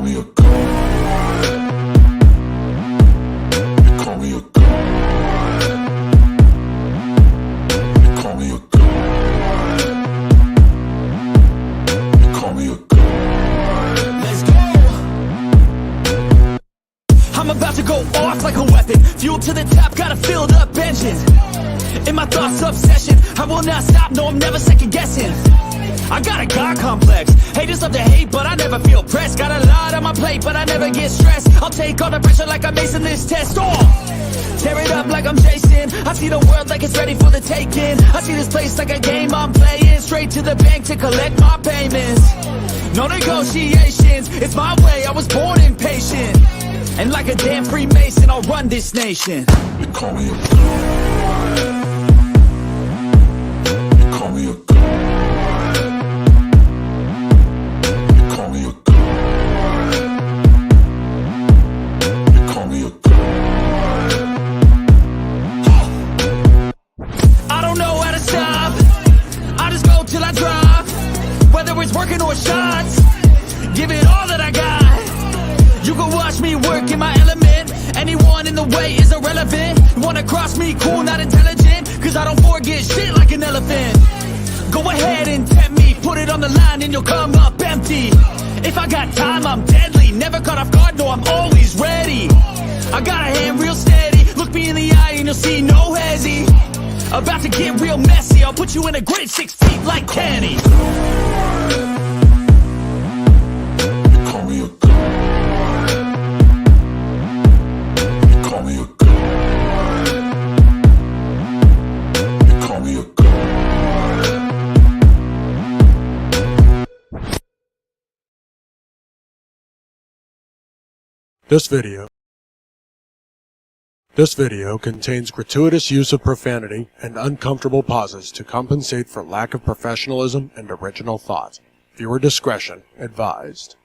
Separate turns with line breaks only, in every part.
call me a god. You call me a god. You call me a god. You call me a god.
Let's go. I'm about to go off like a weapon. Fuel to the top, got a filled up engine. In my thoughts, obsession. I will not stop, no, I'm never second guessing. I got a God complex. Haters love to hate, but I never feel pressed. Got a lot on my plate, but I never get stressed. I'll take all the pressure like I'm acing this test. Oh, tear it up like I'm Jason. I see the world like it's ready for the taking. I see this place like a game I'm playing. Straight to the bank to collect my payments. No negotiations, it's my way, I was born impatient. And like a damn Freemason, I'll run this nation.
You call me a god. You call me a god. You call me a god. You call me a god.
I don't know how to stop, I just go till I drop. Whether it's working or shots, give it all that I got. You can watch me work in my element. Anyone in the way is irrelevant. You wanna cross me, cool, not intelligent. Cause I don't forget shit like an elephant. Go ahead and tempt me, put it on the line and you'll come up empty. If I got time, I'm deadly. Never caught off guard, no, I'm always ready. I got a hand real steady. Look me in the eye and you'll see no hezzy. About to get real messy, I'll put you in a grid 6 feet like Kenny.
You call me a god. You call me a god. You call me a god.
This video contains gratuitous use of profanity and uncomfortable pauses to compensate for lack of professionalism and original thought. Viewer discretion advised.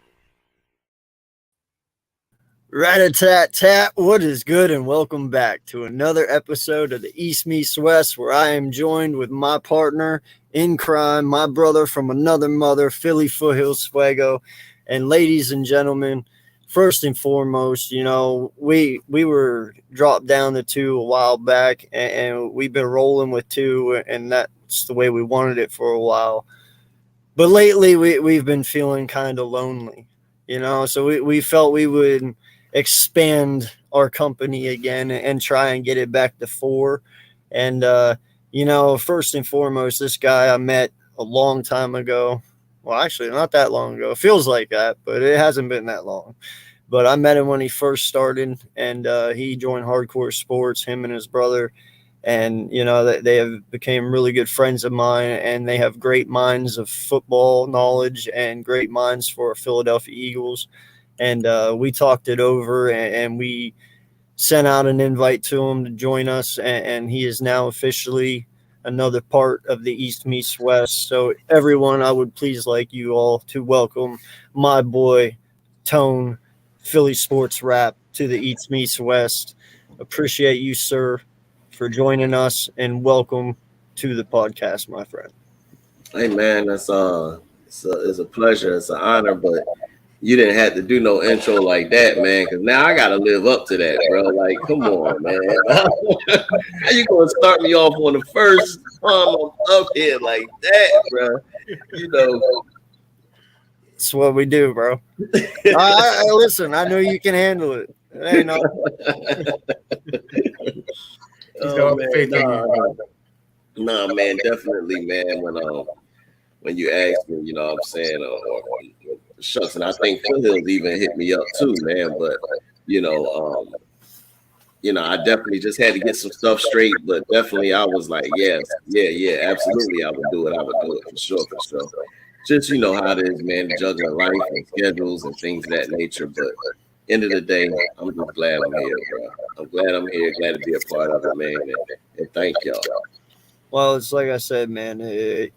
Rat-a-tat-tat, what is good, and welcome back to another episode of the East Meets West, where I am joined with my partner in crime, my brother from another mother, Philly Foothills Fuego. And ladies and gentlemen, first and foremost, you know, we were dropped down to 2 a while back, and we've been rolling with 2, and that's the way we wanted it for a while. But lately, we've been feeling kind of lonely, you know, so we felt we would expand our company again and try and get it back to 4. And, you know, first and foremost, this guy I met a long time ago. Well, actually, not that long ago. It feels like that, but it hasn't been that long. But I met him when he first started, and he joined Hardcore Sports, him and his brother. And, you know, they have became really good friends of mine, and they have great minds of football knowledge and great minds for Philadelphia Eagles. And we talked it over, and we sent out an invite to him to join us, and he is now officially another part of the East Meets West. So everyone, I would please like you all to welcome my boy, Tone, Philly Sports Rap, to the East Meets West. Appreciate you, sir, for joining us, and welcome to the podcast, my friend.
Hey, man, it's a pleasure. It's an honor, but you didn't have to do no intro like that, man, because now I got to live up to that, bro. Like, come on, man. How you going to start me off on the first time I'm up here like that, bro? You know.
It's what we do, bro. I listen, I know you can handle it. Ain't no.
Oh, man, nah, man, definitely, man. When you ask me, you know what I'm saying, or shucks, and I think Phil Hills even hit me up too, man. But you know, I definitely just had to get some stuff straight. But definitely, I was like, yeah, absolutely, I would do it. I would do it for sure. Just you know how it is, man, juggling life and schedules and things of that nature. But end of the day, I'm just glad I'm here, bro. I'm glad I'm here. Glad to be a part of it, man. And thank y'all.
Well, it's like I said, man,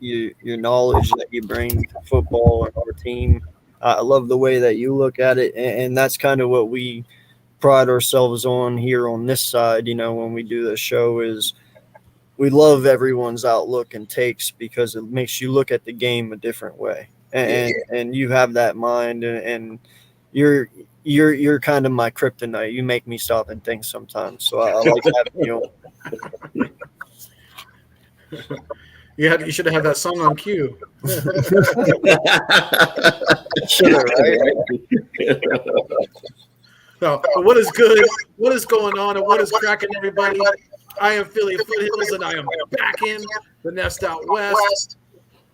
your knowledge that you bring to football and our team, I love the way that you look at it. And that's kind of what we pride ourselves on here on this side, you know, when we do the show, is we love everyone's outlook and takes, because it makes you look at the game a different way. And you have that mind. And you're kind of my kryptonite. You make me stop and think sometimes. So I like having you.
You should have had that song on cue.
Should have, right?
No, but what is good? What is going on? And what is cracking, everybody? I am Philly Foothills, and I am back in the nest out west,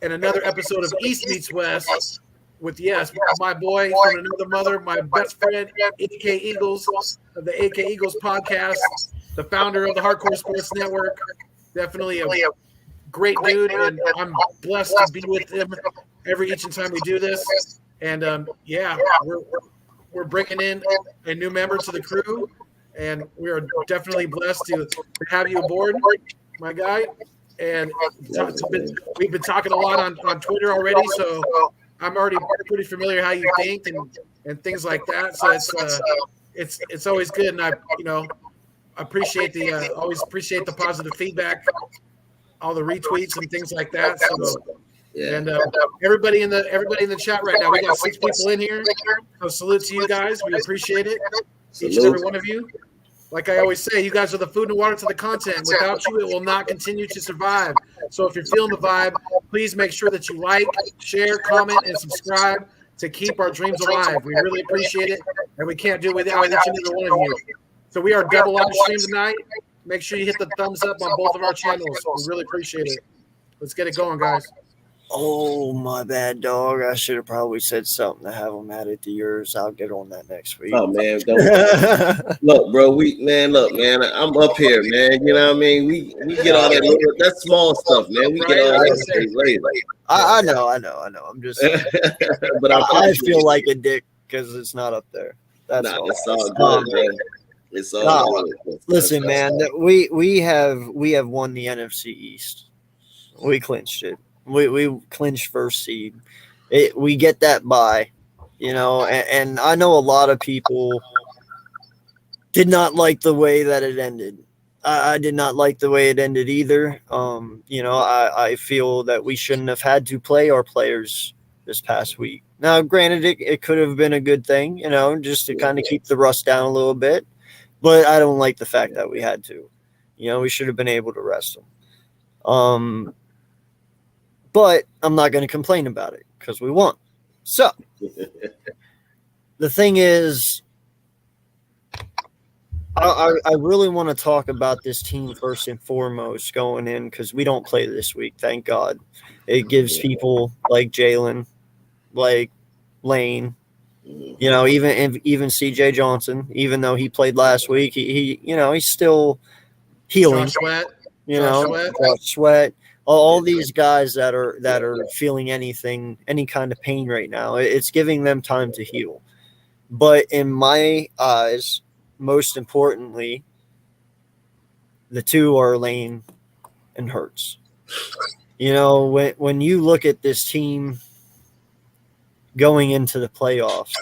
and another episode of East Meets West with my boy from another mother, my best friend, AK Eagles of the AK Eagles podcast, the founder of the Hardcore Sports Network. Definitely a great dude, and I'm blessed to be with him each and time we do this. And we're bringing in a new member to the crew, and we are definitely blessed to have you aboard, my guy. And we've been talking a lot on Twitter already, so I'm already pretty familiar how you think and things like that. So it's always good, and I appreciate always appreciate the positive feedback, all the retweets and things like that. So. Yeah. And everybody in the chat right now, we got 6 people in here. So salute to you guys. We appreciate it. Each and every one of you. Like I always say, you guys are the food and water to the content. Without you, it will not continue to survive. So if you're feeling the vibe, please make sure that you like, share, comment, and subscribe to keep our dreams alive. We really appreciate it, and we can't do it without each and every one of you. So we are double live stream tonight. Make sure you hit the thumbs up on both of our channels. We really appreciate it. Let's get it going, guys.
Oh, my bad, dog. I should have probably said something to have them added to yours. I'll get on that next week.
Oh, man. Look, bro. Man. I'm up here, man. You know what I mean? We get all that small stuff, man. We get all that later.
I know. I'm just but I feel like a dick because it's not up there. That's all.
It's all good, man. It's all good.
Listen, man, we have won the NFC East. We clinched it. We clinched first seed. We get that bye, and I know a lot of people did not like the way that it ended. I did not like the way it ended either. I feel that we shouldn't have had to play our players this past week. Now, granted, it could have been a good thing, just to kind of keep the rust down a little bit, but I don't like the fact that we had to. We should have been able to rest them. But I'm not going to complain about it because we won. So the thing is, I really want to talk about this team first and foremost going in because we don't play this week. Thank God. It gives people like Jalen, like Lane, even CJ Johnson, even though he played last week, he's still healing. Josh Sweat. All these guys that are feeling any kind of pain right now, it's giving them time to heal. But in my eyes, most importantly, the two are Lane and Hurts. When you look at this team going into the playoffs,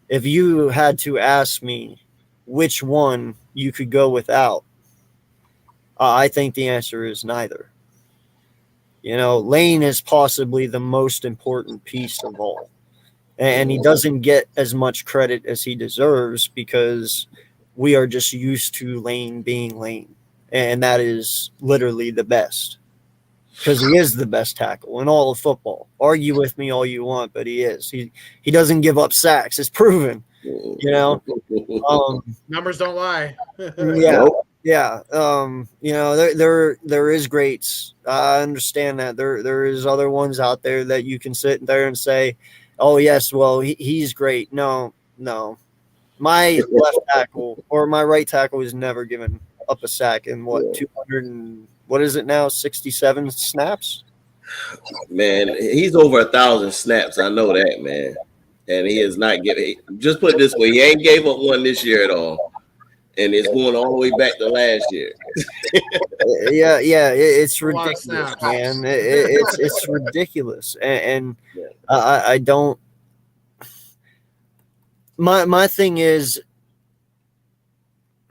if you had to ask me which one you could go without, I think the answer is neither. Lane is possibly the most important piece of all. And he doesn't get as much credit as he deserves because we are just used to Lane being Lane. And that is literally the best. Because he is the best tackle in all of football. Argue with me all you want, but he is. He doesn't give up sacks. It's proven.
Numbers don't lie.
Yeah. Yeah, there is greats. I understand that there is other ones out there that you can sit there and say, "Oh yes, well he's great." No, my left tackle or my right tackle has never given up a sack in 200 and what is it now? 67 snaps.
Man, he's over 1,000 snaps. I know that, man, and he is not giving. Just put it this way, he ain't gave up one this year at all. And it's going all the way back to last year.
It's ridiculous, man. It's ridiculous, and I don't. My thing is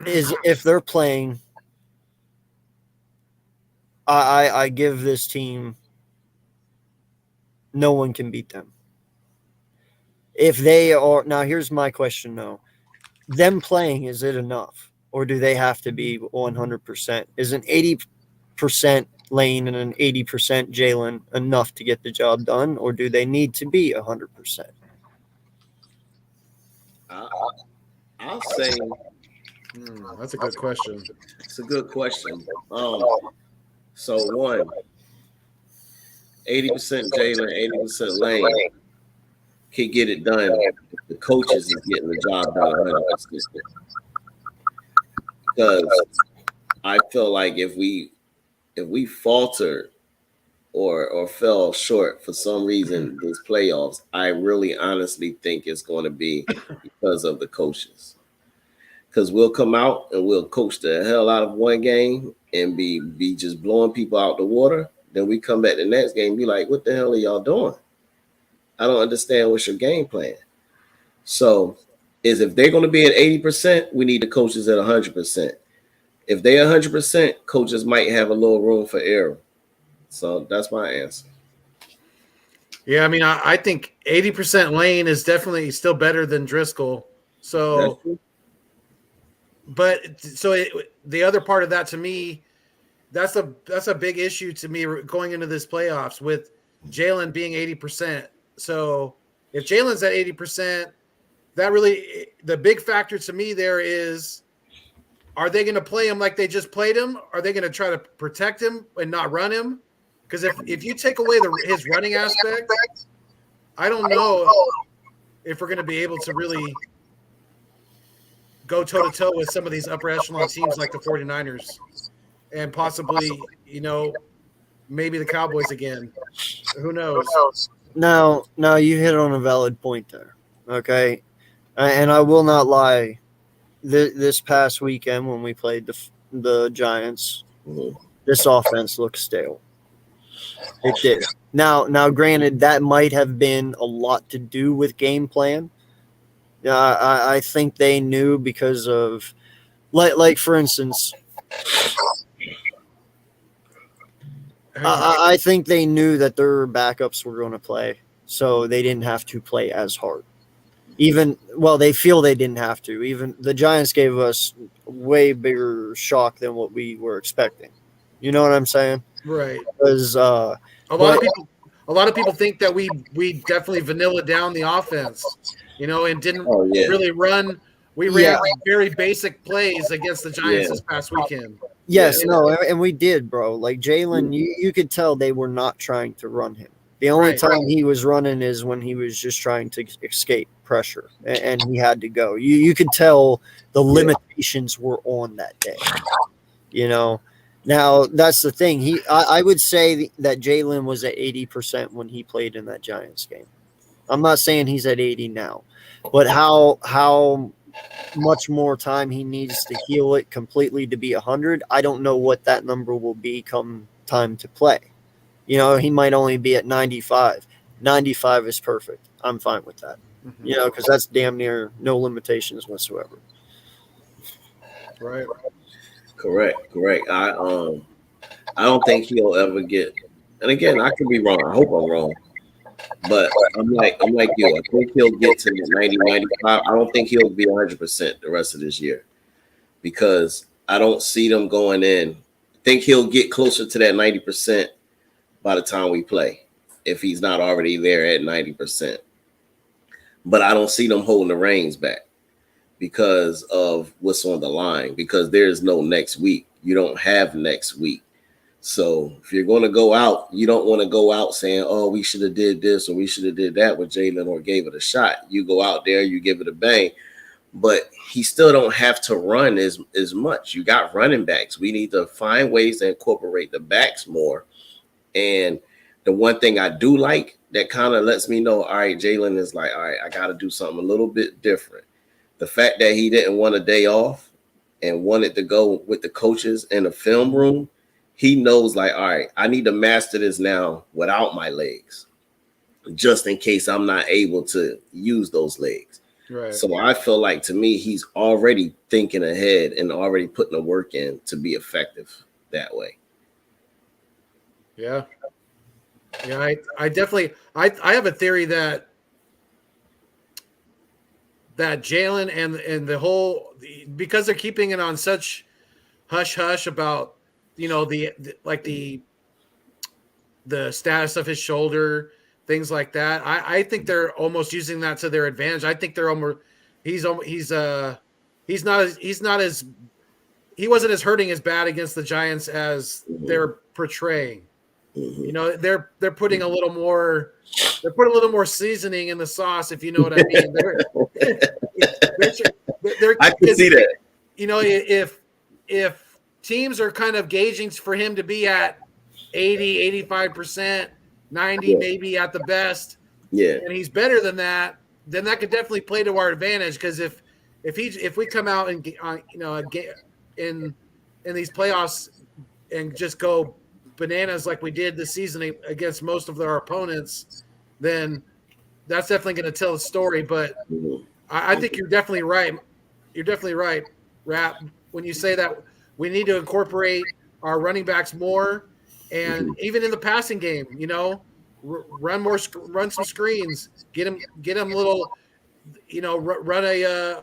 if they're playing, I give this team. No one can beat them. if they are now, here's my question though: them playing, is it enough, or do they have to be 100%? Is an 80% Lane and an 80% Jalen enough to get the job done, or do they need to be 100%?
I'll say
That's a good question.
it's a good question. So 80% Jalen, 80% Lane can get it done. The coaches is getting the job done 100%. Because I feel like if we faltered or fell short for some reason this playoffs, I really honestly think it's going to be because of the coaches. Because we'll come out and we'll coach the hell out of one game and be just blowing people out the water. Then we come back the next game and be like, what the hell are y'all doing? I don't understand what's your game plan. So if they're going to be at 80%, we need the coaches at 100%. If they're 100%, coaches might have a little room for error. So that's my answer.
Yeah, I mean, I think 80% Lane is definitely still better than Driscoll. So, the other part of that to me, that's a big issue to me going into this playoffs with Jalen being 80%. So if Jalen's at 80%, that really the big factor to me there is, are they going to play him like they just played him? Are they going to try to protect him and not run him? Because if you take away his running aspect, I don't know if we're going to be able to really go toe-to-toe with some of these upper echelon teams like the 49ers and possibly, maybe the Cowboys again. Who knows?
Now you hit on a valid point there, okay? And I will not lie. This past weekend when we played the Giants, this offense looked stale. It did. Now, granted, that might have been a lot to do with game plan. I think they knew because of, like for instance, I think they knew that their backups were going to play, so they didn't have to play as hard. They feel they didn't have to. Even the Giants gave us way bigger shock than what we were expecting. You know what I'm saying?
Right.
Because
a lot of people think that we definitely vanilla down the offense, and didn't really run. We ran very basic plays against the Giants this past weekend.
Yes, and we did, bro. Like Jalen, you could tell they were not trying to run him. The only time he was running is when he was just trying to escape pressure, and he had to go. You could tell the limitations were on that day. Now that's the thing. I would say that Jalen was at 80% when he played in that Giants game. I'm not saying he's at 80 now, but how much more time he needs to heal it completely to be 100, I don't know what that number will be come time to play. He might only be at 95. 95 is perfect. I'm fine with that. Because that's damn near no limitations whatsoever.
Right.
Correct. I don't think he'll ever get. And again, I could be wrong. I hope I'm wrong. But I'm like you. I think he'll get to 90, 95. I don't think he'll be 100% the rest of this year because I don't see them going in. I think he'll get closer to that 90% by the time we play, if he's not already there at 90%. But I don't see them holding the reins back because of what's on the line, because there's no next week. You don't have next week. So if you're going to go out, you don't want to go out saying, oh, we should have did this or we should have did that with Jalen or gave it a shot. You go out there, you give it a bang. But he still don't have to run as much. You got running backs. We need to find ways to incorporate the backs more. And the one thing I do like that kind of lets me know, all right, Jalen is like, all right, I got to do something a little bit different. The fact that he didn't want a day off and wanted to go with the coaches in the film room, he knows like, all right, I need to master this now without my legs, just in case I'm not able to use those legs.
Right.
So I feel like to me, he's already thinking ahead and already putting the work in to be effective that way.
Yeah. I definitely I have a theory that that Jalen and the whole, because they're keeping it on such hush hush about, you know, the status of his shoulder, things like that. I think they're almost using that to their advantage. I think they're almost he wasn't as hurting as bad against the Giants as they're portraying. You know, they're putting a little more seasoning in the sauce, if you know what I mean.
I can see that.
You know, if teams are kind of gauging for him to be at 80, 85%, 90 maybe at the best, and he's better than that, then that could definitely play to our advantage. Because if we come out and in these playoffs and just go bananas like we did this season against most of our opponents, then that's definitely going to tell the story. But I think you're definitely right. You're definitely right, Rap, when you say that we need to incorporate our running backs more, and even in the passing game, you know, run some screens, get them little, you know, run a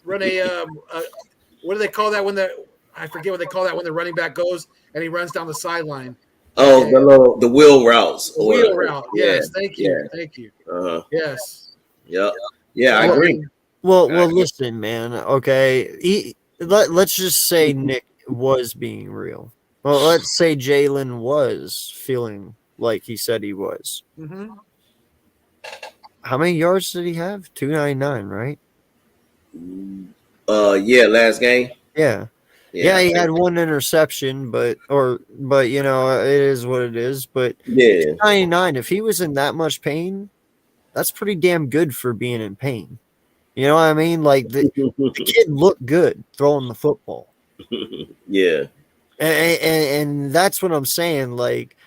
what do they call that I forget what they call that when the running back goes and he runs down the sideline.
Oh, the wheel routes.
Wheel route. Yes, thank you.
Yeah.
Thank you.
Yes. Yep. Yeah, I agree.
Well, listen, man. Okay, let's just say Nick was being real. Well, let's say Jalen was feeling like he said he was.
Mm-hmm.
How many yards did he have? 299, right?
Last game.
Yeah, he had one interception, but you know, it is what it is. But 299, if he was in that much pain, that's pretty damn good for being in pain. You know what I mean? Like the kid looked good throwing the football.
Yeah.
And that's what I'm saying. Like,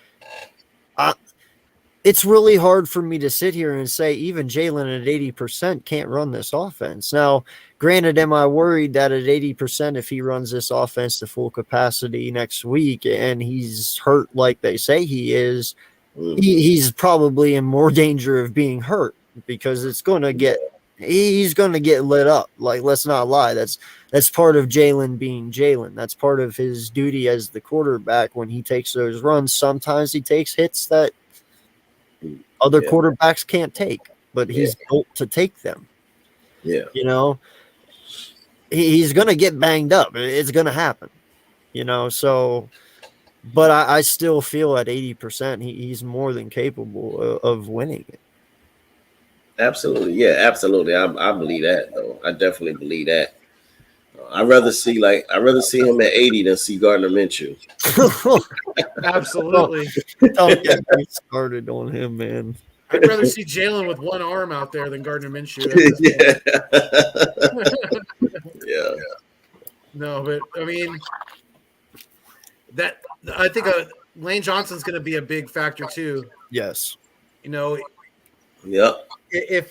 it's really hard for me to sit here and say even Jalen at 80% can't run this offense. Now, granted, am I worried that at 80%, if he runs this offense to full capacity next week and he's hurt like they say he is, he's probably in more danger of being hurt because it's going to get he's going to get lit up. Like, let's not lie. That's part of Jalen being Jalen. That's part of his duty as the quarterback when he takes those runs. Sometimes he takes hits that other quarterbacks can't take, but he's built to take them.
Yeah.
You know, he's going to get banged up. It's going to happen, you know, so, but I still feel at 80%, he's more than capable of winning it.
Absolutely. Yeah, absolutely. I believe that, though. I definitely believe that. I'd rather see him at 80 than see Gardner Minshew.
Absolutely.
Don't get me started on him, man.
I'd rather see Jalen with one arm out there than Gardner Minshew.
Yeah.
No, but I mean, I think Lane Johnson's going to be a big factor too.
Yes.
You know.
Yep.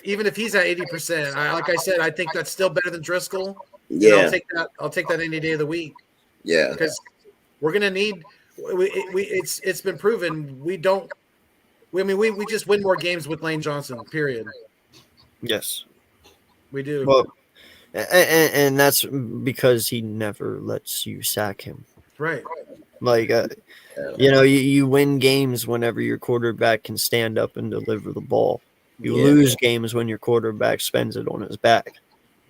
Even if he's at 80%, like I said, I think that's still better than Driscoll.
Yeah,
I'll take that any day of the week.
Yeah,
because we're gonna need. It's been proven we don't. We just win more games with Lane Johnson. Period.
Yes,
we do.
Well, and that's because he never lets you sack him.
Right.
Like, you know, you win games whenever your quarterback can stand up and deliver the ball. You lose games when your quarterback spends it on his back.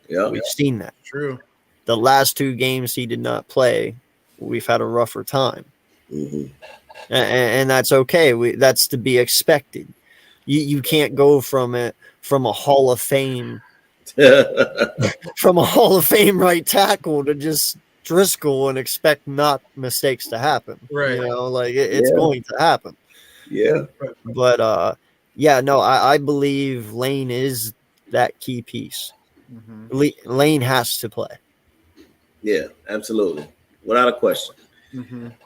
Yeah,
we've seen that.
True.
The last 2 games he did not play, we've had a rougher time, and that's okay. That's to be expected. You can't go from a Hall of Fame right tackle to just Driscoll and expect not mistakes to happen.
Right.
You know, like it's going to happen.
Yeah.
But I believe Lane is that key piece. Lane has to play.
Yeah, absolutely. Without a question.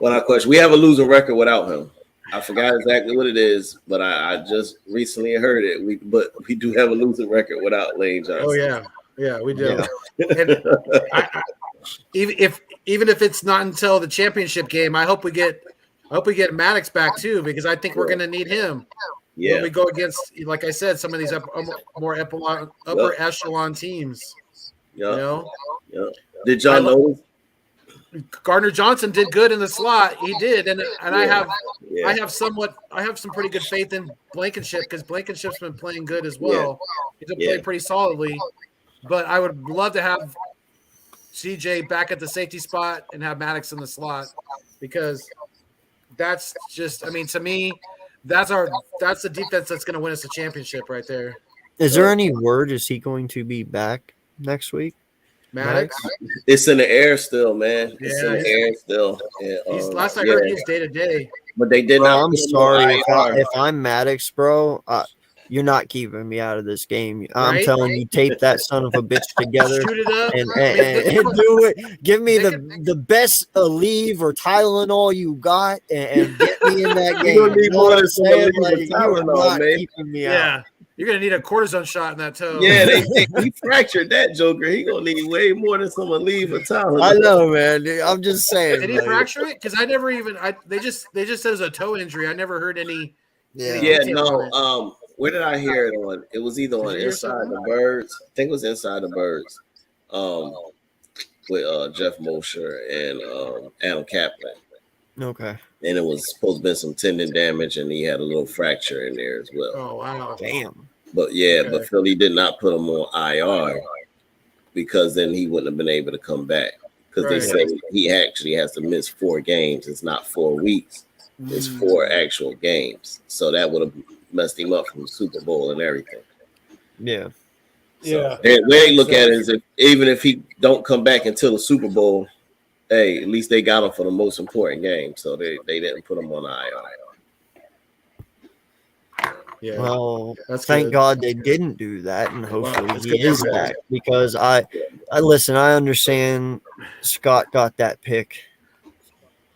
Without a question. We have a losing record without him. I forgot exactly what it is, but I just recently heard it. But we do have a losing record without Lane Johnson.
Oh yeah, we do. Yeah. And even if it's not until the championship game, I hope we get Maddox back too, because I think we're going to need him.
Yeah.
when we go against, like I said, some of these upper echelon teams.
Yeah.
You know?
Yeah. Did y'all notice?
Gardner Johnson did good in the slot. He did, and
Yeah.
I have some pretty good faith in Blankenship because Blankenship's been playing good as well. He's been playing pretty solidly. But I would love to have CJ back at the safety spot and have Maddox in the slot, because that's just, I mean, to me, that's the defense that's going to win us the championship right there.
Is there any word? Is he going to be back next week?
Maddox?
It's in the air still, man. It's in the air still.
And, last I heard, he's day to day.
But they did not.
I'm sorry if I'm Maddox, bro. You're not keeping me out of this game. I'm telling you, tape that son of a bitch together.
Shoot it up.
And do it. Give me the best Aleve or Tylenol you got and get me in that game.
You don't need more than some Aleve or
you are
Tylenol,
not
man.
keeping me out.
You're going to need a cortisone shot in that toe.
Yeah, he fractured that joker. He going to need way more than some Aleve or Tylenol.
I know, man. I'm just saying.
Did he fracture it? Because I never even they just said it was a toe injury. I never heard any.
No. Where did I hear it on? It was either on Inside the Birds. I think it was Inside the Birds. With Jeff Mosher and Adam Kaplan.
Okay.
And it was supposed to be some tendon damage, and he had a little fracture in there as well.
Oh wow!
Damn.
But but Philly did not put him on IR because then he wouldn't have been able to come back, because they said he actually has to miss 4 games. It's not 4 weeks; it's 4 actual games. So that would have messed him up from the Super Bowl and everything.
Yeah.
So, the way they look at it is, even if he don't come back until the Super Bowl, hey, at least they got him for the most important game, so they didn't put him on IR.
Yeah. Well, thank God they didn't do that, and hopefully he is back, because I listen. I understand Scott got that pick,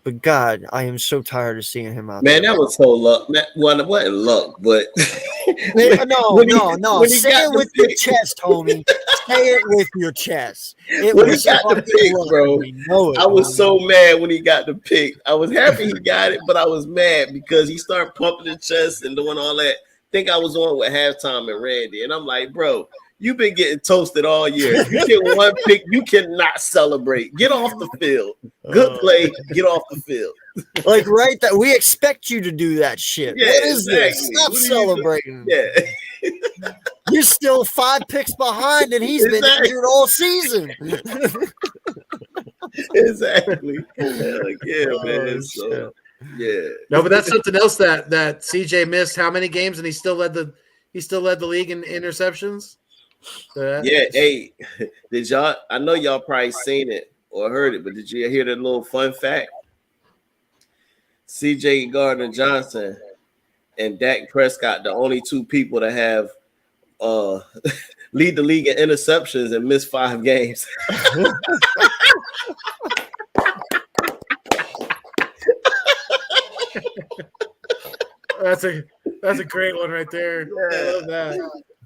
but God, I am so tired of seeing him out there.
Man, that was so luck. Well, it wasn't luck, but
no. Say it with your chest, homie. Say it with your chest.
When he got the pick, bro, I was so mad when he got the pick. I was happy he got it, but I was mad because he started pumping the chest and doing all that. I think I was on with halftime and Randy, and I'm like, bro, you've been getting toasted all year. You get one pick, you cannot celebrate. Get off the field. Good play. Get off the field.
Like, right, that we expect you to do that shit.
Yeah,
what is this? Stop celebrating.
Yeah.
You're still 5 picks behind, and he's been injured all season.
Exactly. Man. So, yeah.
No, but that's something else that CJ missed. How many games, and he still led the league in interceptions.
Hey, did y'all? I know y'all probably seen it or heard it, but did you hear the little fun fact? CJ Gardner Johnson and Dak Prescott, the only 2 people to have lead the league in interceptions and miss 5 games.
That's a great one right there. Yeah. I love that.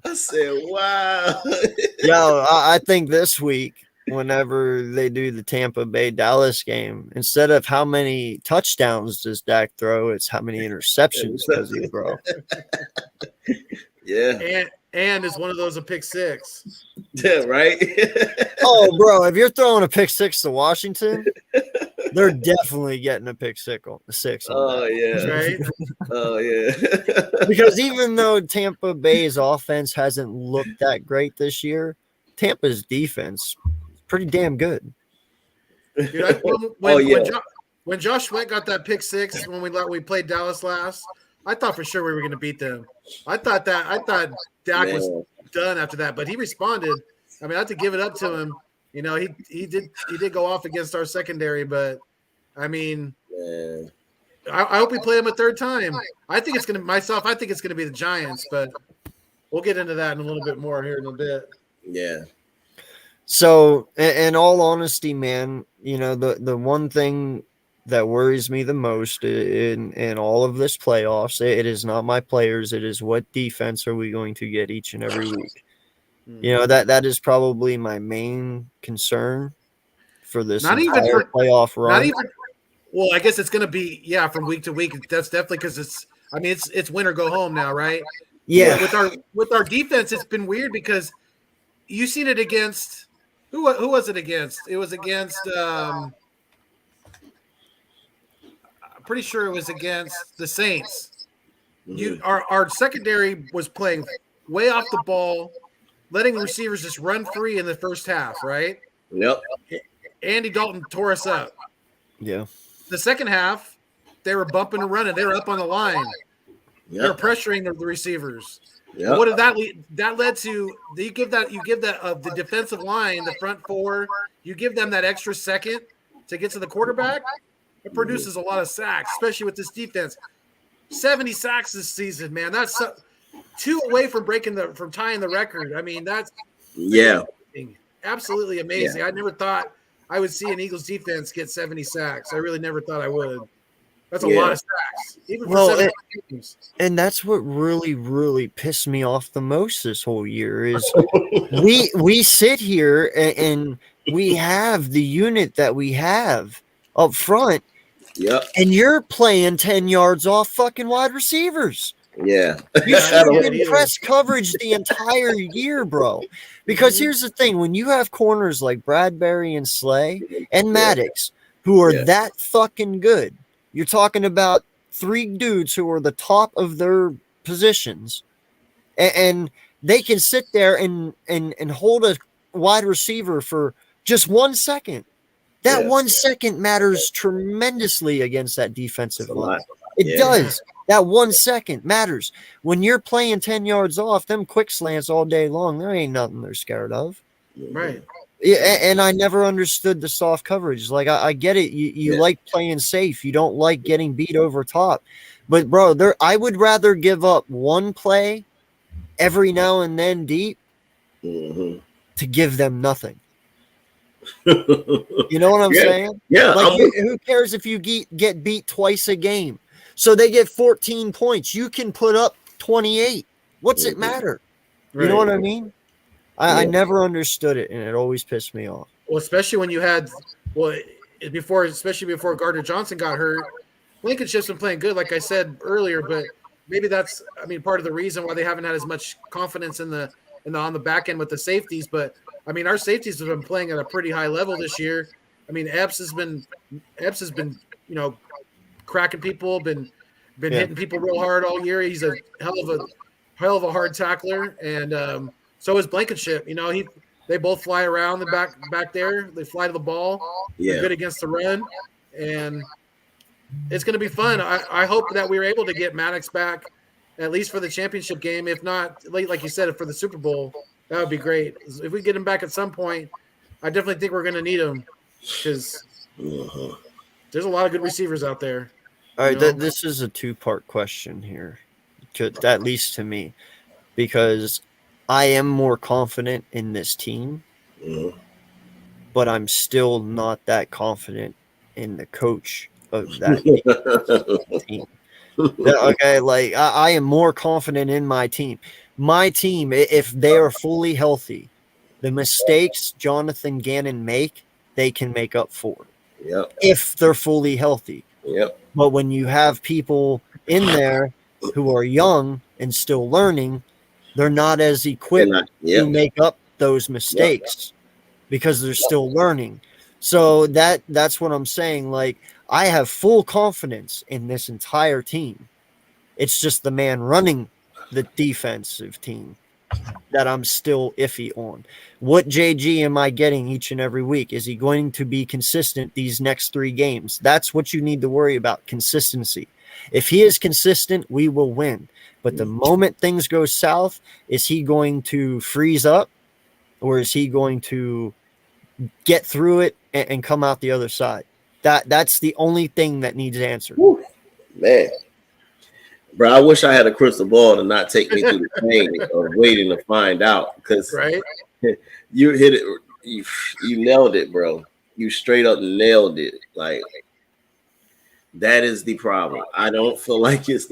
I said, wow.
Yo, I think this week, whenever they do the Tampa Bay Dallas game, instead of how many touchdowns does Dak throw, it's how many interceptions does he throw.
Yeah.
And is one of those a pick 6?
Yeah, right.
Oh, bro, if you're throwing a pick 6 to Washington, they're definitely getting a pick 6.
Oh yeah,
right.
Oh yeah.
Because even though Tampa Bay's offense hasn't looked that great this year, Tampa's defense is pretty damn good.
Dude, when Josh Sweat got that pick 6 when we played Dallas last, I thought for sure we were going to beat them. I thought Dak was done after that, but he responded. I mean, I have to give it up to him. You know, he did go off against our secondary, but I mean, I hope we play him a third time. I think it's gonna be the Giants, but we'll get into that in a little bit more here in a bit.
Yeah.
So, in all honesty, man, you know, the one thing that worries me the most in all of this playoffs, it is not my players. It is what defense are we going to get each and every week. You know, that is probably my main concern for this playoff run.
Well, I guess it's going to be, from week to week. That's definitely because it's I mean, it's win or go home now, right?
Yeah.
With our defense, it's been weird because you seen it against who was it against? It was against I'm pretty sure it was against the Saints. Our secondary was playing way off the ball, letting receivers just run free in the first half, right?
Yep.
Andy Dalton tore us up.
Yeah.
The second half, they were bumping and running. They were up on the line.
Yep.
They were pressuring the receivers.
Yep.
What did that lead? That led to you give that the defensive line, the front four, you give them that extra second to get to the quarterback. It produces a lot of sacks, especially with this defense. 70 sacks this season, man. That's 2 away from tying the record. I mean, that's amazing. Absolutely amazing.
Yeah.
I never thought I would see an Eagles defense get 70 sacks. I really never thought I would. That's a lot of sacks, even for 7 teams.
And that's what really, really pissed me off the most this whole year is we sit here and we have the unit that we have up front.
Yep.
And you're playing 10 yards off fucking wide receivers.
Yeah.
You should have been press coverage the entire year, bro. Because here's the thing. When you have corners like Bradbury and Slay and Maddox who are that fucking good, you're talking about 3 dudes who are the top of their positions. And they can sit there and hold a wide receiver for just 1 second. That 1 second matters tremendously against that defensive line. It does. That 1 second matters. When you're playing 10 yards off, them quick slants all day long, there ain't nothing they're scared of.
Right.
Yeah, and I never understood the soft coverage. Like, I get it. You like playing safe. You don't like getting beat over top. But, bro, I would rather give up one play every now and then deep to give them nothing. You know what I'm saying?
Yeah.
Like, who cares if you get beat twice a game? So they get 14 points. You can put up 28. What's it matter?
Right.
You know what I mean? I never understood it, and it always pissed me off.
Well, especially when you had especially before Gardner Johnson got hurt, Blankenship's been playing good, like I said earlier, but maybe that's part of the reason why they haven't had as much confidence on the back end with the safeties. But I mean, our safeties have been playing at a pretty high level this year. I mean, Epps has been cracking people, been hitting people real hard all year. He's a hell of a hard tackler, and so is Blankenship. You know, they both fly around the back there. They fly to the ball.
Yeah.
They're good against the run, and it's going to be fun. I hope that we were able to get Maddox back at least for the championship game. If not, like you said, for the Super Bowl, that would be great. If we get him back at some point, I definitely think we're going to need him because there's a lot of good receivers out there.
All right, this is a 2-part question here, at least to me, because I am more confident in this team, but I'm still not that confident in the coach of that team. Okay, like I am more confident in my team. My team, if they are fully healthy, the mistakes Jonathan Gannon they can make up for.
Yep.
If they're fully healthy.
Yep.
But when you have people in there who are young and still learning, they're not as equipped to make up those mistakes because they're still learning. So that's what I'm saying. Like, I have full confidence in this entire team. It's just the man running the defensive team that I'm still iffy on. What JG am I getting each and every week? Is he going to be consistent these next 3 games? That's what you need to worry about, consistency. If he is consistent, we will win. But the moment things go south, is he going to freeze up or is he going to get through it and come out the other side? That's the only thing that needs answered.
Whew, man. Bro, I wish I had a crystal ball to not take me through the pain of waiting to find out. Because you hit it, you nailed it, bro. You straight up nailed it. Like, that is the problem. I don't feel like it's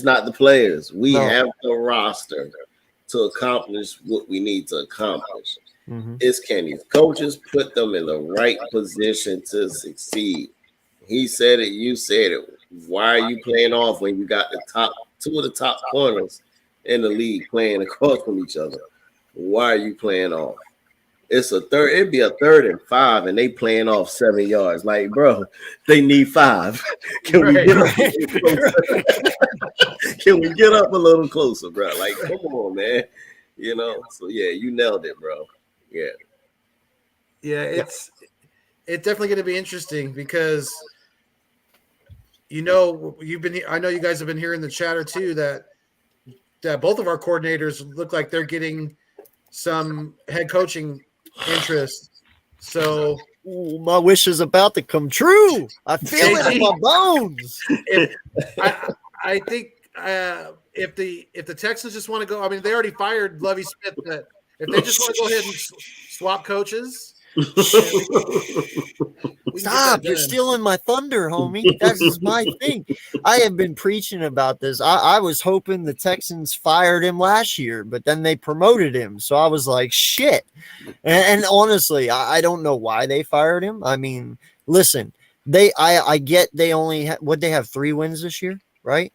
not the players. We have the roster to accomplish what we need to accomplish. It's can these coaches put them in the right position to succeed? He said it. You said it. Why are you playing off when you got the top two of the top corners in the league playing across from each other? Why are you playing off? It's a third. It'd be a 3rd and 5, and they playing off 7 yards. Like, bro, they need 5. Can we get up? Can we get up a little closer, bro? Like, come on, man. You know. So yeah, you nailed it, bro. Yeah.
Yeah, it's definitely going to be interesting because I know you guys have been hearing the chatter too that both of our coordinators look like they're getting some head coaching interest. So
Ooh, my wish is about to come true. I feel it in my bones.
I think if the Texans just want to go, I mean, they already fired Lovie Smith, but if they just want to go ahead and swap coaches.
Stop! You're stealing my thunder, homie. That's my thing. I have been preaching about this. I was hoping the Texans fired him last year, but then they promoted him. So I was like, shit. And honestly, I don't know why they fired him. I mean, listen, I get they only would they have 3 wins this year, right?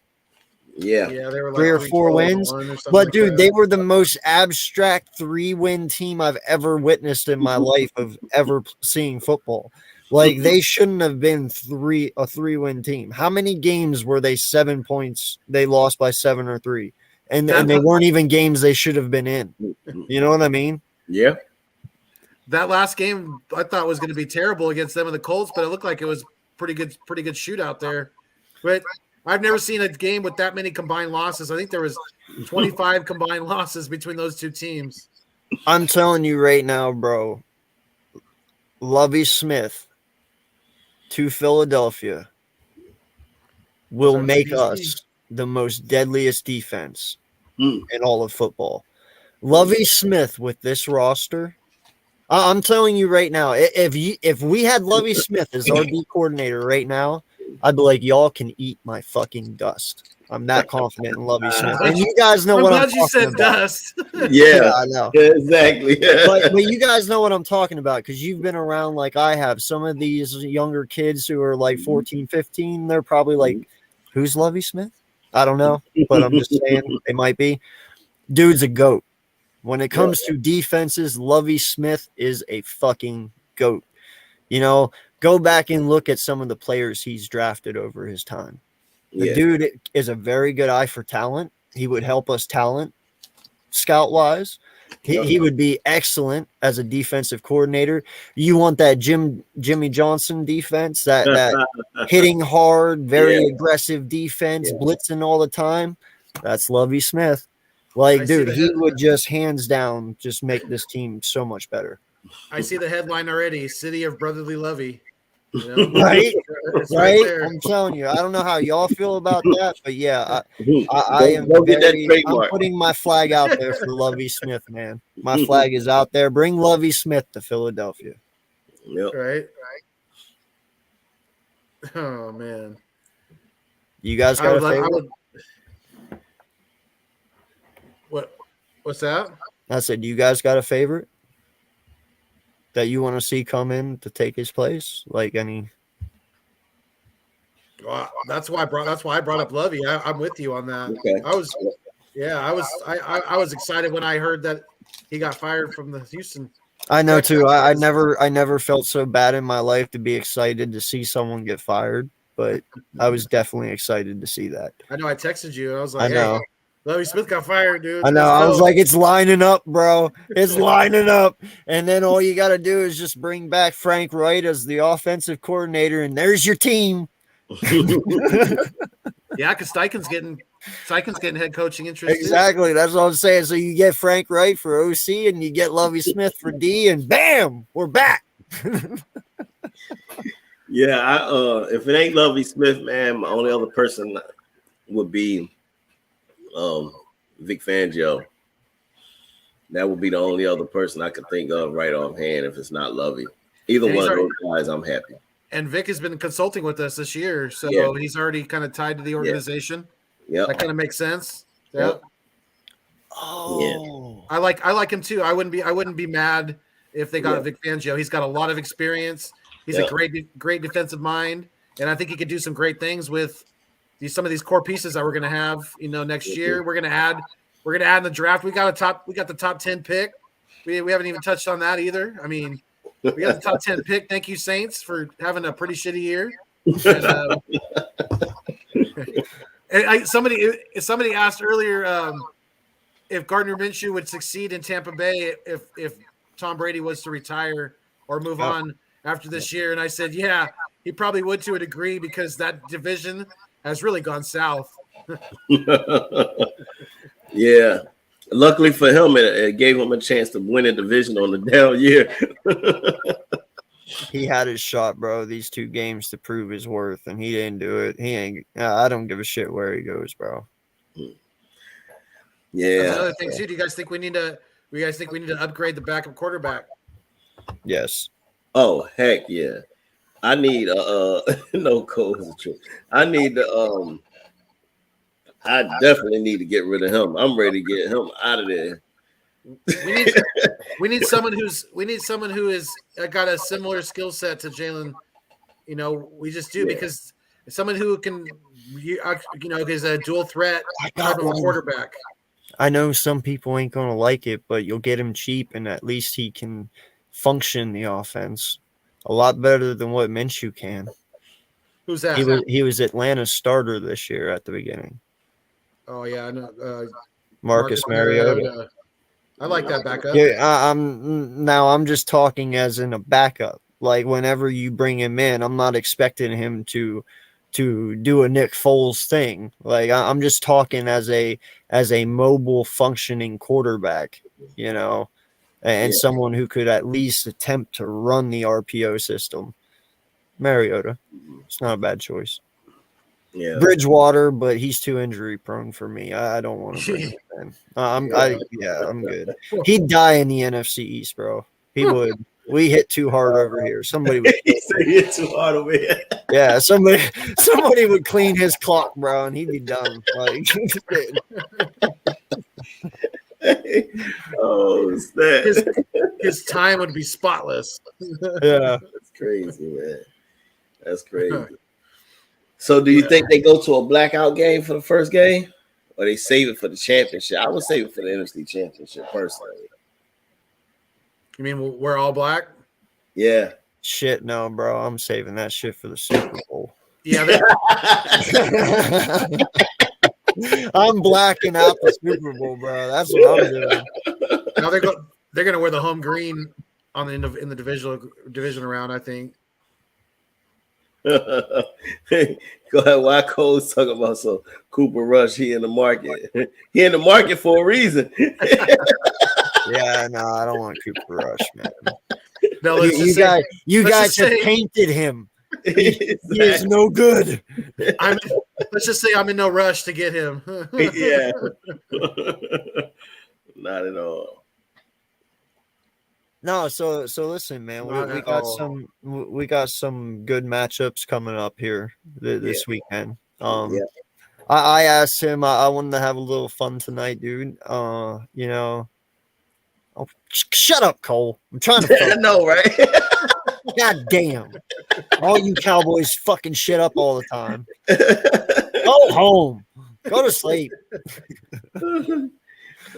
Yeah,
they were like
3 or 4 wins. But dude, they were the most abstract 3-win team I've ever witnessed in my life of ever seeing football. Like they shouldn't have been a 3-win team. How many games were they 7 points? They lost by 7 or 3, and they weren't even games they should have been in. You know what I mean?
Yeah.
That last game I thought was going to be terrible against them and the Colts, but it looked like it was pretty good shootout there. But I've never seen a game with that many combined losses. I think there was 25 combined losses between those two teams.
I'm telling you right now, bro. Lovie Smith to Philadelphia will make us the most deadliest defense in all of football. Lovie Smith with this roster. I'm telling you right now, if we had Lovie Smith as our D coordinator right now, I'd be like, y'all can eat my fucking dust. I'm that confident in Lovie Smith. And you guys know what I'm talking about. I'm glad you said
dust.
Yeah,
I know.
Exactly.
But you guys know what I'm talking about because you've been around like I have. Some of these younger kids who are like 14, 15, they're probably like, who's Lovie Smith? I don't know, but I'm just saying they might be. Dude's a GOAT. When it comes to defenses, Lovie Smith is a fucking GOAT. You know, go back and look at some of the players he's drafted over his time. The dude is a very good eye for talent. He would help us talent scout-wise. He would be excellent as a defensive coordinator. You want that Jimmy Johnson defense, that hitting hard, very aggressive defense, blitzing all the time. That's Lovie Smith. Like, dude, he would just hands down just make this team so much better.
I see the headline already: City of Brotherly Lovey. You know?
Right? I'm telling you, I don't know how y'all feel about that, but yeah, I'm putting my flag out there for Lovie Smith, man. My flag is out there. Bring Lovie Smith to Philadelphia.
Yep.
Right. Oh man.
You guys got a favorite?
What's that?
I said, you guys got a favorite that you want to see come in to take his place? Like any?
Well, that's why I brought up Lovey. I'm with you on that.
Okay.
I was excited when I heard that he got fired from the Houston.
I know too. I never felt so bad in my life to be excited to see someone get fired, but I was definitely excited to see that.
I know. I texted you. I was like,
I know.
Hey, Lovie Smith got fired, dude.
I know. I was like, it's lining up, bro. It's lining up. And then all you got to do is just bring back Frank Wright as the offensive coordinator, and there's your team.
Yeah, because Steichen's getting head coaching interest.
Exactly. That's what I'm saying. So you get Frank Wright for OC, and you get Lovie Smith for D, and bam, we're back.
Yeah, if it ain't Lovie Smith, man, my only other person would be Vic Fangio. That would be the only other person I could think of right offhand if it's not Lovey. Either one of those guys, I'm happy.
And Vic has been consulting with us this year, so he's already kind of tied to the organization.
Yeah,
that kind of makes sense. Yeah.
Yep.
Oh,
I like him too. I wouldn't be mad if they got Vic Fangio. He's got a lot of experience. He's a great defensive mind. and I think he could do some great things with some of these core pieces that we're going to have. Next year we're going to add in the draft. We got the top 10 pick. We haven't even touched on that either. I mean, we got the top 10 pick. Thank you, Saints, for having a pretty shitty year. And somebody asked earlier if Gardner Minshew would succeed in Tampa Bay if Tom Brady was to retire or move on after this year, and I said, yeah, he probably would to a degree because that division has really gone south.
Yeah. Luckily for him, it gave him a chance to win a division on the down year.
He had his shot, bro, these 2 games to prove his worth, and he didn't do it. I don't give a shit where he goes, bro.
Yeah.
That's another thing too. Do you guys think we need to upgrade the backup quarterback?
Yes.
Oh, heck yeah. I need no Cole is true. I definitely need to get rid of him. I'm ready to get him out of there.
We need someone who is got a similar skill set to Jalen. We just do because someone who can, is a dual threat type of a quarterback.
I know some people ain't gonna like it, but you'll get him cheap, and at least he can function the offense a lot better than what Minshew can.
Who's that?
He was Atlanta's starter this year at the beginning.
Oh yeah, I know.
Marcus Mariota.
I like that backup.
Yeah, I'm just talking as in a backup. Like whenever you bring him in, I'm not expecting him to do a Nick Foles thing. Like I'm just talking as a mobile functioning quarterback, and someone who could at least attempt to run the RPO system. Mariota, it's not a bad choice.
Yeah,
Bridgewater, but he's too injury prone for me. I don't want to bring him in. I'm good. He'd die in the NFC East, bro. He would. We hit too hard over here. Somebody would
hit too hard over here.
Yeah, somebody would clean his clock, bro, and he'd be done. Like,
oh,
his time would be spotless.
Yeah,
that's crazy, man. That's crazy. So, do you think they go to a blackout game for the first game, or they save it for the championship? I would save it for the NFC Championship personally. You
mean we're all black?
Yeah.
Shit, no, bro. I'm saving that shit for the Super Bowl.
Yeah.
I'm blacking out the Super Bowl, bro. That's what I'm doing.
Now they're gonna wear the home green on the end of in the division round, I think.
Go ahead. Why Cole's talking about so Cooper Rush? He in the market. He in the market for a reason.
Yeah, no, I don't want Cooper Rush, man.
No,
you guys have painted him. He is no good.
Let's just say I'm in no rush to get him.
Yeah, not at all.
No, so listen, man. We got some good matchups coming up here this weekend. I asked him. I wanted to have a little fun tonight, dude. Oh, shut up, Cole. I'm trying to.
I know, right?
God damn! All you Cowboys fucking shit up all the time. Go home. Go to sleep.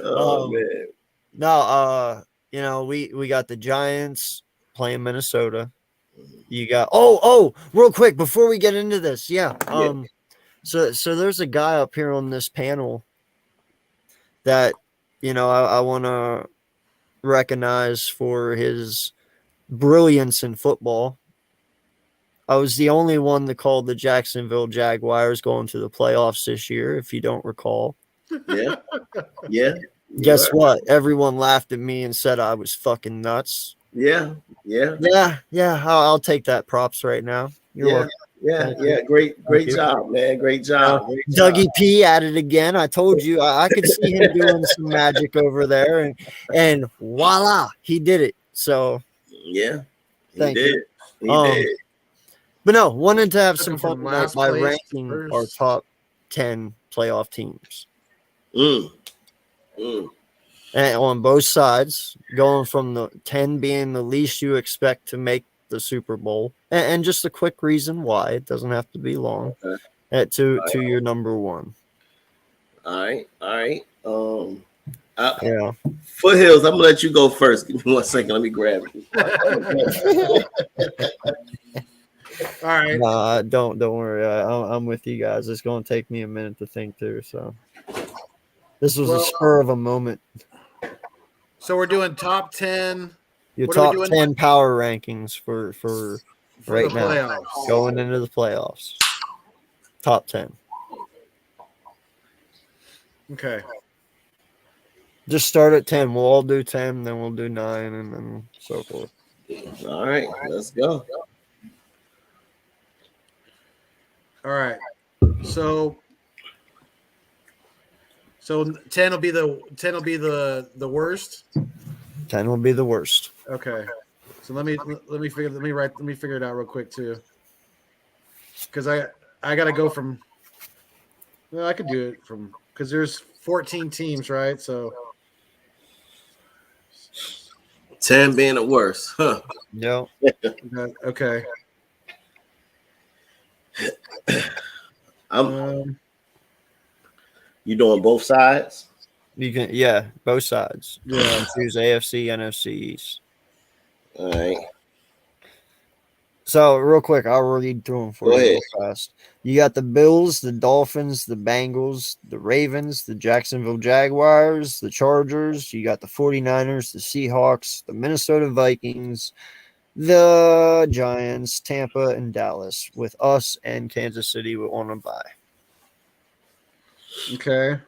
Oh man.
No, we got the Giants playing Minnesota. You got real quick before we get into this, So there's a guy up here on this panel that I want to recognize for his brilliance in football. I was the only one that called the Jacksonville Jaguars going to the playoffs this year, if you don't recall.
Yeah.
Guess what? Everyone laughed at me and said I was fucking nuts.
Yeah.
I'll take that props right now. You're welcome.
Yeah. Great job, man. Great job.
Dougie P at it again. I told you I could see him doing some magic over there, and voila, he did it. So
yeah,
thank you.
He did.
But no, wanted to have some fun by ranking our top 10 playoff teams. And on both sides, going from the 10 being the least you expect to make the Super Bowl, and just a quick reason why. It doesn't have to be long.
Okay.
To your number one.
All right.
Yeah.
Foothills, I'm gonna let you go first. Give me 1 second. Let me grab it.
All right.
Nah, don't worry. I'm with you guys. It's going to take me a minute to think too. So this was a spur of a moment.
So we're doing top 10.
Your
What
top
are we doing?
10 power rankings for right
the
now,
playoffs.
going into the playoffs. Top 10.
Okay.
Just start at 10. We'll all do 10, then we'll do 9, and then so forth.
All right, let's go.
All right. So 10 will be the worst.
10 will be the worst.
Okay. So let me figure it out real quick too. Because I gotta go from, well, I could do it from, because there's 14 teams, right? So
10 being the worst, huh?
Yep.
Okay.
You doing both sides?
You can, yeah, both sides.
Yeah.
Choose AFC, NFC East.
All right.
So real quick, I'll read through them for
Go
you
ahead.
real fast. You got the Bills, the Dolphins, the Bengals, the Ravens, the Jacksonville Jaguars, the Chargers. You got the 49ers, the Seahawks, the Minnesota Vikings, the Giants, Tampa, and Dallas, with us and Kansas City on a bye.
Okay.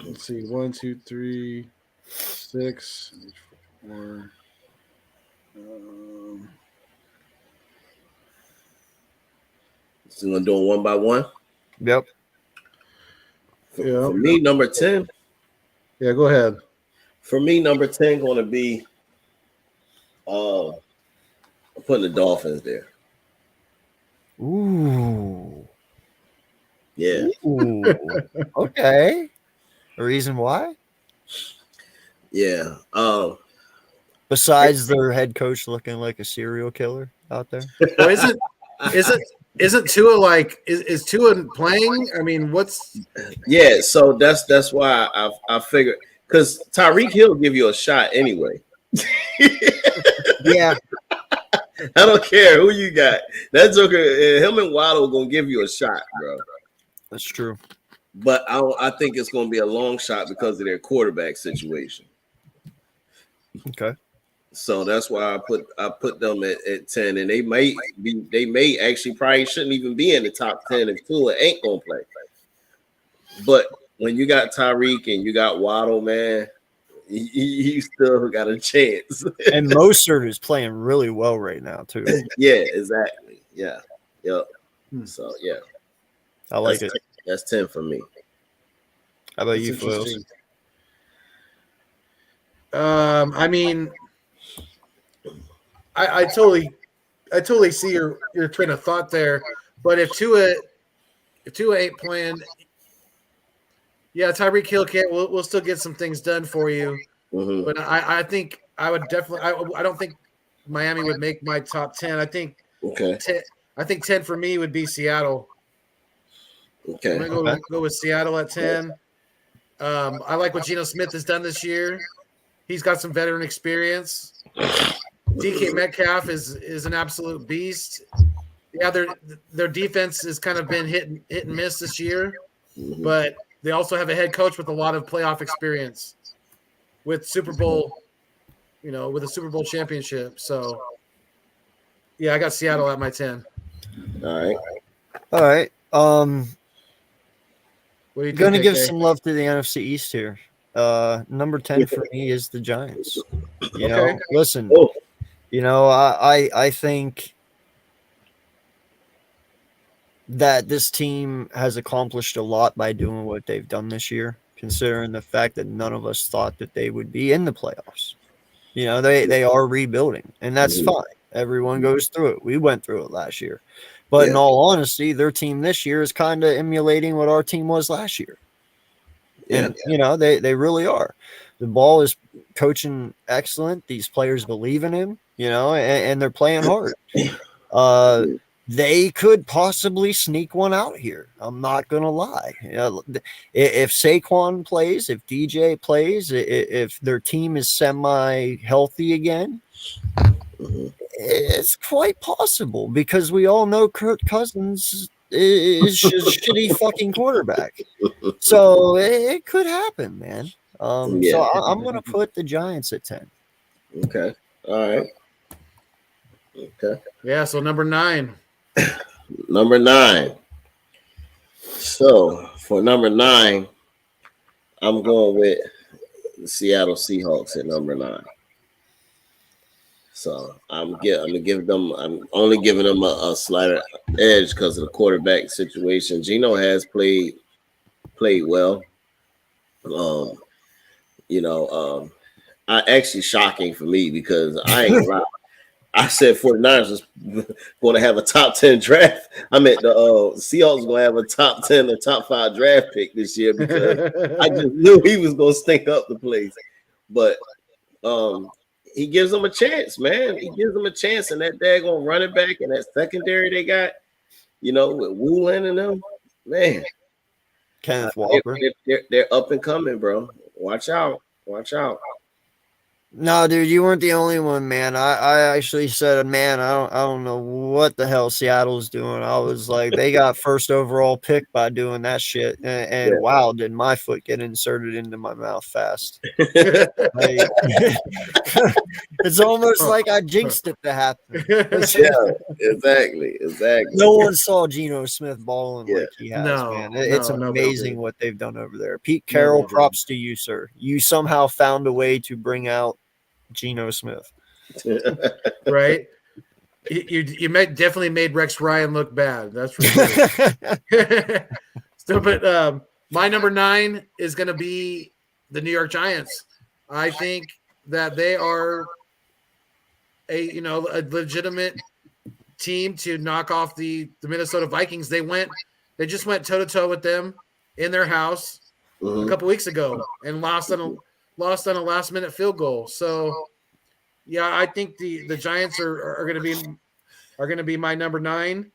Let's see. 1, 2, 3, 6, 4.
So we're doing one by one.
Yep.
For me, number 10.
Yeah, go ahead.
For me, number 10 going to be. I'm putting the Dolphins there.
Ooh.
Yeah.
Ooh. Okay. A reason why?
Yeah.
Besides their head coach looking like a serial killer out there.
Well, isn't Tua like is Tua playing? I mean, what's
Yeah, so that's why I figured, because Tyreek Hill give you a shot anyway.
Yeah.
I don't care who you got. That Joker, him and Waddle gonna give you a shot, bro.
That's true.
But I think it's gonna be a long shot because of their quarterback situation.
Okay.
So that's why I put them at 10, and they may actually probably shouldn't even be in the top 10 if Tua ain't gonna play. But when you got Tyreek and you got Waddle, man, you still got a chance.
And Mostert is playing really well right now too.
Yeah, exactly. Yeah. Yep. So yeah.
I like it.
That's 10 for me.
How about you, Foils?
I mean, I totally see your train of thought there. But if Tua ain't playing, yeah, Tyreek Hill can't. We'll still get some things done for you.
Mm-hmm.
But I think I would definitely. I don't think Miami would make my top 10. I think 10 for me would be Seattle.
Okay.
I'm gonna go with Seattle at 10. I like what Geno Smith has done this year. He's got some veteran experience. DK Metcalf is an absolute beast. Yeah, their defense has kind of been hit and miss this year, but they also have a head coach with a lot of playoff experience, with Super Bowl, with a Super Bowl championship. So, yeah, I got Seattle at my 10.
All
right.
What do you
going to
think,
give some love to the NFC East here. Number 10 for me is the Giants. You know, listen, I think that this team has accomplished a lot by doing what they've done this year, considering the fact that none of us thought that they would be in the playoffs. They are rebuilding, and that's fine. Everyone goes through it. We went through it last year. But in all honesty, their team this year is kind of emulating what our team was last year. And, they really are. The ball is coaching excellent. These players believe in him. and they're playing hard. They could possibly sneak one out here. I'm not gonna lie. If Saquon plays, if DJ plays, if their team is semi healthy again, it's quite possible because we all know Kirk Cousins is a shitty fucking quarterback. So it could happen, man. So I'm gonna put the Giants at 10.
Okay. All right. Okay.
Yeah. So number 9.
Number 9. So for number 9, I'm going with the Seattle Seahawks at number 9. So I'm only giving them a slight edge because of the quarterback situation. Geno has played well. Actually shocking for me because I ain't gonna lie. I said 49ers was going to have a top 10 draft. I meant the Seahawks going to have a top 10 or top 5 draft pick this year because I just knew he was going to stink up the place. But he gives them a chance, man. He gives them a chance, and that daggone running back and that secondary they got, with Woolen and them, man.
Kenneth Walker.
They're up and coming, bro. Watch out.
No, dude, you weren't the only one, man. I actually said, man, I don't know what the hell Seattle's doing. I was like, they got first overall pick by doing that shit, and wow, did my foot get inserted into my mouth fast? It's almost like I jinxed it to happen.
Yeah, exactly.
No one saw Geno Smith balling like he has, man. It's amazing what they've done over there. Pete Carroll, props to you, sir. You somehow found a way to bring out Geno Smith.
Right? You definitely made Rex Ryan look bad. That's for sure. But my number 9 is going to be the New York Giants. I think that they are a legitimate team to knock off the Minnesota Vikings. They just went toe to toe with them in their house a couple weeks ago and lost on a last minute field goal. So yeah, I think the Giants are going to be my number 9.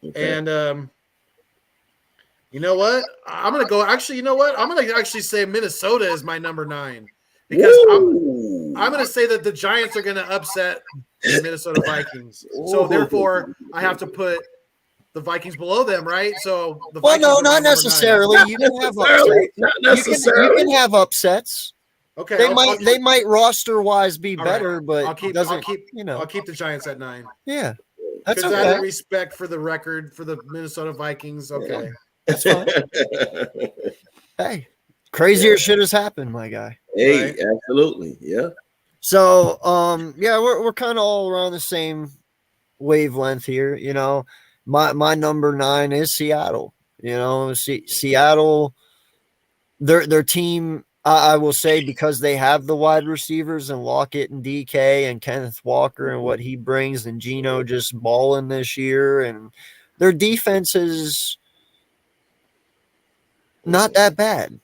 Okay. And you know what? I'm going to go. Actually, you know what? I'm going to actually say Minnesota is my number 9 because I'm going to say that the Giants are going to upset the Minnesota Vikings. So therefore, I have to put the Vikings below them, right? So
no, not necessarily. You can have upsets.
Not necessarily.
You can have upsets.
Okay,
they might roster wise be better,
right.
but
I'll keep the Giants at 9.
Yeah, that's okay.
I have respect for the record for the Minnesota Vikings. Okay,
that's fine. Hey, crazier shit has happened, my guy.
Hey, right? Absolutely, yeah.
So, we're kind of all around the same wavelength here. My number 9 is Seattle. Seattle, their team. I will say because they have the wide receivers and Lockett and DK and Kenneth Walker and what he brings and Geno just balling this year, and their defense is not that bad,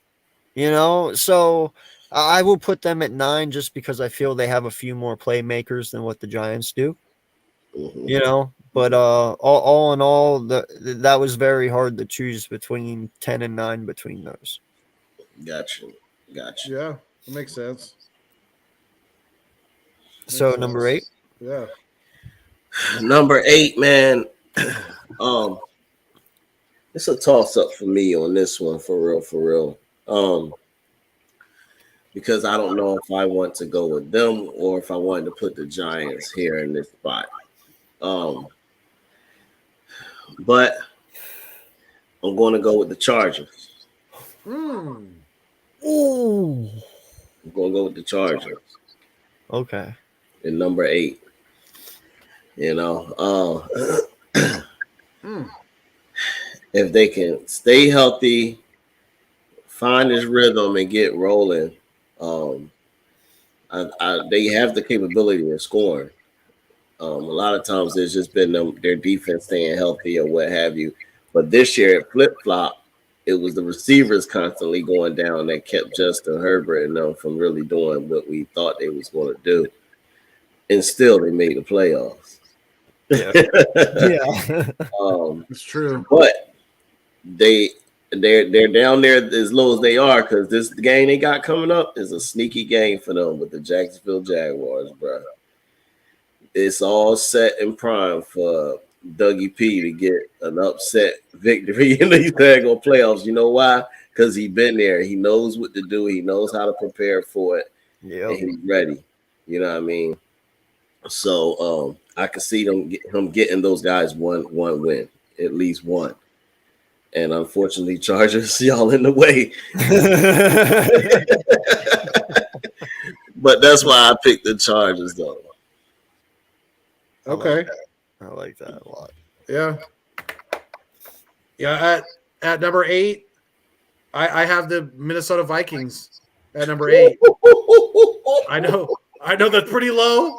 So I will put them at 9 just because I feel they have a few more playmakers than what the Giants do, But all in all, that was very hard to choose between 10 and 9 between those.
Gotcha.
Yeah, that makes sense.
So number 8.
Yeah.
Number 8, man. It's a toss up for me on this one, for real. Because I don't know if I want to go with them or if I wanted to put the Giants here in this spot. But I'm going to go with the Chargers.
Ooh.
I'm going to go with the Chargers.
Okay.
In number 8. If they can stay healthy, find his rhythm, and get rolling, they have the capability of scoring. A lot of times there's just been their defense staying healthy or what have you. But this year at flip-flop, it was the receivers constantly going down that kept Justin Herbert and them from really doing what we thought they was going to do. and still they made the playoffs.
Yeah.
It's true.
But they're down there as low as they are because this game they got coming up is a sneaky game for them with the Jacksonville Jaguars, bro. It's all set in prime for Dougie P to get an upset victory in these daggone playoffs. You know why? Because he's been there. He knows what to do. He knows how to prepare for it.
Yeah.
And he's ready. You know what I mean? So I could see him getting those guys one win, at least one. And unfortunately, Chargers, y'all in the way. But that's why I picked the Chargers, though.
Okay.
I like that a lot.
Yeah. Yeah. At number 8, I have the Minnesota Vikings at number 8. I know that's pretty low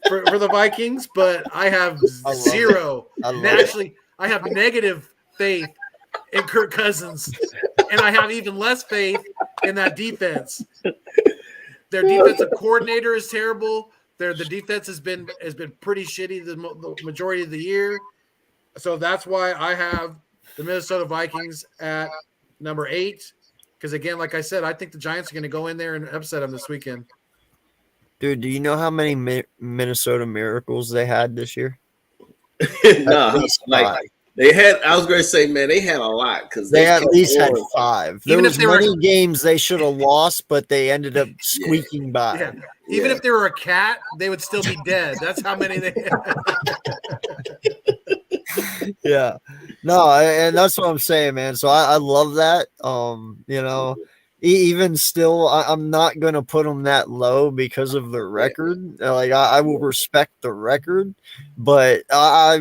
for the Vikings, but I have zero. Actually, I have negative faith in Kirk Cousins, and I have even less faith in that defense. Their defensive coordinator is terrible. The defense has been pretty shitty the majority of the year. So that's why I have the Minnesota Vikings at number 8. Because, again, like I said, I think the Giants are going to go in there and upset them this weekend.
Dude, do you know how many Minnesota Miracles they had this year?
No, like they had. I was going to say, man, they had a lot because
they at least had 5. There
Even
was
if they
many
were
games they should have lost, but they ended up squeaking by.
Yeah. Even if they were a cat, they would still be dead. That's how many they had.
Yeah. No, and that's what I'm saying, man. So I love that. Even still, I'm not going to put them that low because of the record. Like, I will respect the record, but I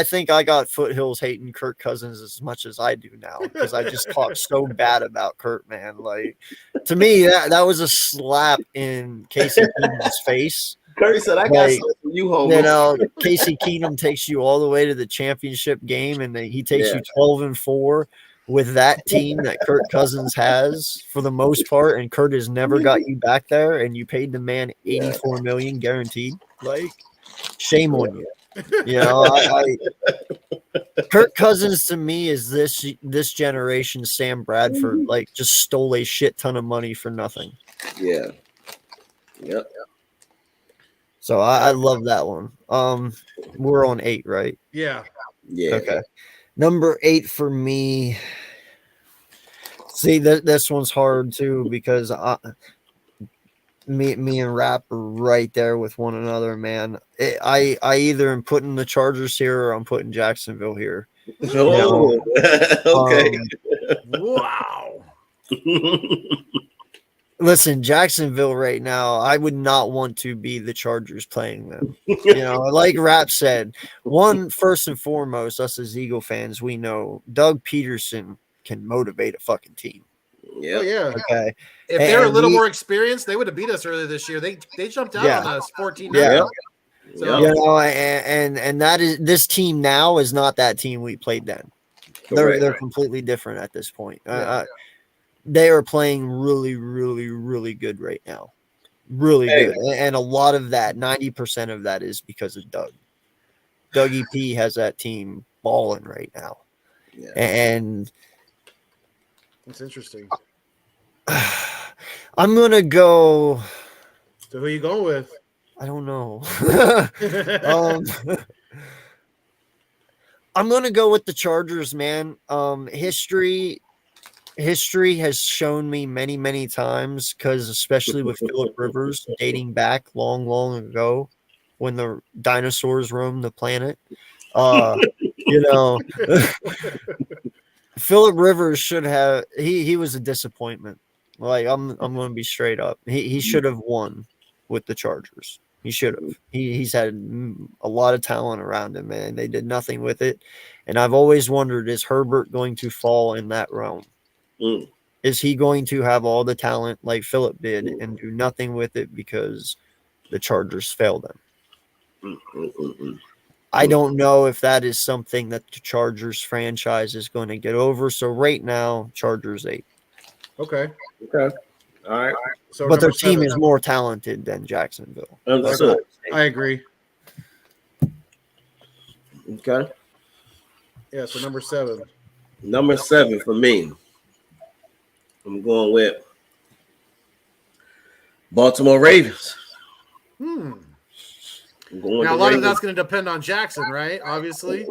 think I got foothills hating Kirk Cousins as much as I do now because I just talk so bad about Kirk, man. Like, to me, that was a slap in Casey Keenum's face.
Curry said, "I got something for you, homie."
Casey Keenum takes you all the way to the championship game, and he takes you 12-4 with that team that Kirk Cousins has for the most part, and Kurt has never got you back there, and you paid the man $84 million guaranteed. Like, shame on you. Kirk Cousins to me is this generation's Sam Bradford. Like, just stole a shit ton of money for nothing.
Yeah. Yep.
So I love that one. We're on 8, right?
Yeah.
Yeah.
Okay. Number 8 for me. See, this one's hard too because me and Rap are right there with one another, man. I either am putting the Chargers here or I'm putting Jacksonville here.
Oh, okay.
Wow.
Listen, Jacksonville right now, I would not want to be the Chargers playing them. Like Rap said, first and foremost, us as Eagle fans, we know Doug Peterson can motivate a fucking team.
Yeah.
Oh, yeah.
Okay.
If they were a little more experienced, they would have beat us earlier this year. They jumped out on us 14-9.
Yeah.
So,
and that is this team now is not that team we played then. They're completely different at this point.
Yeah.
They are playing really, really, really good right now. Really good. And a lot of that, 90% of that is because of Doug. Dougie P has that team balling right now.
Yeah.
And
that's interesting.
I'm going to go.
So who are you going with?
I don't know. I'm going to go with the Chargers, man. History has shown me many, many times, because especially with Phillip Rivers dating back long, long ago when the dinosaurs roamed the planet, Phillip Rivers should have, he was a disappointment. Like, I'm going to be straight up. He should have won with the Chargers. He should have. He's had a lot of talent around him, man. They did nothing with it. And I've always wondered, is Herbert going to fall in that realm? Is he going to have all the talent like Phillip did and do nothing with it because the Chargers failed him? I don't know if that is something that the Chargers franchise is going to get over. So right now, Chargers 8.
Okay.
All right.
So
but their
number
team
7.
is more talented than Jacksonville.
Understood.
I agree.
Okay.
Yeah, so number 7.
Number 7 for me. I'm going with Baltimore Ravens. I'm going
Now, a
with
lot
the
of that's
Ravens.
going to depend on Jackson, right? Obviously.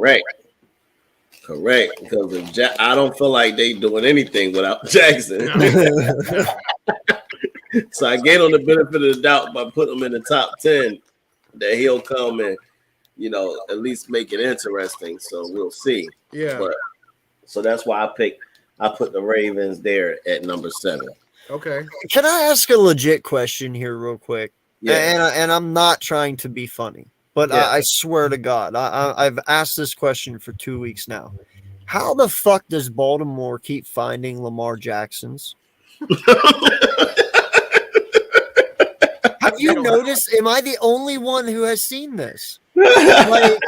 Correct. Because I don't feel like they doing anything without Jackson. So I gave him the benefit of the doubt by putting him in the top 10 that he'll come and, at least make it interesting. So we'll see.
Yeah.
But, so that's why I put the Ravens there at number 7.
Okay.
Can I ask a legit question here real quick?
Yeah.
And I'm not trying to be funny, but
Yeah.
I swear to God, I've asked this question for 2 weeks now. How the fuck does Baltimore keep finding Lamar Jacksons? Have you noticed? Am I the only one who has seen this? Like,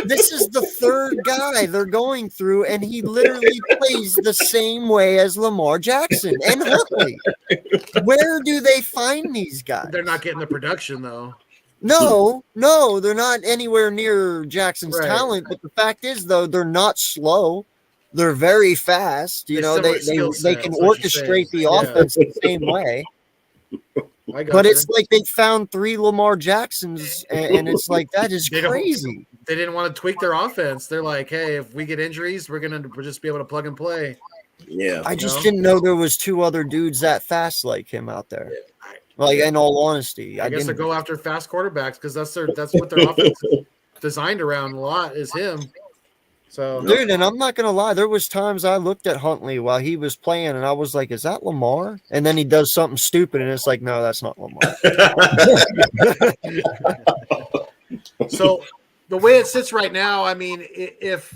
this is the third guy they're going through, and he literally plays the same way as Lamar Jackson and Huntley. Where do they find these guys?
They're not getting the production, though.
No, they're not anywhere near Jackson's talent. But the fact is, though, they're not slow. They're very fast. They can orchestrate the offense the same way. But it's like they found 3 Lamar Jacksons, and it's like, that is crazy.
They didn't want to tweak their offense. They're like, hey, if we get injuries, we'll just be able to plug and play.
Yeah.
I just didn't know there was 2 other dudes that fast like him out there. Like, in all honesty,
I guess they go after fast quarterbacks because that's what their offense is designed around a lot is him. So,
dude, and I'm not gonna lie, there was times I looked at Huntley while he was playing, and I was like, "Is that Lamar?" And then he does something stupid, and it's like, "No, that's not Lamar."
So the way it sits right now, I mean, if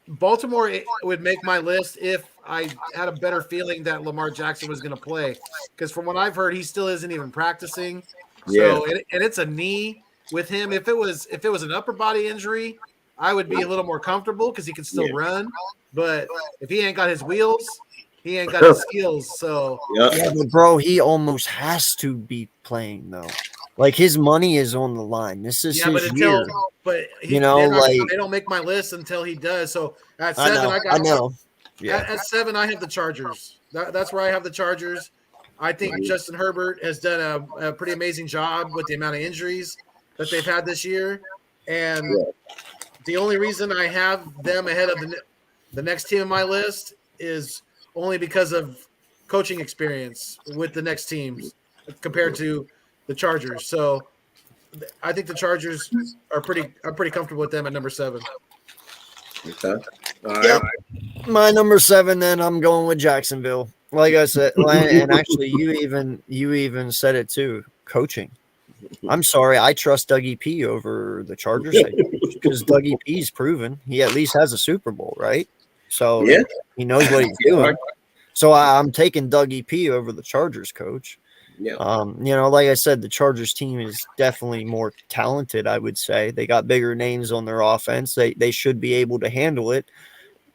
Baltimore would make my list if I had a better feeling that Lamar Jackson was going to play, because from what I've heard, he still isn't even practicing. So, and it's a knee with him. If it was an upper body injury, I would be a little more comfortable because he can still run. But if he ain't got his wheels, he ain't got his skills. So
yeah, but bro, he almost has to be playing though. Like, his money is on the line. This is his year. They
don't make my list until he does. So at 7,
I know. Yeah.
At 7, I have the Chargers. That's where I have the Chargers. I think Justin Herbert has done a pretty amazing job with the amount of injuries that they've had this year. And the only reason I have them ahead of the next team on my list is only because of coaching experience with the next teams compared to the Chargers. So I think the Chargers are pretty comfortable with them at number 7.
Okay. All right.
Yep. My number 7, then I'm going with Jacksonville. Like I said, and actually you even said it too, coaching. I'm sorry, I trust Dougie P over the Chargers because Dougie P's proven he at least has a Super Bowl, right? So he knows what he's doing. So I'm taking Dougie P over the Chargers coach.
Yeah.
Like I said, the Chargers team is definitely more talented, I would say. They got bigger names on their offense. They should be able to handle it.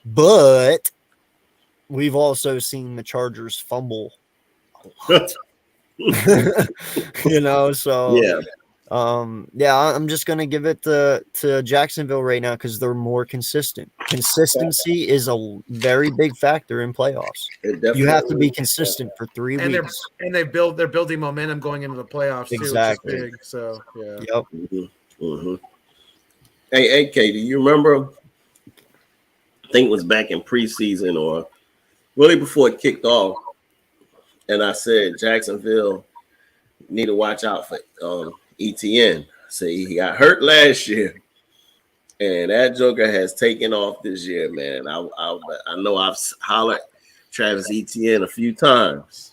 But we've also seen the Chargers fumble a lot. I'm just going to give it to Jacksonville right now because they're more consistent. Consistency is a very big factor in playoffs. You have to be consistent for 3 weeks.
They're building momentum going into the playoffs too,
exactly.
which is big. So yeah.
Yep.
Mm-hmm. Mm-hmm. Hey, AK, do you remember? I think it was back in preseason or really before it kicked off, and I said Jacksonville need to watch out for ETN. See, he got hurt last year, and that joker has taken off this year, man. I know I've hollered Travis Etienne a few times.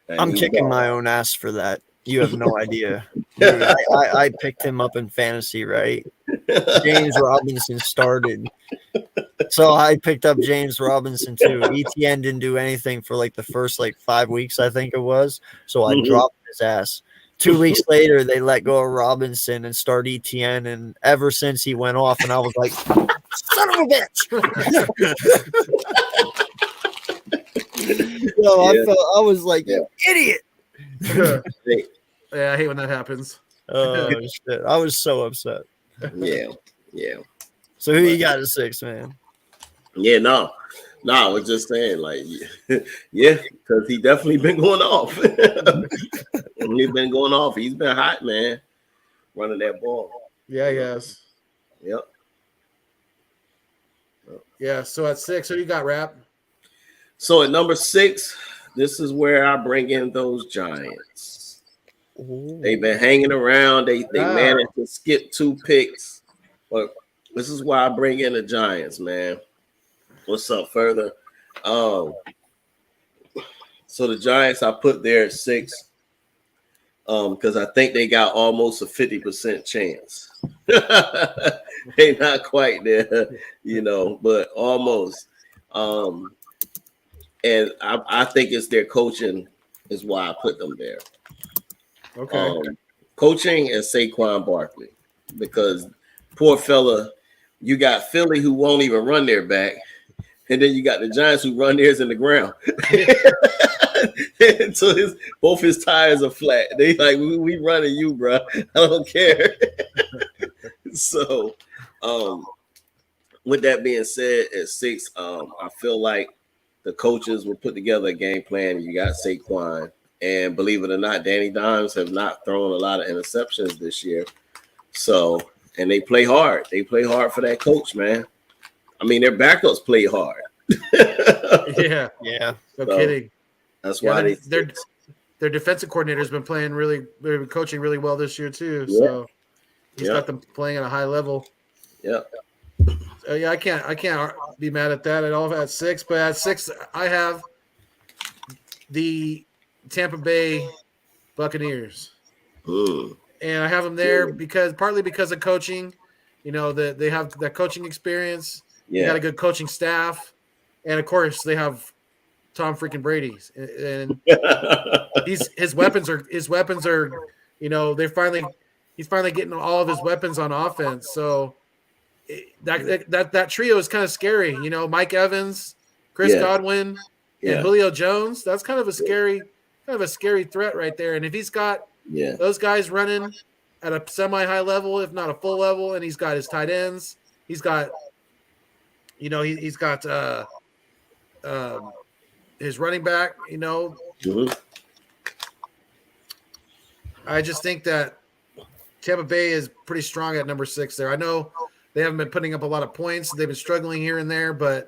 I'm kicking my own ass for that. You have no idea. Dude, I picked him up in fantasy, right? James Robinson started. So I picked up James Robinson too. ETN didn't do anything for like the first 5 weeks, I think it was. So I dropped his ass. 2 weeks later, they let go of Robinson and start ETN. And ever since he went off, and I was like, son of a bitch. I was like, you idiot.
Yeah, I hate when that happens.
Oh shit! I was so upset.
Yeah.
So who you got at 6, man?
Yeah, no, I was just saying, like, yeah, because he definitely been going off. He's been going off. He's been hot, man, running that ball.
Yeah, yes.
Yep.
Yeah, so at 6, who you got, Rap?
So at number 6, this is where I bring in those Giants.
Ooh.
They've been hanging around. They managed to skip 2 picks, but this is why I bring in the Giants, man. What's up further? So the Giants I put there at 6 because I think they got almost a 50% chance. They not quite there, but almost. And I think it's their coaching is why I put them there.
Okay.
Coaching and Saquon Barkley, because poor fella, you got Philly who won't even run their back, and then you got the Giants who run theirs in the ground. So both his tires are flat. They like, we running you, bro. I don't care. So, with that being said, at 6, I feel like the coaches will put together a game plan. You got Saquon, and believe it or not, Danny Dimes have not thrown a lot of interceptions this year. So, and they play hard. They play hard for that coach, man. I mean, their backups play hard.
Yeah. No kidding.
That's why
their defensive coordinator has been coaching really well this year too.
Yeah.
So he's got them playing at a high level.
Yeah.
Yeah, I can't be mad at that at all at 6. But at 6, I have the Tampa Bay Buccaneers, and I have them there partly because of coaching. They have that coaching experience.
Yeah.
They got a good coaching staff, and of course they have Tom freaking Brady, and his weapons are he's finally getting all of his weapons on offense. So that trio is kind of scary. Mike Evans, Chris Godwin, and Julio Jones. That's kind of a scary threat right there. And if he's got those guys running at a semi-high level, if not a full level, and he's got his tight ends, he's got he's got his running back, I just think that Tampa Bay is pretty strong at number 6 there. I know they haven't been putting up a lot of points. They've been struggling here and there, but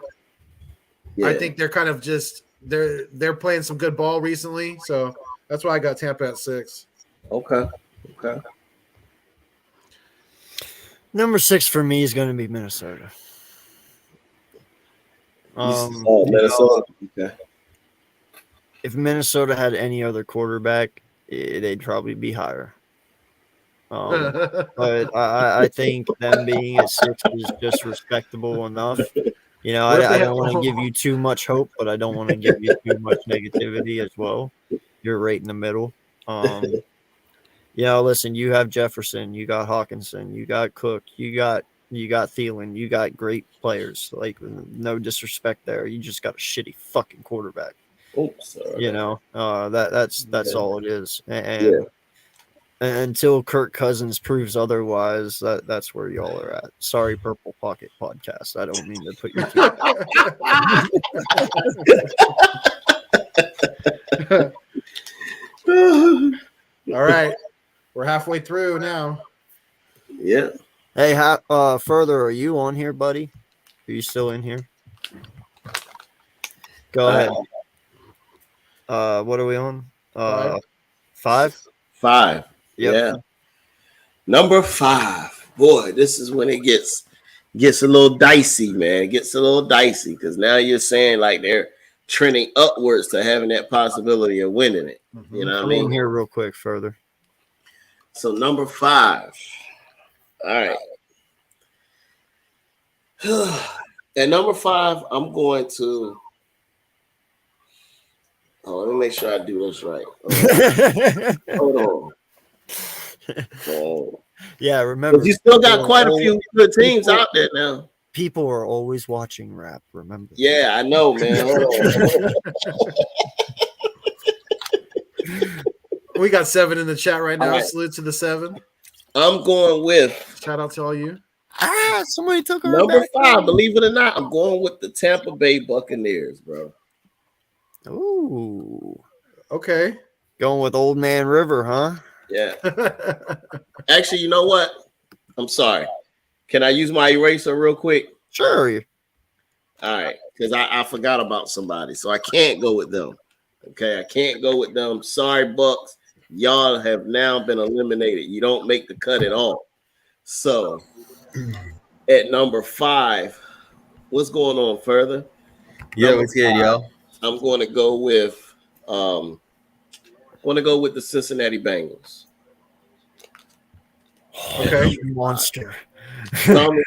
I think they're kind of just they're playing some good ball recently. So that's why I got Tampa at 6.
Okay.
Number 6 for me is going to be Minnesota.
Minnesota. Okay.
If Minnesota had any other quarterback, they'd probably be higher. But I think them being at 6 is just respectable enough. I don't want to give you too much hope, but I don't want to give you too much negativity as well. You're right in the middle. Listen, you have Jefferson, you got Hawkinson, you got Cook, you got Thielen, you got great players. Like, no disrespect there. You just got a shitty fucking quarterback.
Oops,
that's all it is. And until Kirk Cousins proves otherwise, that's where y'all are at. Sorry, Purple Pocket Podcast. I don't mean to put your team
All right. We're halfway through now.
Yeah.
Hey, further, are you on here, buddy? Are you still in here? Go ahead. What are we on? 5?
5.
Yep.
Yeah. Number 5. Boy, this is when it gets a little dicey, man. It gets a little dicey because now you're saying like they're trending upwards to having that possibility of winning it. You know what I mean?
Come in here real quick further.
So number 5. All right. At number 5, I'm going to. Oh, let me make sure I do this right. Hold on.
Yeah, remember.
You still got quite a few good teams out there now.
People are always watching rap. Remember?
Yeah, I know, man. Hold on.
We got 7 in the chat right now.
All right.
Salute to the 7.
I'm going with
Shout out to all you.
Somebody took her
number
back.
5. Believe it or not, I'm going with the Tampa Bay Buccaneers, bro.
Ooh.
Okay.
Going with Old Man River, huh?
Yeah. Actually, you know what? I'm sorry. Can I use my eraser real quick?
Sure.
All right, because I forgot about somebody, so I can't go with them. Okay, I can't go with them. Sorry, Bucks. Y'all have now been eliminated. You don't make the cut at all. So, at number 5, what's going on further?
Yeah, what's good, yo?
I'm going to go with the Cincinnati Bengals.
Okay.
Monster.
Someone's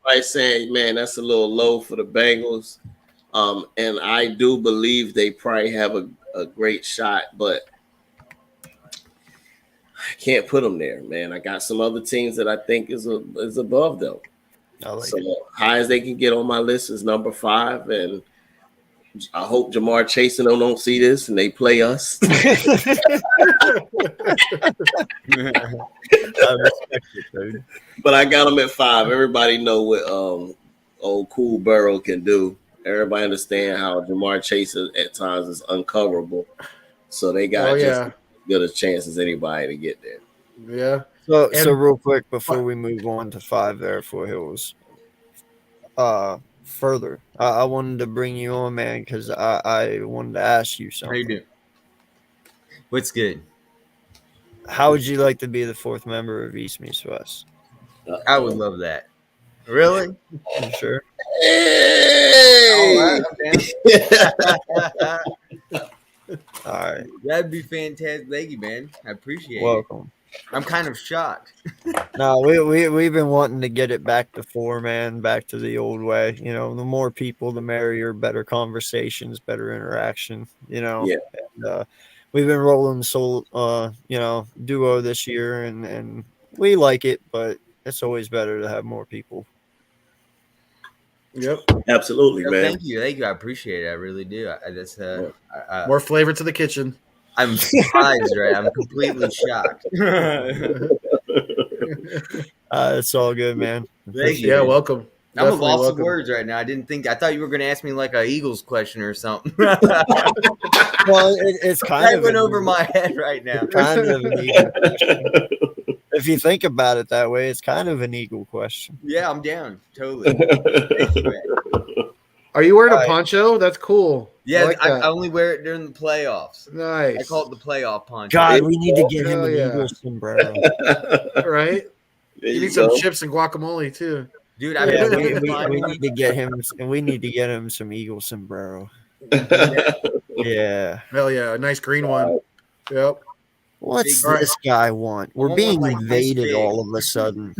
probably saying, man, that's a little low for the Bengals. And I do believe they probably have a great shot, but I can't put them there, man. I got some other teams that I think is above them. High as they can get on my list is number 5, and I hope Jamar Chase and them don't see this and they play us.
I respect it, dude.
But I got them at 5. Everybody know what old Cool Burrow can do. Everybody understand how Jamar Chase at times is uncoverable. So they got just as good a chance as anybody to get there.
Yeah.
So real quick before we move on to 5 there for Hills. Further, I wanted to bring you on, man, because I wanted to ask you something.
How you doing? What's good?
How would you like to be the 4th member of East Meets West?
I would love that. Really?
You sure?
Hey!
All right.
That'd be fantastic. Thank you, man. I appreciate
Welcome.
it. I'm kind of shocked.
No, we've been wanting to get it back to 4, man, back to the old way. You know, the more people, the merrier, better conversations, better interaction, you know.
Yeah.
And, we've been rolling duo this year, and we like it, but it's always better to have more people.
Yep.
Absolutely, man.
Thank you. I appreciate it. I really do. That's
more flavor to the kitchen.
I'm surprised, right? I'm completely shocked.
It's all good, man.
Thank you.
Yeah, welcome.
I'm a loss of words right now. I thought you were going to ask me like a Eagles question or something. Well,
it's kind of
went over my head right now.
Kind of an Eagle question. If you think about it that way, it's kind of an Eagle question.
Yeah, I'm down. Totally. Thank you, man.
Are you wearing a poncho? That's cool.
Yeah, I only wear it during the playoffs.
Nice.
I call it the playoff poncho.
God, we need to get him an Eagle sombrero.
Right? You need some chips and guacamole too.
Dude,
we need to get him, and we need to get him some Eagle sombrero. Yeah.
Hell yeah, a nice green one. Yep.
What's this guy want? We're being invaded all of a sudden.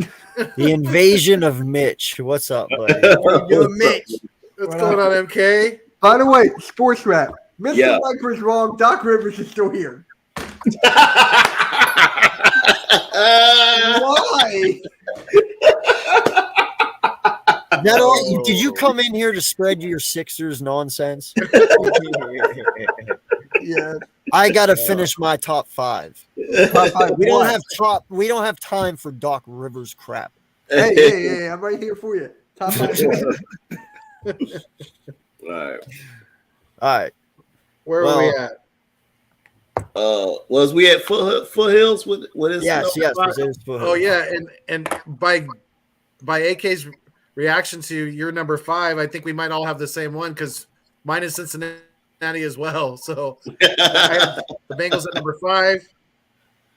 The invasion of Mitch. What's up, buddy?
What are you doing, Mitch?
What's going on, MK?
By the way, sports rap. Mr.
Yeah.
Viper's wrong. Doc Rivers is still here. Why?
Not all, did you come in here to spread your Sixers nonsense?
Yeah.
I gotta finish my top 5.
Top 5
We don't
what?
have time for Doc Rivers crap.
Hey, I'm right here for you. Top 5 what?
All
right.
Where are we at?
Was we at Foothills with his
yes,
Oh yeah, and by AK's reaction to your number 5, I think we might all have the same one because mine is Cincinnati as well. So I have the Bengals at number 5.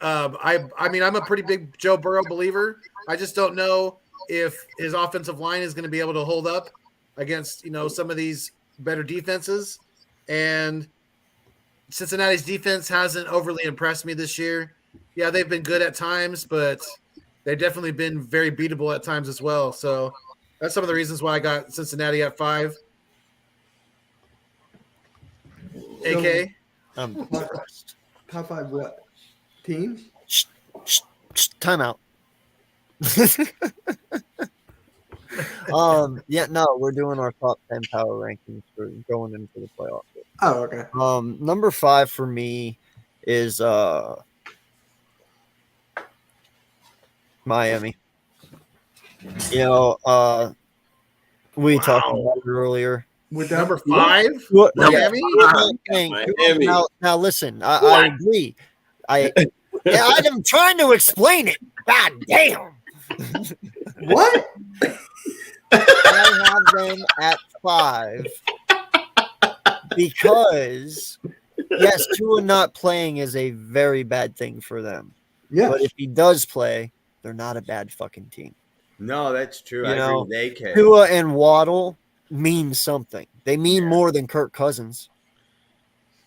I mean, I'm a pretty big Joe Burrow believer. I just don't know if his offensive line is going to be able to hold up against, some of these better defenses. And Cincinnati's defense hasn't overly impressed me this year. Yeah, they've been good at times, but they've definitely been very beatable at times as well. So that's some of the reasons why I got Cincinnati at 5. AK?
Top 5 what? Teams?
Time out. Yeah, no, we're doing our top 10 power rankings for going into the playoffs.
Oh, okay.
Number 5 for me is Miami. You know, we talked about it earlier.
With that,
Number 5,
What-
Miami.
Miami.
Now listen, I agree. I'm trying to explain it. God damn.
What?
I have them at 5 because yes, Tua not playing is a very bad thing for them.
Yeah.
But if he does play, they're not a bad fucking team.
No, that's true.
You
I
know,
agree. They can.
Tua and Waddle mean something. They mean more than Kirk Cousins.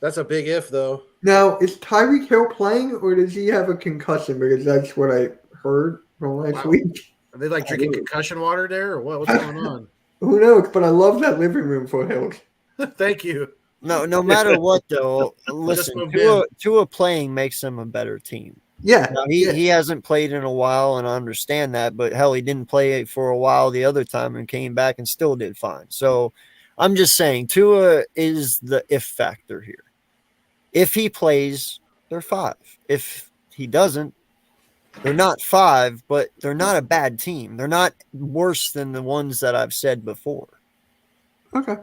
That's a big if, though.
Now, is Tyreek Hill playing, or does he have a concussion? Because that's what I heard from last week.
Are they like drinking concussion water there, or what? What's going on?
Who knows? But I love that living room for Hill.
Thank you.
No matter what, though, listen, Tua playing makes them a better team.
Yeah.
Now, he hasn't played in a while, and I understand that, but hell, he didn't play for a while the other time and came back and still did fine. So I'm just saying, Tua is the if factor here. If he plays, they're 5. If he doesn't, they're not 5, but they're not a bad team. They're not worse than the ones that I've said before.
Okay.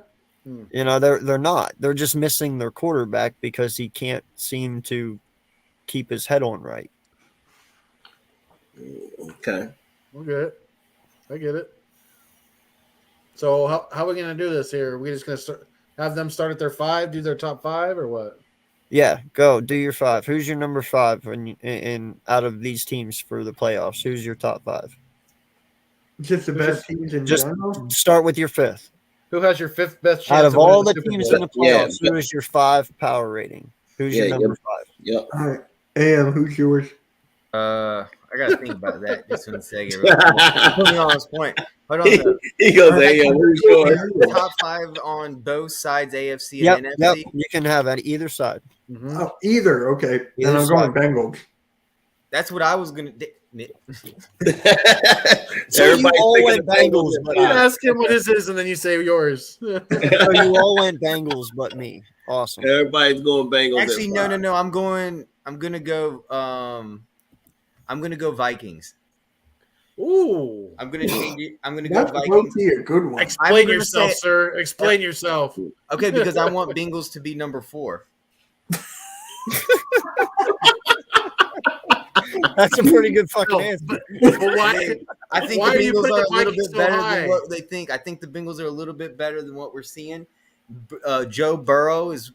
You know, they're not. They're just missing their quarterback because he can't seem to keep his head on right.
Okay.
Okay. I get it. So how are we going to do this here? Are we just going to have them start at their 5, do their top 5, or what?
Yeah, go do your 5. Who's your number 5 in out of these teams for the playoffs? Who's your top 5?
Just the best teams in general?
Start with your 5th.
Who has your 5th best chance?
Out of all the
Super
teams
Bowl?
in the playoffs, who is your 5 power rating? Who's your number 5?
Yep.
All right. AM, who's yours?
I gotta think about that just in a second. Put me on this point. Hold on. Though.
He goes, AM, who's yours?
Top 5 on both sides, AFC
Yep,
and NFC.
yep. You can have it either side.
Mhm.
Oh, either. Okay.
Either
Then I'm going Bengals.
That's what I was gonna.
So you all went Bengals, but
You ask him what his is, and then you say yours.
so you all went Bengals, but me. Awesome.
Everybody's going Bengals.
Actually, no. I'm gonna go. I'm gonna go Vikings.
Ooh.
I'm gonna change it. I'm gonna go
That's
Vikings.
be a good one.
Explain
gonna
yourself,
say-
sir. Explain yourself.
Okay, because I want Bengals to be number 4.
That's a pretty good fucking
No,
answer.
but why?
I think
Why
the
are you
Bengals
putting
are
the
a little
Vikings
bit
so
better
high?
than what they think. I think the Bengals are a little bit better than what we're seeing. Joe Burrow is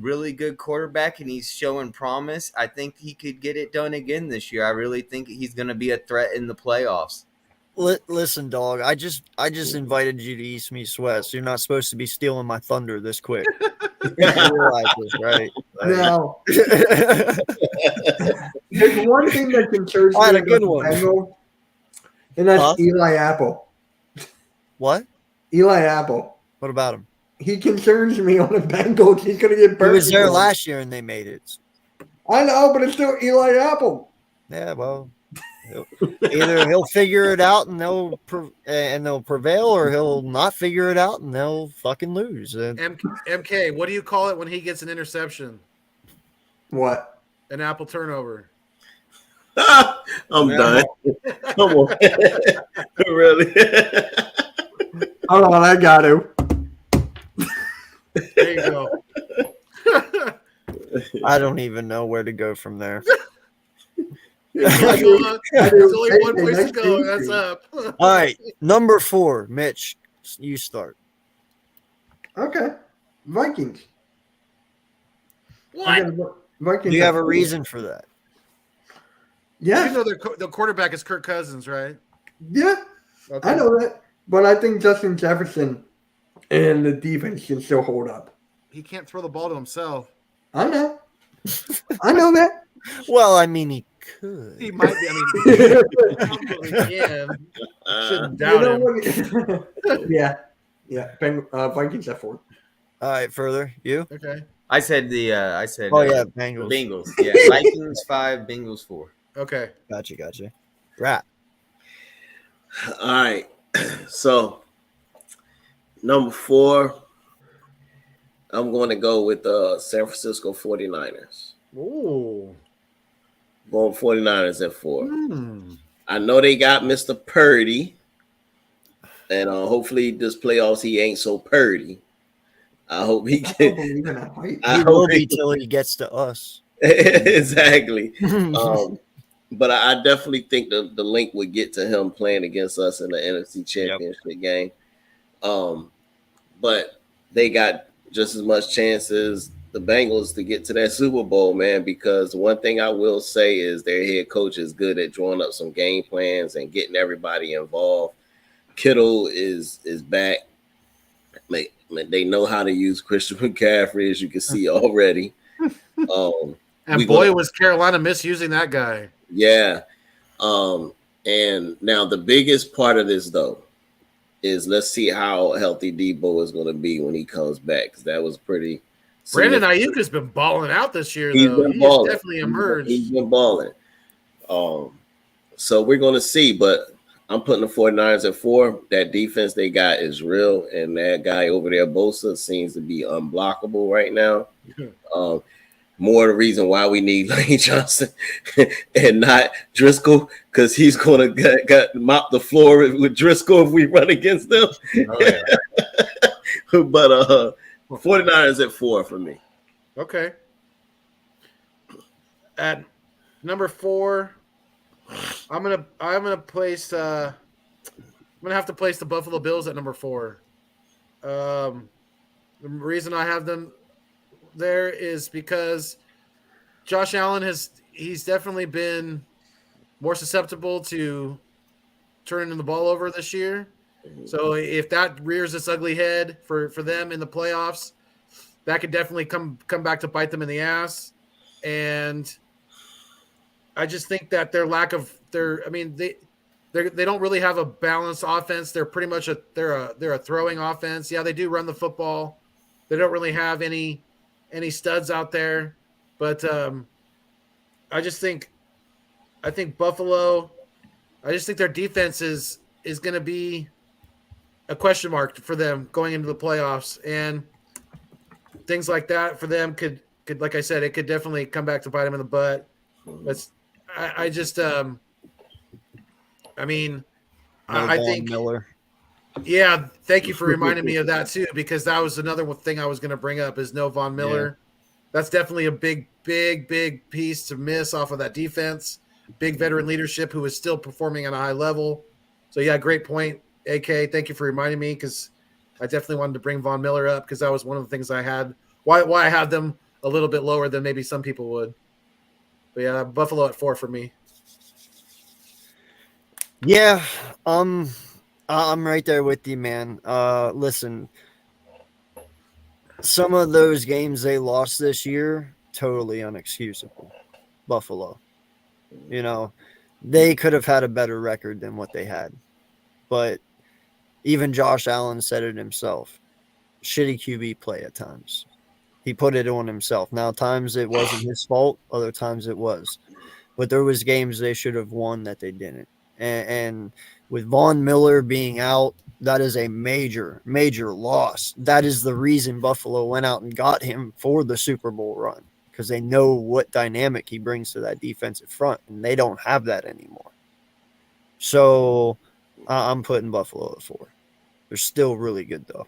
really good quarterback, and he's showing promise. I think he could get it done again this year. I really think he's going to be a threat in the playoffs.
Listen, dog. I just invited you to East Meets West. You're not supposed to be stealing my thunder this quick. You realize this, right?
Now, there's one thing that concerns me
I had a
about
good
the
one.
Bengals, and that's
Huh?
Eli Apple.
What?
Eli Apple.
What about him?
He concerns me on the Bengals. He's going to get
He
burnt.
was there
again.
last year and they made it.
I know, but it's still Eli Apple.
Yeah, well, either he'll figure it out and they'll prevail, or he'll not figure it out and they'll fucking lose.
MK, what do you call it when he gets an interception?
What?
An apple turnover.
I'm done. Come on. Really?
Hold on, I got to.
There you go.
I don't even know where to go from there.
There's only one place to go. That's up.
All right, number 4, Mitch, you start.
Okay. Vikings.
What?
Vikings.
Do you have a reason for that?
Yeah.
You know the quarterback is Kirk Cousins, right?
Yeah.
Okay.
I know that. But I think Justin Jefferson and the defense can still hold up.
He can't throw the ball to himself.
I know. I know that.
Well, I mean, he could.
He might be. I mean, probably can. Shouldn't doubt him.
What? Yeah. Vikings at 4.
All right, further, you?
Okay.
I said
Oh, yeah, Bengals.
Bengals. Yeah, Vikings 5, Bengals 4.
Okay.
Gotcha. Rat.
All right. So Number 4, I'm going to go with the San Francisco 49ers.
Ooh.
Going 49ers at 4. I know they got Mr. Purdy, and hopefully this playoffs he ain't so purdy. I hope he
I
can.
don't believe in that hype.
I
He
hope
will be till he gets to us.
exactly. But I definitely think the link would get to him playing against us in the NFC Championship game. But they got just as much chance as the Bengals to get to that Super Bowl, man, because one thing I will say is their head coach is good at drawing up some game plans and getting everybody involved. Kittle is back. They know how to use Christian McCaffrey, as you can see already.
And boy, was Carolina misusing that guy.
Yeah. And now the biggest part of this, though, is let's see how healthy Debo is going to be when he comes back, because that was pretty.
Brandon Ayuk has been balling out this year,
He's
though.
been
He's
balling.
definitely emerged.
He's been balling. So we're going to see, but I'm putting the 49ers at 4. That defense they got is real, and that guy over there, Bosa, seems to be unblockable right now. More the reason why we need Lane Johnson and not Driscoll, because he's going to mop the floor with Driscoll if we run against them.
Oh, yeah.
But 49ers at 4 for me.
Okay. At number 4, I'm gonna place. I'm gonna have to place the Buffalo Bills at number 4. The reason I have them there is because Josh Allen he's definitely been more susceptible to turning the ball over this year. So if that rears its ugly head for them in the playoffs, that could definitely come back to bite them in the ass. And I just think that they don't really have a balanced offense. They're pretty much they're a throwing offense. Yeah, they do run the football. They don't really have any studs out there, but I think Buffalo. I just think their defense is going to be a question mark for them going into the playoffs, and things like that for them could like I said, it could definitely come back to bite them in the butt. But I think
Miller.
Yeah, thank you for reminding me of that too, because that was another thing I was going to bring up is no Von Miller. Yeah. That's definitely a big piece to miss off of that defense. Big veteran leadership who is still performing at a high level. So yeah, great point, AK. Thank you for reminding me, because I definitely wanted to bring Von Miller up, because that was one of the things I had. Why I had them a little bit lower than maybe some people would. But yeah, Buffalo at 4 for me.
Yeah, I'm right there with you, man. Listen, some of those games they lost this year, totally unexcusable. Buffalo. You know, they could have had a better record than what they had. But even Josh Allen said it himself. Shitty QB play at times. He put it on himself. Now, times it wasn't his fault. Other times it was. But there was games they should have won that they didn't. And with Von Miller being out, that is a major, major loss. That is the reason Buffalo went out and got him for the Super Bowl run, because they know what dynamic he brings to that defensive front, and they don't have that anymore. So I'm putting Buffalo at 4. They're still really good, though.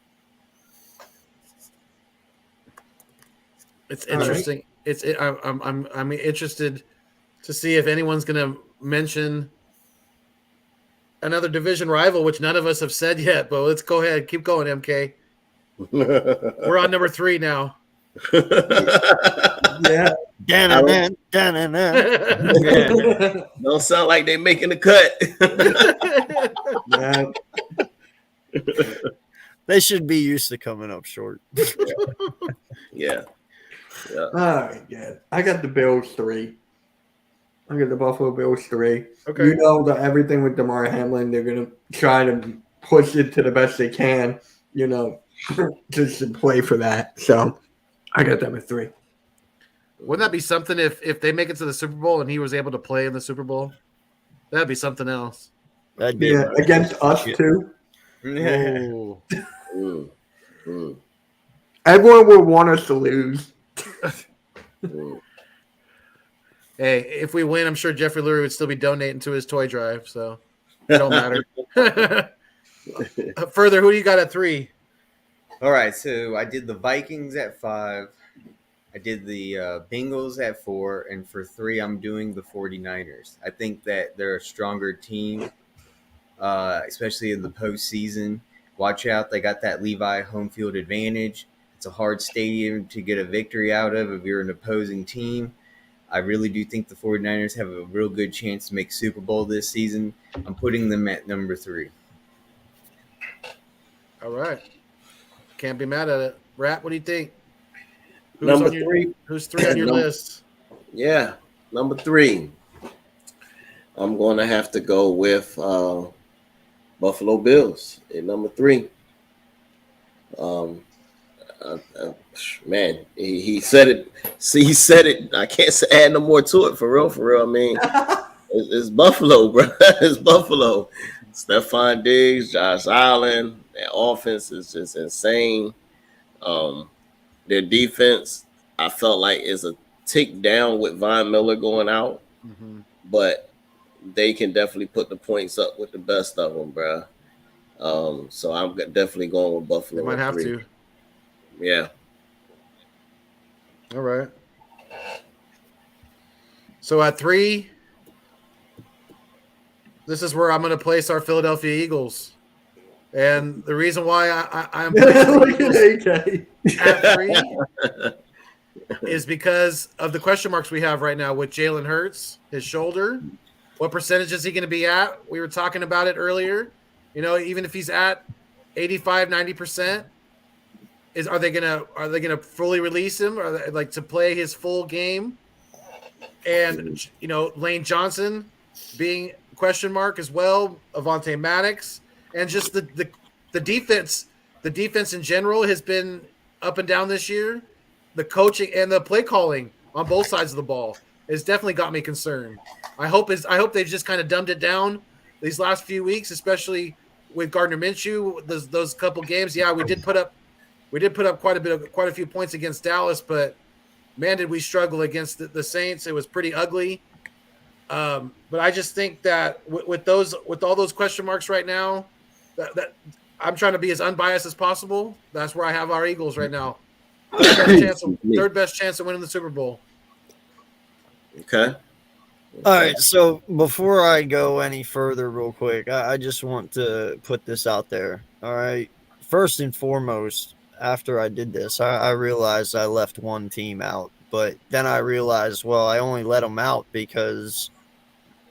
It's interesting. Right. I'm interested to see if anyone's going to mention another division rival, which none of us have said yet. But let's go ahead, keep going, MK. We're on number 3 now.
Yeah.
Don't sound like they're making the cut.
They should be used to coming up short.
Yeah.
All right, yeah. I got the Bills 3. I got the Buffalo Bills 3.
Okay.
You know that everything with DeMar Hamlin, they're going to try to push it to the best they can, just to play for that. So I got them at 3.
Wouldn't that be something if they make it to the Super Bowl and he was able to play in the Super Bowl? That'd be something else.
That'd be
against us too.
Oh.
Mm, mm,
Everyone will want us to lose.
mm.
Hey, if we win, I'm sure Jeffrey Lurie would still be donating to his toy drive, so it don't matter. Further, who do you got at 3?
All right, so I did the Vikings at 5. I did the Bengals at 4. And for 3, I'm doing the 49ers. I think that they're a stronger team, especially in the postseason. Watch out. They got that Levi home field advantage. It's a hard stadium to get a victory out of if you're an opposing team. I really do think the 49ers have a real good chance to make Super Bowl this season. I'm putting them at number 3.
All right. Can't be mad at it. Rat, what do you think?
Number 3.
Who's 3 on your list?
Yeah, number 3. I'm going to have to go with Buffalo Bills at number 3. Man, he said it. See, he said it. I can't add no more to it. For real. I mean, it's Buffalo, bro. It's Buffalo. Stephon Diggs, Josh Allen. Their offense is just insane. Their defense, I felt like, is a tick down with Von Miller going out, but they can definitely put the points up with the best of them, bro. So I'm definitely going with Buffalo.
They might have to.
Yeah.
All right. So at 3, this is where I'm going to place our Philadelphia Eagles. And the reason why I'm placing the Eagles at 3 is because of the question marks we have right now with Jalen Hurts, his shoulder. What percentage is he going to be at? We were talking about it earlier. You know, even if he's at 85, 90%, are they gonna fully release him, or they, like, to play his full game? And you know, Lane Johnson being question mark as well, Avonte Maddox, and just the defense. The defense in general has been up and down this year. The coaching and the play calling on both sides of the ball has definitely got me concerned. I hope they've just kind of dumbed it down these last few weeks, especially with Gardner Minshew. Those couple games, yeah, we did put up quite a few points against Dallas, but man, did we struggle against the Saints. It was pretty ugly. But I just think that with all those question marks right now, that I'm trying to be as unbiased as possible. That's where I have our Eagles right now. Third best chance of winning the Super Bowl.
Okay.
All right, so before I go any further real quick, I just want to put this out there. All right. First and foremost, after I did this, I realized I left one team out. But then I realized, well, I only let them out because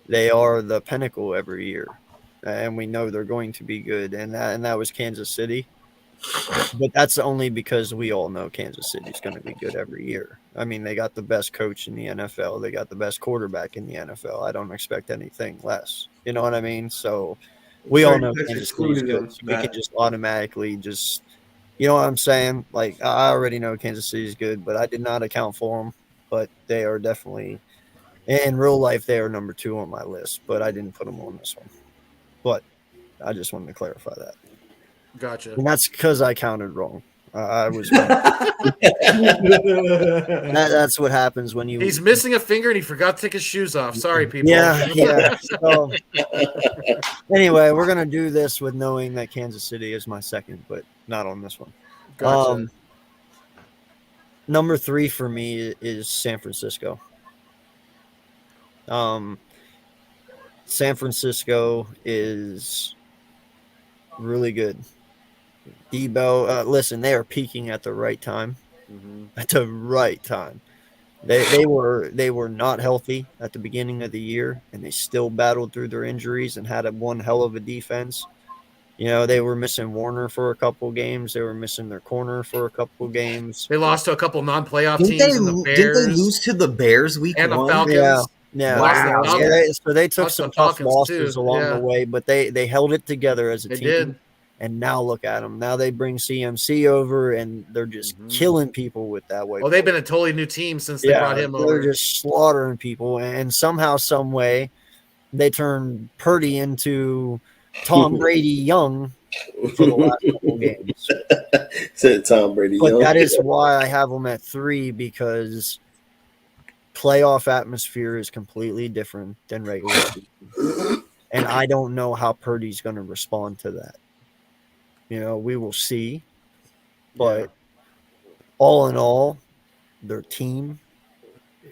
they are the pinnacle every year. And we know they're going to be good. And that was Kansas City. But that's only because we all know Kansas City's going to be good every year. I mean, they got the best coach in the NFL. They got the best quarterback in the NFL. I don't expect anything less. You know what I mean? So we all know Kansas City's good. So we can just automatically just, you know what I'm saying? Like, I already know Kansas City's good, but I did not account for them. But they are definitely, in real life, they are number 2 on my list. But I didn't put them on this one. But I just wanted to clarify that.
Gotcha.
And that's because I counted wrong. I was. That's what happens when you.
He's missing a finger and he forgot to take his shoes off. Sorry, people.
Yeah. So, anyway, we're gonna do this with knowing that Kansas City is my second, but not on this one.
Gotcha.
Number 3 for me is San Francisco. San Francisco is really good. Debo, listen, they are peaking at the right time. At the right time. They were not healthy at the beginning of the year, and they still battled through their injuries and had one hell of a defense. You know, they were missing Warner for a couple games. They were missing their corner for a couple games.
They lost to a couple non-playoff teams. And the Bears,
didn't they lose to the Bears week
and
1?
the Falcons?
Yeah.
Wow.
So they took some tough losses along the way, but they held it together as a team.
Did.
And now look at them. Now they bring CMC over, and they're just killing people with that way.
Well, they've been a totally new team since they brought him over.
They're just slaughtering people, and somehow, some way, they turn Purdy into Tom Brady young, for the last couple games.
Said Tom Brady.
But
Young.
that is why I have them at 3, because playoff atmosphere is completely different than regular season. And I don't know how Purdy's going to respond to that. We will see. But all in all, their team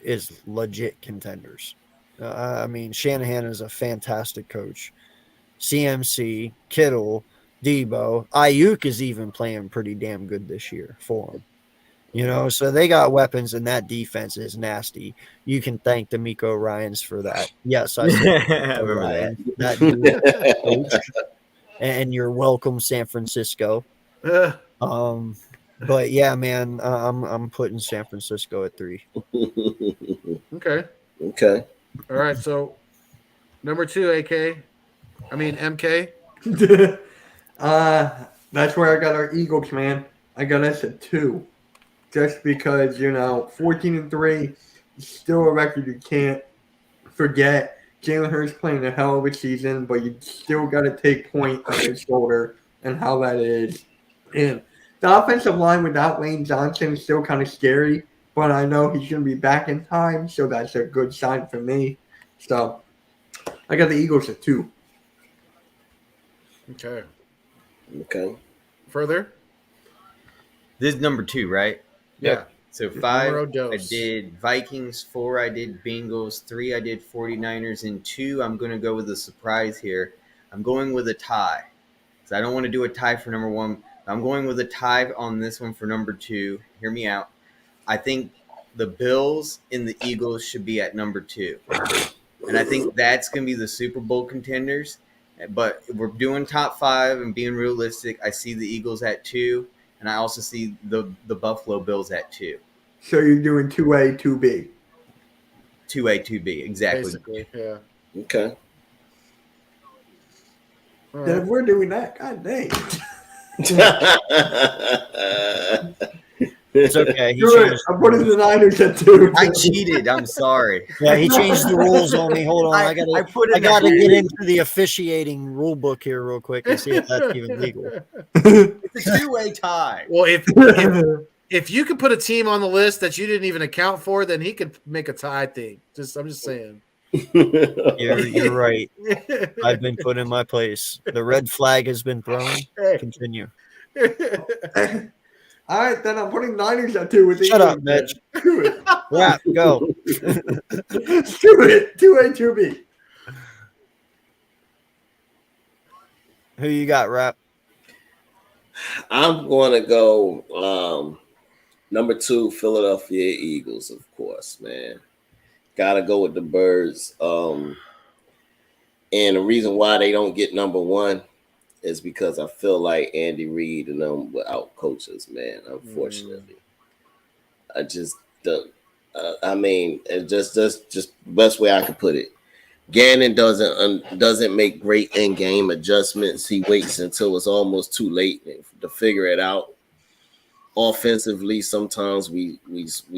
is legit contenders. I mean, Shanahan is a fantastic coach. CMC, Kittle, Debo, Ayuk is even playing pretty damn good this year for them. So they got weapons, and that defense is nasty. You can thank D'Amico Ryans for that. Yes, I said
I remember that.
that dude, coach, and you're welcome, San Francisco. But yeah, man, I'm putting San Francisco at 3.
Okay.
Okay.
All right. So number 2, MK.
That's where I got our Eagles, man. I got us at 2. Just because, 14-3 is still a record you can't forget. Jalen Hurts playing a hell of a season, but you still got to take point on his shoulder and how that is. And the offensive line without Lane Johnson is still kind of scary, but I know he's going to be back in time, so that's a good sign for me. So I got the Eagles at 2.
Okay.
Okay.
Further?
This is number 2, right?
Yeah.
So 5,
Numero
I
dos.
did Vikings. 4, I did Bengals. 3, I did 49ers. And 2, I'm going to go with a surprise here. I'm going with a tie. So I don't want to do a tie for number 1. I'm going with a tie on this one for number 2. Hear me out. I think the Bills and the Eagles should be at number 2. And I think that's going to be the Super Bowl contenders. But if we're doing top 5 and being realistic, I see the Eagles at 2. And I also see the Buffalo Bills at 2.
So you're doing 2A, 2B.
2A, 2B, exactly.
Basically, yeah.
Okay.
All
Then
right.
if we're doing that, god dang.
It's okay. He
Do it.
changed.
I'm putting the Niners at 2.
I cheated. I'm sorry.
Yeah, he changed the rules on me. Hold on, I
put in
gotta
a-
get into the officiating rule book here real quick and see if that's even legal.
It's a 2-way tie.
Well, if you could put a team on the list that you didn't even account for, then he could make a tie thing. I'm just saying.
You're right. I've been put in my place. The red flag has been thrown. Continue.
All right, then I'm putting Niners at 2 with the
Shut up,
Eagles.
Mitch.
Do it.
Rap, go.
Do it. 2A, 2B.
Who you got, Rap?
I'm going to go number 2, Philadelphia Eagles, of course, man. Got to go with the Birds. And the reason why they don't get number 1 is because I feel like Andy Reid and them were out coaches, man, unfortunately. I just don't. I mean, it's just best way I could put it. Gannon doesn't make great in-game adjustments. He waits until it's almost too late to figure it out. Offensively, sometimes we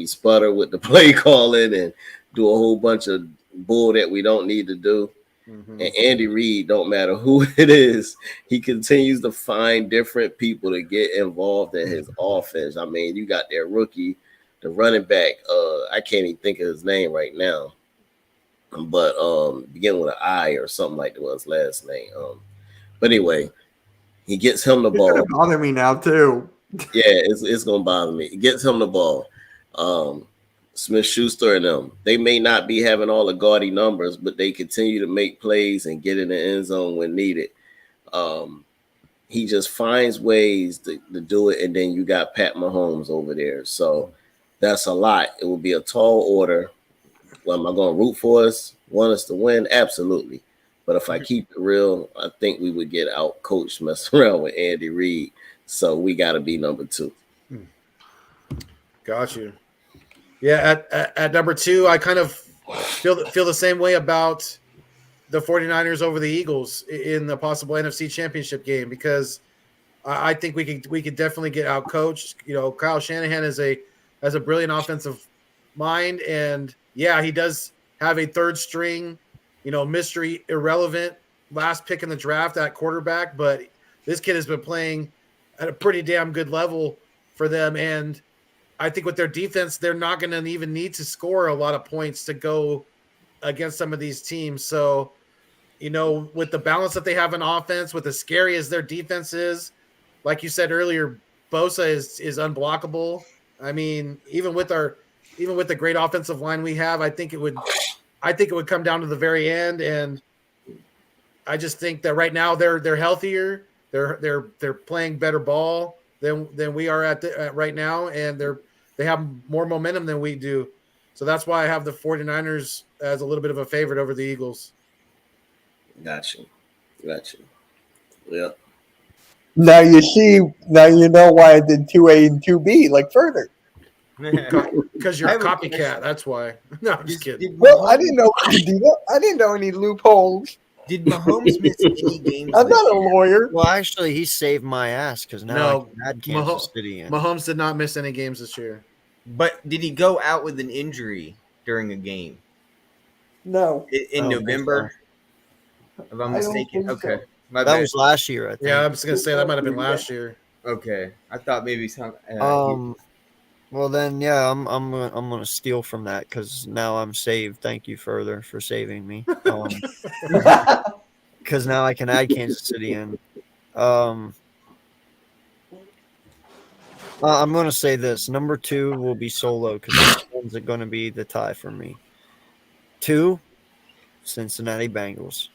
sputter with the play calling and do a whole bunch of bull that we don't need to do. Mm-hmm. And Andy Reid, don't matter who it is, he continues to find different people to get involved in his offense. I mean, you got their rookie, the running back. I can't even think of his name right now, but beginning with an I or something like that was his last name. But anyway, he gets him the ball.
It's gonna bother me now too.
Yeah, it's gonna bother me. He gets him the ball. Smith-Schuster and them, they may not be having all the gaudy numbers, but they continue to make plays and get in the end zone when needed. He just finds ways to do it, and then you got Pat Mahomes over there. So that's a lot. It will be a tall order. Well, am I going to root for us? Want us to win? Absolutely. But if I keep it real, I think we would get out coached messing around with Andy Reid. So we got to be number 2.
Got you. Yeah, at number 2, I kind of feel the same way about the 49ers over the Eagles in the possible NFC Championship game, because I think we could definitely get out coached. Kyle Shanahan has a brilliant offensive mind, and yeah, he does have a third string, mystery irrelevant last pick in the draft at quarterback, but This kid has been playing at a pretty damn good level for them. And I think with their defense, they're not going to even need to score a lot of points to go against some of these teams. So, with the balance that they have in offense, with as scary as their defense is, like you said earlier, Bosa is unblockable. I mean, even with the great offensive line we have, I think it would come down to the very end. And I just think that right now they're healthier. They're playing better ball than we are at right now, and they have more momentum than we do. So that's why I have the 49ers as a little bit of a favorite over the Eagles.
Gotcha. Yeah.
Now you see. Now you know why I did 2A and 2B. Like further.
Because you're
I
a
have a
copycat.
question.
That's why. No, I'm just kidding.
Well, I didn't know. I didn't know any loopholes.
Did Mahomes miss any games?
I'm
this
not a
year?
lawyer.
Well, actually, he saved my ass because now I can add Kansas City in.
Mahomes did not miss any games this year.
But did he go out with an injury during a game
No.
in November? If I'm
I don't
mistaken.
think so.
Okay. My
That
bad.
was last year, I think.
Yeah, I was gonna say that might have been last year.
Okay. I thought maybe some.
Well then, yeah, I'm gonna steal from that because now I'm saved. Thank you further for saving me. Because now I can add Kansas City in. I'm gonna say this: number 2 will be Solo because this one's going to be the tie for me. 2, Cincinnati Bengals.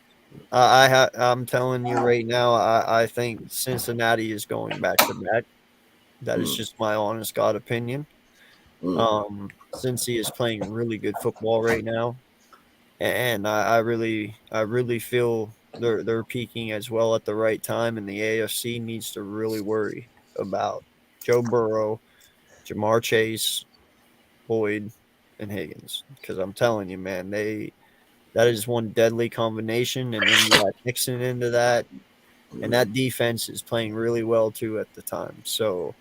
I'm telling you right now, I think Cincinnati is going back to back. That is just my honest God opinion. Cincy is playing really good football right now, and I really feel they're peaking as well at the right time, and the AFC needs to really worry about Joe Burrow, Jamar Chase, Boyd, and Higgins, because I'm telling you, man, that is one deadly combination, and then you got Nixon into that, and that defense is playing really well too at the time. So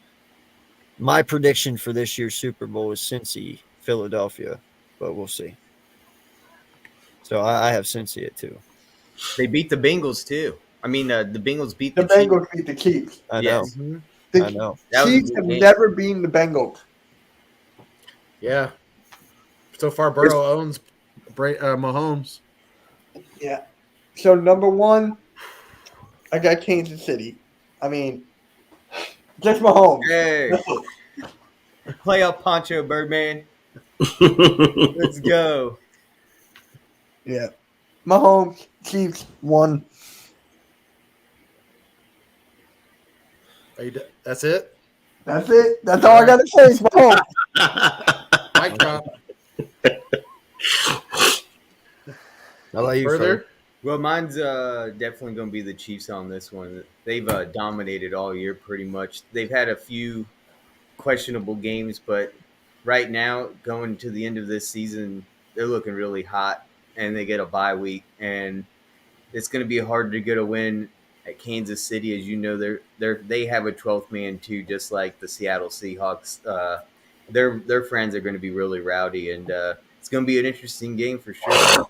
my prediction for this year's Super Bowl is Cincy, Philadelphia, but we'll see. So I have Cincy at 2.
They beat the Bengals too. I mean, the Bengals beat
The
the Chiefs.
Bengals beat the Chiefs.
I know.
Yes.
The
I know.
That was a
Chiefs
good
have
game.
never beaten the Bengals.
Yeah. So far, Burrow owns Mahomes.
Yeah. So number 1, I got Kansas City. I mean, just Mahomes.
Hey. Play up Poncho Birdman. Let's go.
Yeah. Mahomes, Chiefs, 1.
That's it?
That's it. That's all I got to say is Mahomes.
Mic drop.
How about you,
Further?
Fred?
Well, mine's definitely going to be the Chiefs on this one. They've dominated all year pretty much. They've had a few questionable games, but right now, going to the end of this season, they're looking really hot, and they get a bye week, and it's going to be hard to get a win at Kansas City. As you know, they have a 12th man too, just like the Seattle Seahawks. Their friends are going to be really rowdy, and it's going to be an interesting game for sure.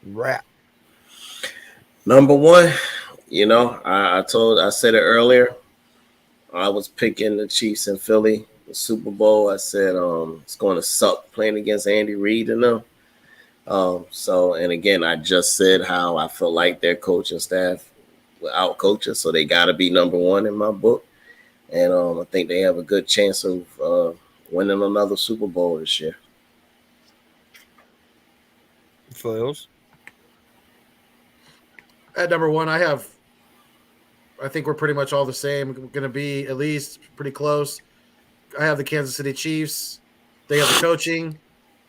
Rap.
Number 1, I said it earlier. I was picking the Chiefs in Philly, the Super Bowl. I said it's going to suck playing against Andy Reid and them. And again, I just said how I feel like their coaching staff will out coach us, so they got to be number 1 in my book. And I think they have a good chance of winning another Super Bowl this year.
Foils.
At number 1, I think we're pretty much all the same. We're going to be at least pretty close. I have the Kansas City Chiefs. They have the coaching.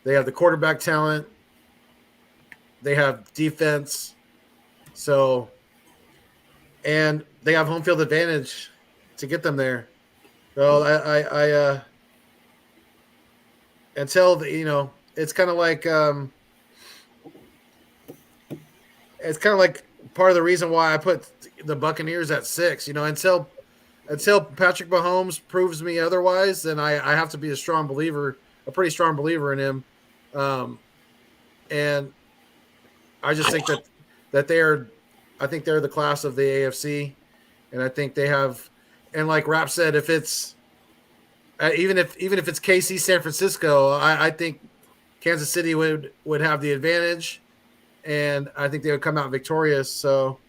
They have the quarterback talent. They have defense. So, and they have home field advantage to get them there. So until it's kind of like part of the reason why I put the Buccaneers at 6. Until Patrick Mahomes proves me otherwise, then I have to be a pretty strong believer in him. And I just think that they are I think they're the class of the AFC, and I think they have. And like Rap said, if it's even if it's KC San Francisco, I think Kansas City would have the advantage, and I think they would come out victorious. So,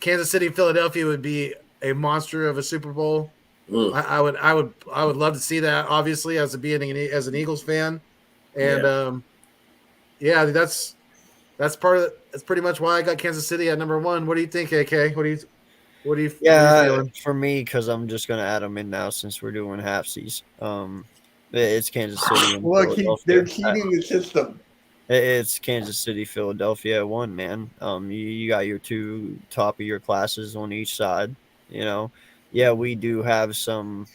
Kansas City Philadelphia would be a monster of a Super Bowl. I would love to see that. Obviously, as an Eagles fan, and that's that's pretty much why I got Kansas City at number 1. What do you think, AK? What are you feeling?
For me, because I'm just gonna add them in now since we're doing halfsies. It's Kansas City and
Look, they're
Philadelphia.
cheating the system.
It's Kansas City, Philadelphia at 1, man. You got your 2 top of your classes on each side. Yeah, we do have some,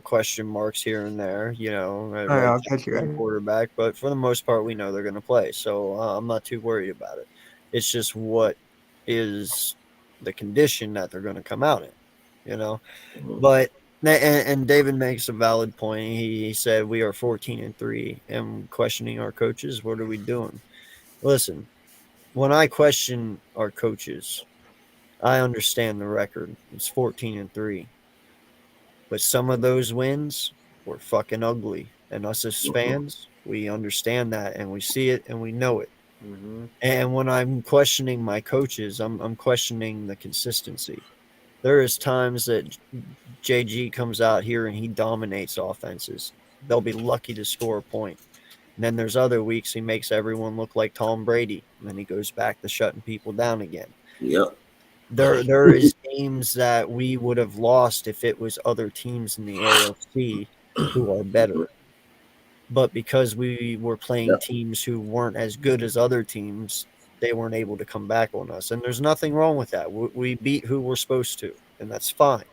question marks here and there.
I'll catch you right.
Quarterback, but for the most part, we know they're going to play. So I'm not too worried about it. It's just what is the condition that they're going to come out in. But and David makes a valid point. He said we are 14-3 and questioning our coaches. What are we doing? Listen, when I question our coaches, I understand the record. It's 14-3, but some of those wins were fucking ugly, and us as fans, we understand that, and we see it, and we know it. And when I'm questioning my coaches, I'm questioning the consistency. There is times that JG comes out here and he dominates offenses. They'll be lucky to score a point. And then there's other weeks he makes everyone look like Tom Brady, and then he goes back to shutting people down again.
Yep.
There is games that we would have lost if it was other teams in the AFC who are better. But because we were playing teams who weren't as good as other teams, they weren't able to come back on us. And there's nothing wrong with that. We beat who we're supposed to, and that's fine.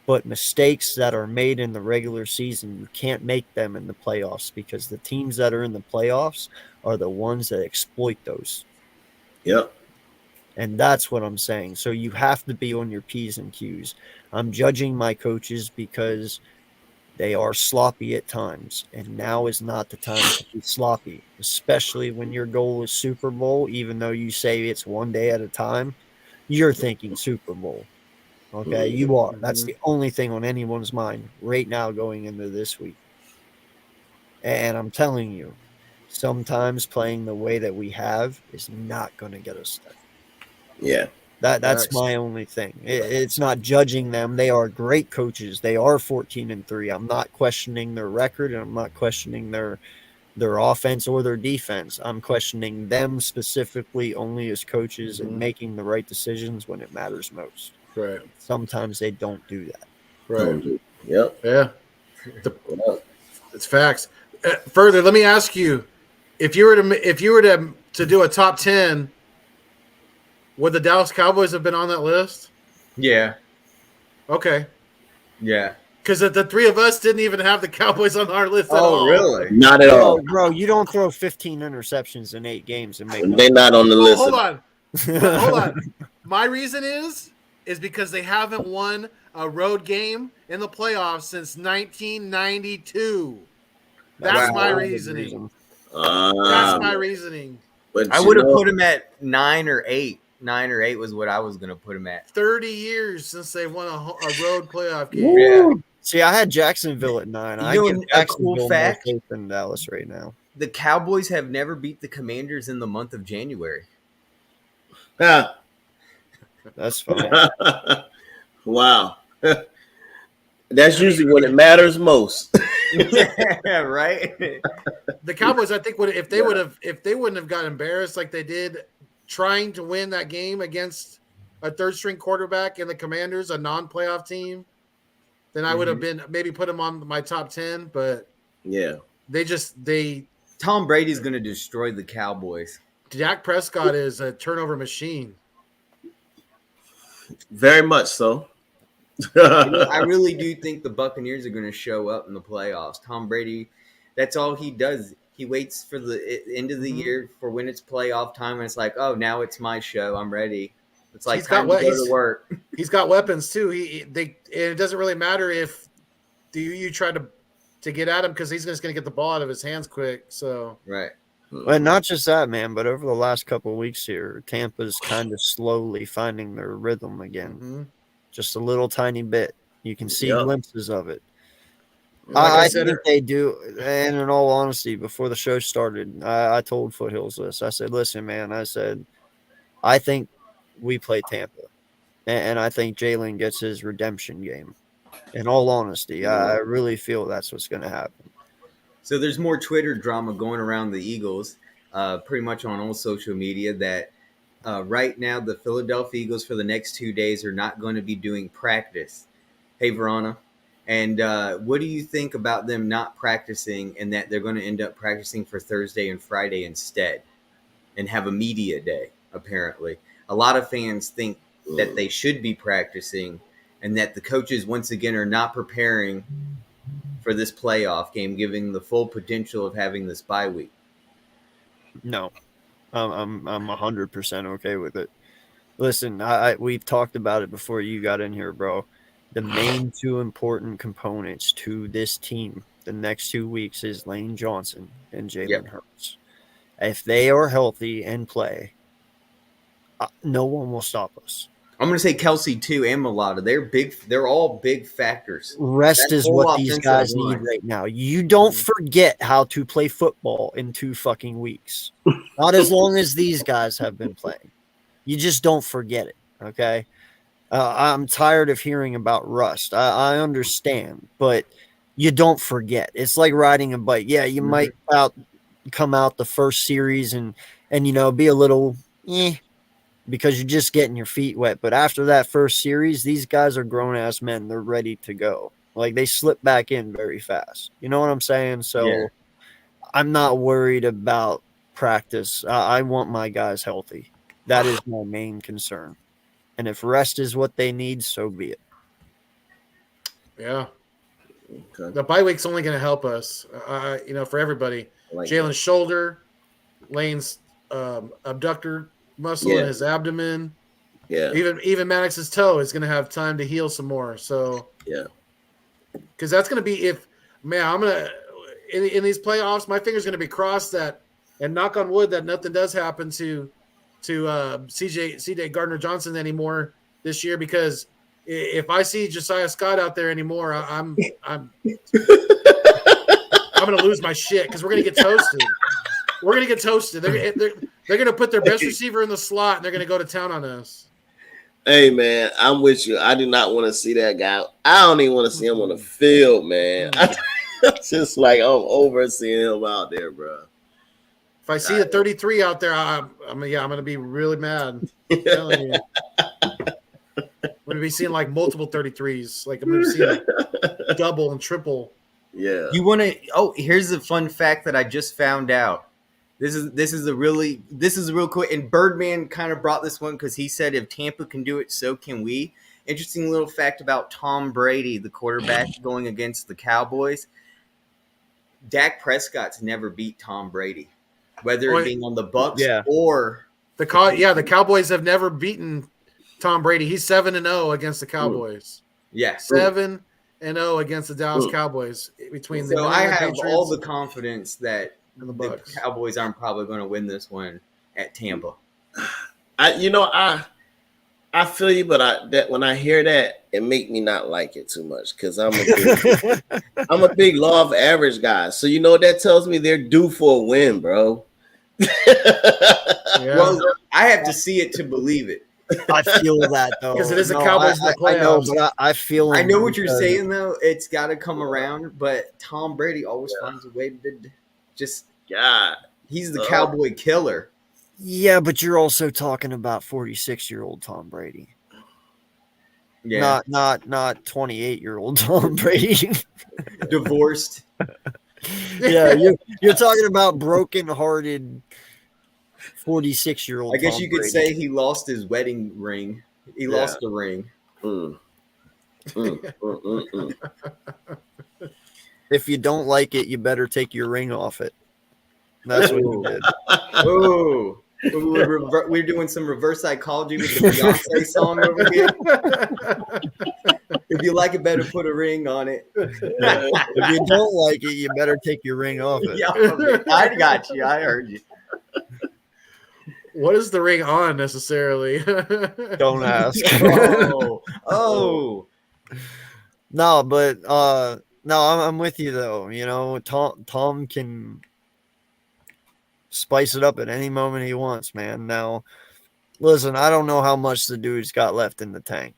But mistakes that are made in the regular season, you can't make them in the playoffs, because the teams that are in the playoffs are the ones that exploit those.
Yep.
And that's what I'm saying. So you have to be on your P's and Q's. I'm judging my coaches because they are sloppy at times, and now is not the time to be sloppy, especially when your goal is Super Bowl. Even though you say it's one day at a time, you're thinking Super Bowl. Okay, you are. That's the only thing on anyone's mind right now going into this week. And I'm telling you, sometimes playing the way that we have is not going to get us there.
Yeah.
That's my only thing. It's not judging them. They are great coaches. They are 14-3. I'm not questioning their record, and I'm not questioning their offense or their defense. I'm questioning them specifically only as coaches and making the right decisions when it matters most.
Right.
Sometimes they don't do that.
Right.
Yep.
Yeah. It's facts. Further, let me ask you: if you were to do a top 10, would the Dallas Cowboys have been on that list?
Yeah.
Okay.
Yeah.
Because the 3 of us didn't even have the Cowboys on our list at all.
Oh, really?
Not at all.
Bro, you don't throw 15 interceptions in 8 games and make
They're not on the list.
Hold on. Hold on. My reason is because they haven't won a road game in the playoffs since 1992. That's my reasoning. That's my reasoning.
But
I would have put him at 9 or 8. 9 or 8 was what I was going to put him at.
30 years since they won a road playoff game.
Yeah.
See, I had Jacksonville at 9. I give Jacksonville more faith than Dallas right now.
The Cowboys have never beat the Commanders in the month of January.
That's fine.
Wow. That's usually when it matters most.
Right?
The Cowboys, I think, if they wouldn't have got embarrassed like they did trying to win that game against a third string quarterback and the Commanders, a non-playoff team, then I would have been maybe put them on my top 10. But
yeah,
Tom Brady's going to destroy the Cowboys.
Dak Prescott is a turnover machine.
Very much so.
I really do think the Buccaneers are going to show up in the playoffs. Tom Brady, that's all he does. He waits for the end of the year for when it's playoff time, and it's like, oh, now it's my show. I'm ready. It's like time to go to work.
He's got weapons too. It doesn't really matter if you try to get at him because he's just going to get the ball out of his hands quick. So
right.
Well, not just that, man, but over the last couple of weeks here, Tampa's kind of slowly finding their rhythm again.
Mm-hmm.
Just a little tiny bit. You can see
Yep.
glimpses of it.
Like I
I
said,
think they do. And in all honesty, before the show started, I told Foothills this. I said, listen, man, I said, I think we play Tampa. And I think Jalen gets his redemption game. In all honesty, I really feel that's what's going to happen.
So there's more Twitter drama going around the Eagles, pretty much on all social media, that right now the Philadelphia Eagles for the next 2 days are not going to be doing practice. Hey, Verona. And what do you think about them not practicing and that they're going to end up practicing for Thursday and Friday instead and have a media day, apparently? A lot of fans think that they should be practicing and that the coaches, once again, are not preparing for this playoff game, giving the full potential of having this bye week.
No, I'm 100% okay with it. Listen, we've talked about it before you got in here, bro. The main two important components to this team the next 2 weeks is Lane Johnson and Jalen Hurts. If they are healthy and play, no one will stop us.
I'm going to say Kelsey too and Mulata. They're all big factors.
Rest is what these guys need right now. You don't forget how to play football in 2 fucking weeks. Not as long as these guys have been playing. You just don't forget it, okay? I'm tired of hearing about rust. I understand, but you don't forget. It's like riding a bike. Yeah, you might come out the first series and be a little because you're just getting your feet wet. But after that first series, these guys are grown-ass men. They're ready to go. Like, they slip back in very fast. You know what I'm saying? So I'm not worried about practice. I want my guys healthy. That is my main concern. And if rest is what they need, so be it.
Yeah.
Okay.
The bye week's only going to help us, for everybody.
Like
Jalen's shoulder, Lane's abductor muscle in his abdomen.
Yeah.
Even Maddox's toe is going to have time to heal some more. So because that's going to be I'm going to in these playoffs, my finger's going to be crossed that, and knock on wood that nothing does happen to CJ Gardner Johnson anymore this year, because if I see Josiah Scott out there anymore, I'm going to lose my shit because we're going to get toasted. We're going to get toasted. They're going to put their best receiver in the slot, and they're going to go to town on us.
Hey, man, I'm with you. I do not want to see that guy. I don't even want to see him on the field, man. It's just like I'm over seeing him out there, bro.
If I see a 33 out there, I'm going to be really mad. I'm telling you. I'm going to be seeing like multiple 33s. Like, I'm going to see like double and triple.
Yeah.
You want to? Oh, here's a fun fact that I just found out. This is a real quick. And Birdman kind of brought this one because he said if Tampa can do it, so can we. Interesting little fact about Tom Brady, the quarterback going against the Cowboys. Dak Prescott's never beat Tom Brady, whether it being on the Bucks or
the Cowboys have never beaten Tom Brady. He's 7-0 against the Cowboys.
Yeah,
7-0 against the Dallas Cowboys.
So I have all the confidence that
the
Cowboys aren't probably going to win this one at Tampa.
I feel you, but that when I hear that, it make me not like it too much because I'm a big law of average guy. So you know what that tells me? They're due for a win, bro.
Well, I have to see it to believe it.
I feel that though
because it is the Cowboys in the playoffs.
I know, but I feel.
I know what you're saying though. It's got to come around, but Tom Brady always finds a way to just.
God,
he's the Cowboy killer.
Yeah, but you're also talking about 46-year-old Tom Brady.
Yeah,
not 28-year-old Tom Brady.
Divorced.
Yeah, you're talking about broken-hearted 46-year-old.
I guess
Tom
you could
Brady.
say he lost his wedding ring. He lost the ring.
If you don't like it, you better take your ring off it. That's what you did.
Oh, we're doing some reverse psychology with the Beyonce song over here. If you like it better, put a ring on it.
If you don't like it, you better take your ring off it.
Yeah, I got you. I heard you.
What is the ring on necessarily?
Don't ask.
Oh.
No, but no, I'm with you though. You know, Tom can spice it up at any moment he wants, man. Now, listen, I don't know how much the dude's got left in the tank.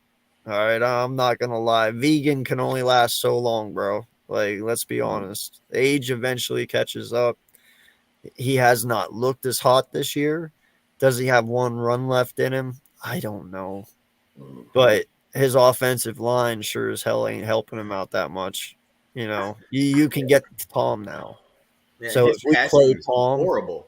All right, I'm not gonna lie. Vegan can only last so long, bro. Like, let's be honest. Age eventually catches up. He has not looked as hot this year. Does he have one run left in him? I don't know. But his offensive line sure as hell ain't helping him out that much. You know, you can get to Tom now.
Yeah,
So
his
if we
passing
play
is
Tom,
horrible.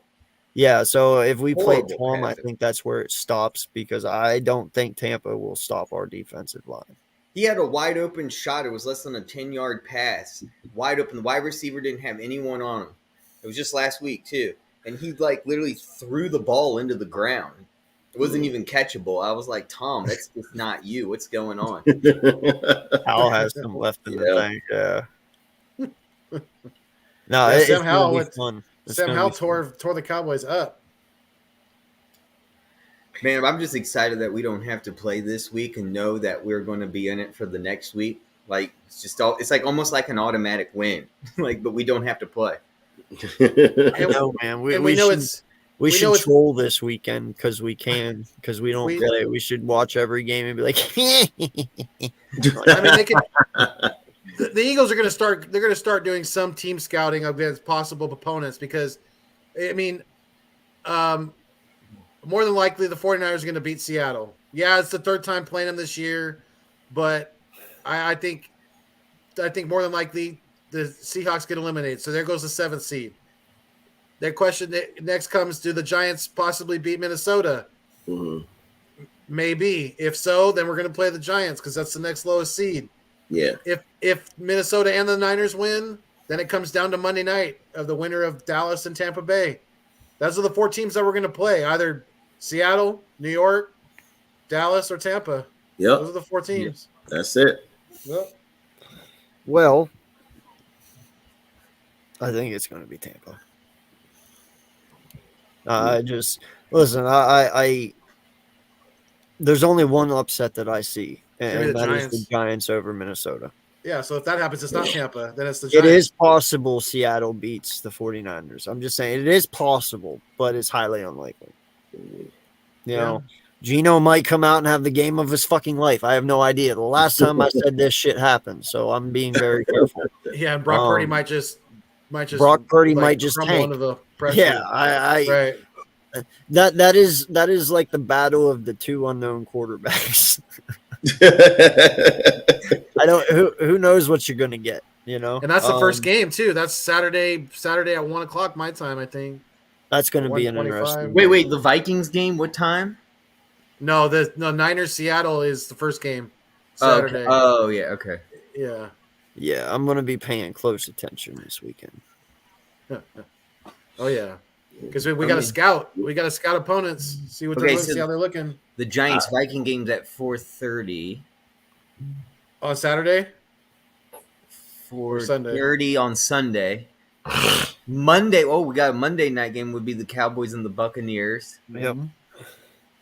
yeah. So if we play
Horrible
Tom, I
passing.
think that's where it stops because I don't think Tampa will stop our defensive line.
He had a wide open shot. It was less than a 10-yard pass. Wide open. The wide receiver didn't have anyone on him. It was just last week, too. And he, like, literally threw the ball into the ground. It wasn't even catchable. I was like, Tom, that's just not you. What's going on?
Hal has some left in the tank. Yeah. No,
Yeah,
it's
Sam
gonna
Howell
be fun. It's
Sam
gonna
Howell
be fun.
tore the Cowboys up.
Man, I'm just excited that we don't have to play this week and know that we're going to be in it for the next week. Like, it's like almost like an automatic win. Like, but we don't have to play.
I know, man.
And we know
we
we
should
know it's-
troll this weekend because we can because we don't play. We should watch every game and be like,
I mean, they could. The Eagles are going to start. They're going to start doing some team scouting against possible opponents because, I mean, more than likely the 49ers are going to beat Seattle. Yeah, it's the third time playing them this year, but I think more than likely the Seahawks get eliminated. So there goes the 7th seed. Their question next comes: do the Giants possibly beat Minnesota?
Mhm.
Maybe. If so, then we're going to play the Giants because that's the next lowest seed.
Yeah.
If Minnesota and the Niners win, then it comes down to Monday night of the winner of Dallas and Tampa Bay. Those are the 4 teams that we're going to play: either Seattle, New York, Dallas, or Tampa.
Yep.
Those are the 4 teams.
That's it.
Yep.
well, I think it's going to be Tampa. I just listen. I there's only one upset that I see, and that is the Giants over Minnesota.
Yeah, so if that happens, it's not Tampa. Then it's the
It
Giants.
is possible Seattle beats the 49ers. I'm just saying it is possible, but it's highly unlikely. You know, Gino might come out and have the game of his fucking life. I have no idea. The last time I said this shit happened, so I'm being very careful.
Yeah, and Brock Purdy might just
Brock Purdy
like,
might just
crumble
tank.
under the pressure.
Yeah, I
right.
that is like the battle of the 2 unknown quarterbacks. I don't. Who knows what you're gonna get? You know,
And that's the first game too. That's Saturday at 1:00 my time, I think.
that's going to be an
125.
interesting.
Wait, the Vikings game, what time?
No, the Niners Seattle is the first game
Oh,
Saturday.
okay. Oh, yeah, okay.
Yeah.
Yeah, I'm going to be paying close attention this weekend.
Oh yeah. Because we got to scout. We got to scout opponents, see what they're looking, see how they're looking
The Giants Viking game's at 4:30.
on Saturday.
4:30 on Sunday. Monday. Oh, we got a Monday night game. Would be the Cowboys and the Buccaneers,
Yep.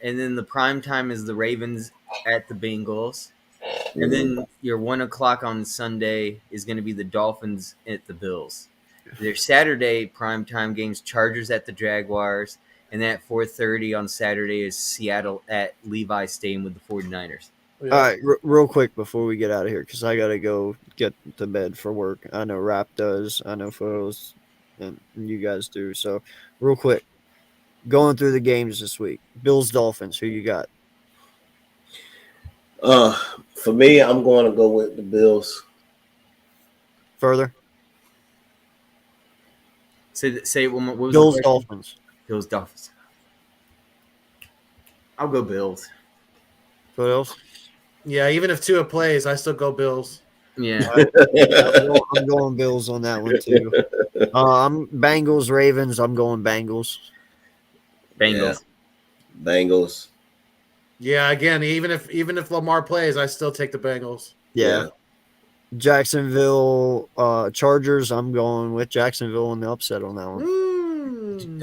and then the prime time is the Ravens at the Bengals, and then your 1:00 on Sunday is going to be the Dolphins at the Bills. Their Saturday primetime games: Chargers at the Jaguars, and then at 4:30 on Saturday is Seattle at Levi Stadium with the 49ers.
Yeah.
All right, real quick before we get out of here, because I got to go get to bed for work. I know Rap does. I know Photos, and you guys do. So, real quick, going through the games this week. Bills, Dolphins. Who you got?
For me, I'm going to go with the Bills.
Further.
Say one more. What was
Bills,
the question?
Dolphins.
Bills, Dolphins. I'll go Bills.
What else?
Yeah, even if Tua plays, I still go Bills.
Yeah.
I'm going Bills on that one too. I'm Bengals, Ravens. I'm going Bengals.
Bengals.
Bengals.
Yeah, again, even if Lamar plays, I still take the Bengals.
Yeah. Jacksonville Chargers. I'm going with Jacksonville in the upset on that one.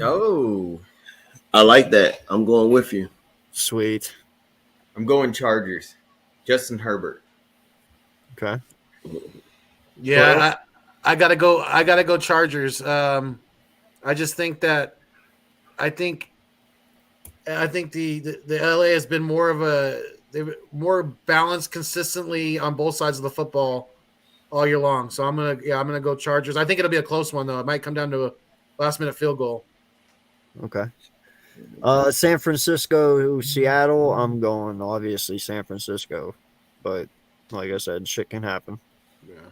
Oh,
I like that. I'm going with you.
Sweet.
I'm going Chargers. Justin Herbert.
Okay.
Yeah, I gotta go. I gotta go Chargers. I just think that I think the LA has been more of more balanced consistently on both sides of the football all year long. So I'm gonna go Chargers. I think it'll be a close one though. It might come down to a last minute field goal.
Okay. San Francisco, Seattle. I'm going obviously San Francisco, but like I said, shit can happen.
Yeah.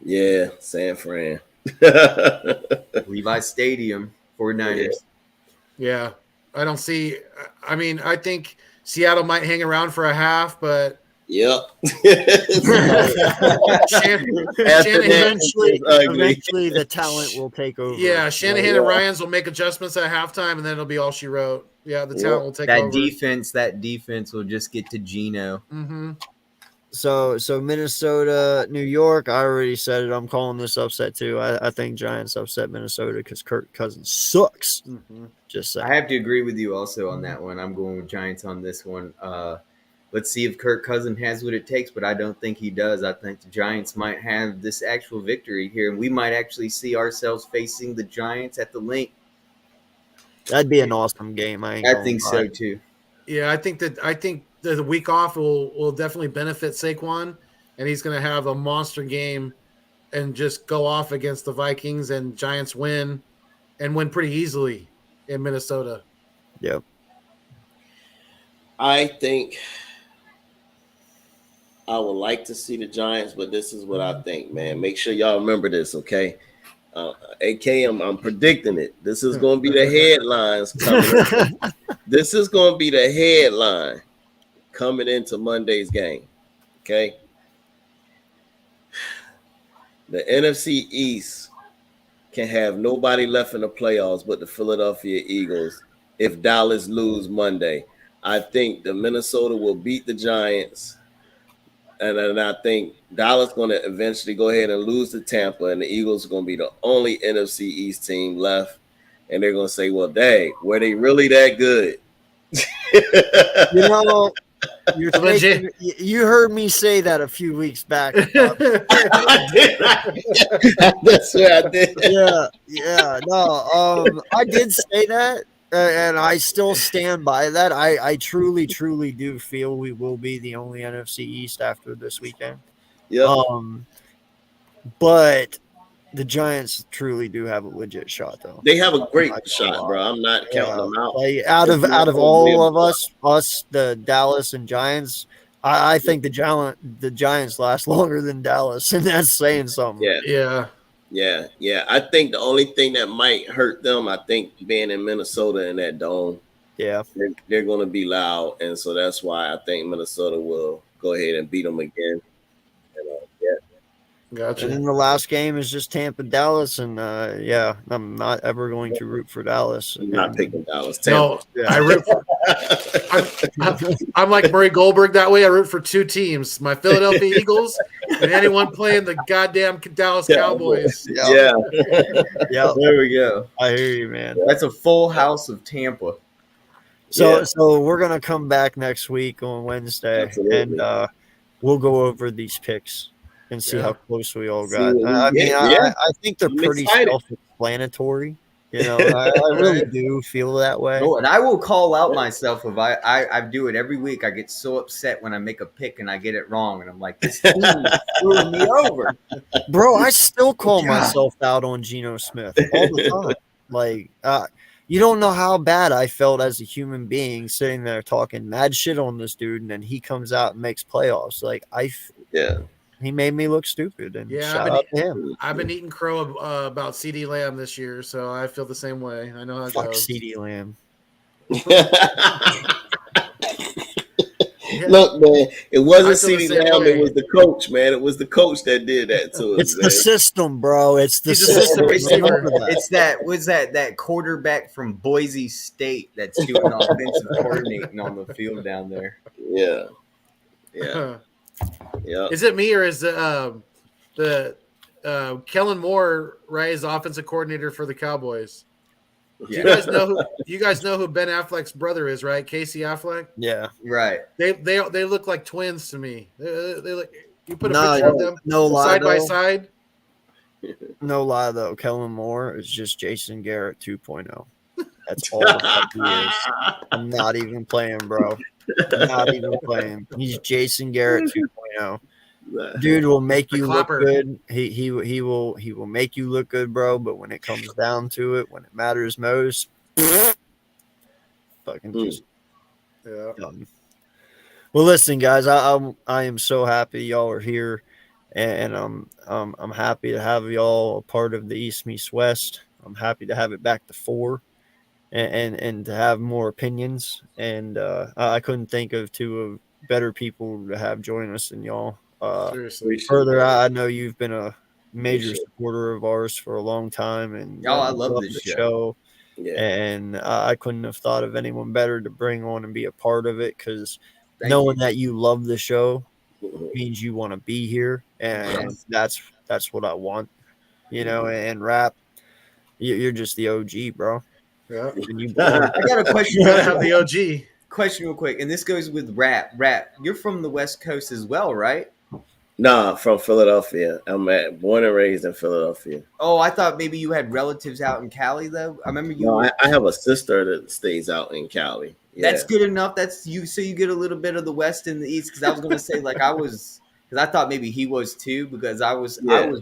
Yeah, San Fran.
Levi Stadium, 49ers.
Yeah. I don't see. I mean, I think Seattle might hang around for a half, but
Yep.
Eventually, the talent will take over.
Yeah, Shanahan and Ryans will make adjustments at halftime, and then it'll be all she wrote. Yeah, the talent will take over.
That defense will just get to Geno.
Mm-hmm.
So Minnesota, New York. I already said it. I'm calling this upset too. I think Giants upset Minnesota because Kirk Cousins sucks.
Mm-hmm.
Just saying.
I have to agree with you also on that one. I'm going with Giants on this one. Let's see if Kirk Cousins has what it takes, but I don't think he does. I think the Giants might have this actual victory here, and we might actually see ourselves facing the Giants at the Link.
That'd be an awesome game. I
think so too.
Yeah, I think the week off will definitely benefit Saquon, and he's going to have a monster game and just go off against the Vikings, and Giants win pretty easily in Minnesota.
Yep.
I think I would like to see the Giants, but this is what I think, man. Make sure y'all remember this, okay? AK, I'm predicting it. This is going to be the headlines coming up. This is going to be the headline coming into Monday's game, okay? The NFC East can have nobody left in the playoffs but the Philadelphia Eagles if Dallas lose Monday. I think the Minnesota will beat the Giants, and then I think Dallas going to eventually go ahead and lose to Tampa, and the Eagles are going to be the only NFC East team left, and they're going to say, well, dang, were they really that good?
You know, you heard me say that a few weeks back.
I did. That's what I did.
Yeah. No, I did say that, and I still stand by that. I truly do feel we will be the only NFC East after this weekend.
Yeah.
But the Giants truly do have a legit shot, though.
They have a great shot, bro. I'm not counting them out.
Like, out of all of us, the Dallas and Giants, I think the Giants last longer than Dallas, and that's saying something.
Yeah. I think the only thing that might hurt them, I think, being in Minnesota in that dome.
Yeah,
they're going to be loud, and so that's why I think Minnesota will go ahead and beat them again.
Gotcha.
And then the last game is just Tampa, Dallas, and I'm not ever going to root for Dallas.
I'm not picking Dallas. Tampa.
No, I root for. I'm like Murray Goldberg that way. I root for two teams: my Philadelphia Eagles and anyone playing the goddamn Dallas Cowboys.
Yeah.
There we go.
I hear you, man.
That's a full house of Tampa.
So we're gonna come back next week on Wednesday,
Absolutely.
and we'll go over these picks and see how close we all got. I think they're pretty self-explanatory. You know, I really do feel that way.
Oh, and I will call out myself if I do it every week. I get so upset when I make a pick and I get it wrong, and I'm like, this team is screwing me over.
Bro, I still call myself out on Geno Smith all the time. Like, you don't know how bad I felt as a human being sitting there talking mad shit on this dude, and then he comes out and makes playoffs. Like, he made me look stupid. And shout out to him.
I've been eating crow about CeeDee Lamb this year, so I feel the same way. I know how it
Fuck
goes.
CeeDee Lamb.
Look, man, it wasn't CeeDee Lamb. It was the coach, man. It was the coach that did that to us.
It's the system, bro. It's the system.
It's that quarterback from Boise State that's doing offensive coordinating on the field down there.
Yeah. Yeah.
Is it me or is the Kellen Moore, right, is offensive coordinator for the Cowboys?
Yeah.
You guys know who Ben Affleck's brother is, right? Casey Affleck.
Yeah.
Right.
They look like twins to me. They look. You put a
No,
picture of them
no lie,
side by
though.
side.
No lie though, Kellen Moore is just Jason Garrett 2.0. That's all the fuck he is. I'm not even playing, bro. Not even playing. He's Jason Garrett 2.0. Dude will make you look
clapper.
good. He will make you look good, bro. But when it comes down to it, when it matters most, fucking just done. Well, listen, guys, I am so happy y'all are here, and I'm happy to have y'all a part of the East Meets West. I'm happy to have it back to 4, and to have more opinions. And I couldn't think of two of better people to have join us than y'all.
Seriously.
Further, I know you've been a major supporter of ours for a long time, and
I love this show.
Yeah.
And I couldn't have thought of anyone better to bring on and be a part of it, because knowing that you love the show means you want to be here, and that's what I want, you know. And Rap, you're just the OG, bro.
Yeah.
And you
I got a question.
You gotta have the OG.
Question real quick, and this goes with Rap. Rap, you're from the West Coast as well, right?
Nah, from Philadelphia. I'm born and raised in Philadelphia.
Oh, I thought maybe you had relatives out in Cali, though. I remember you.
No, I have a sister that stays out in Cali. Yeah.
That's good enough. That's you. So you get a little bit of the West and the East. Because I was going to say, like, because I thought maybe he was too. Because I was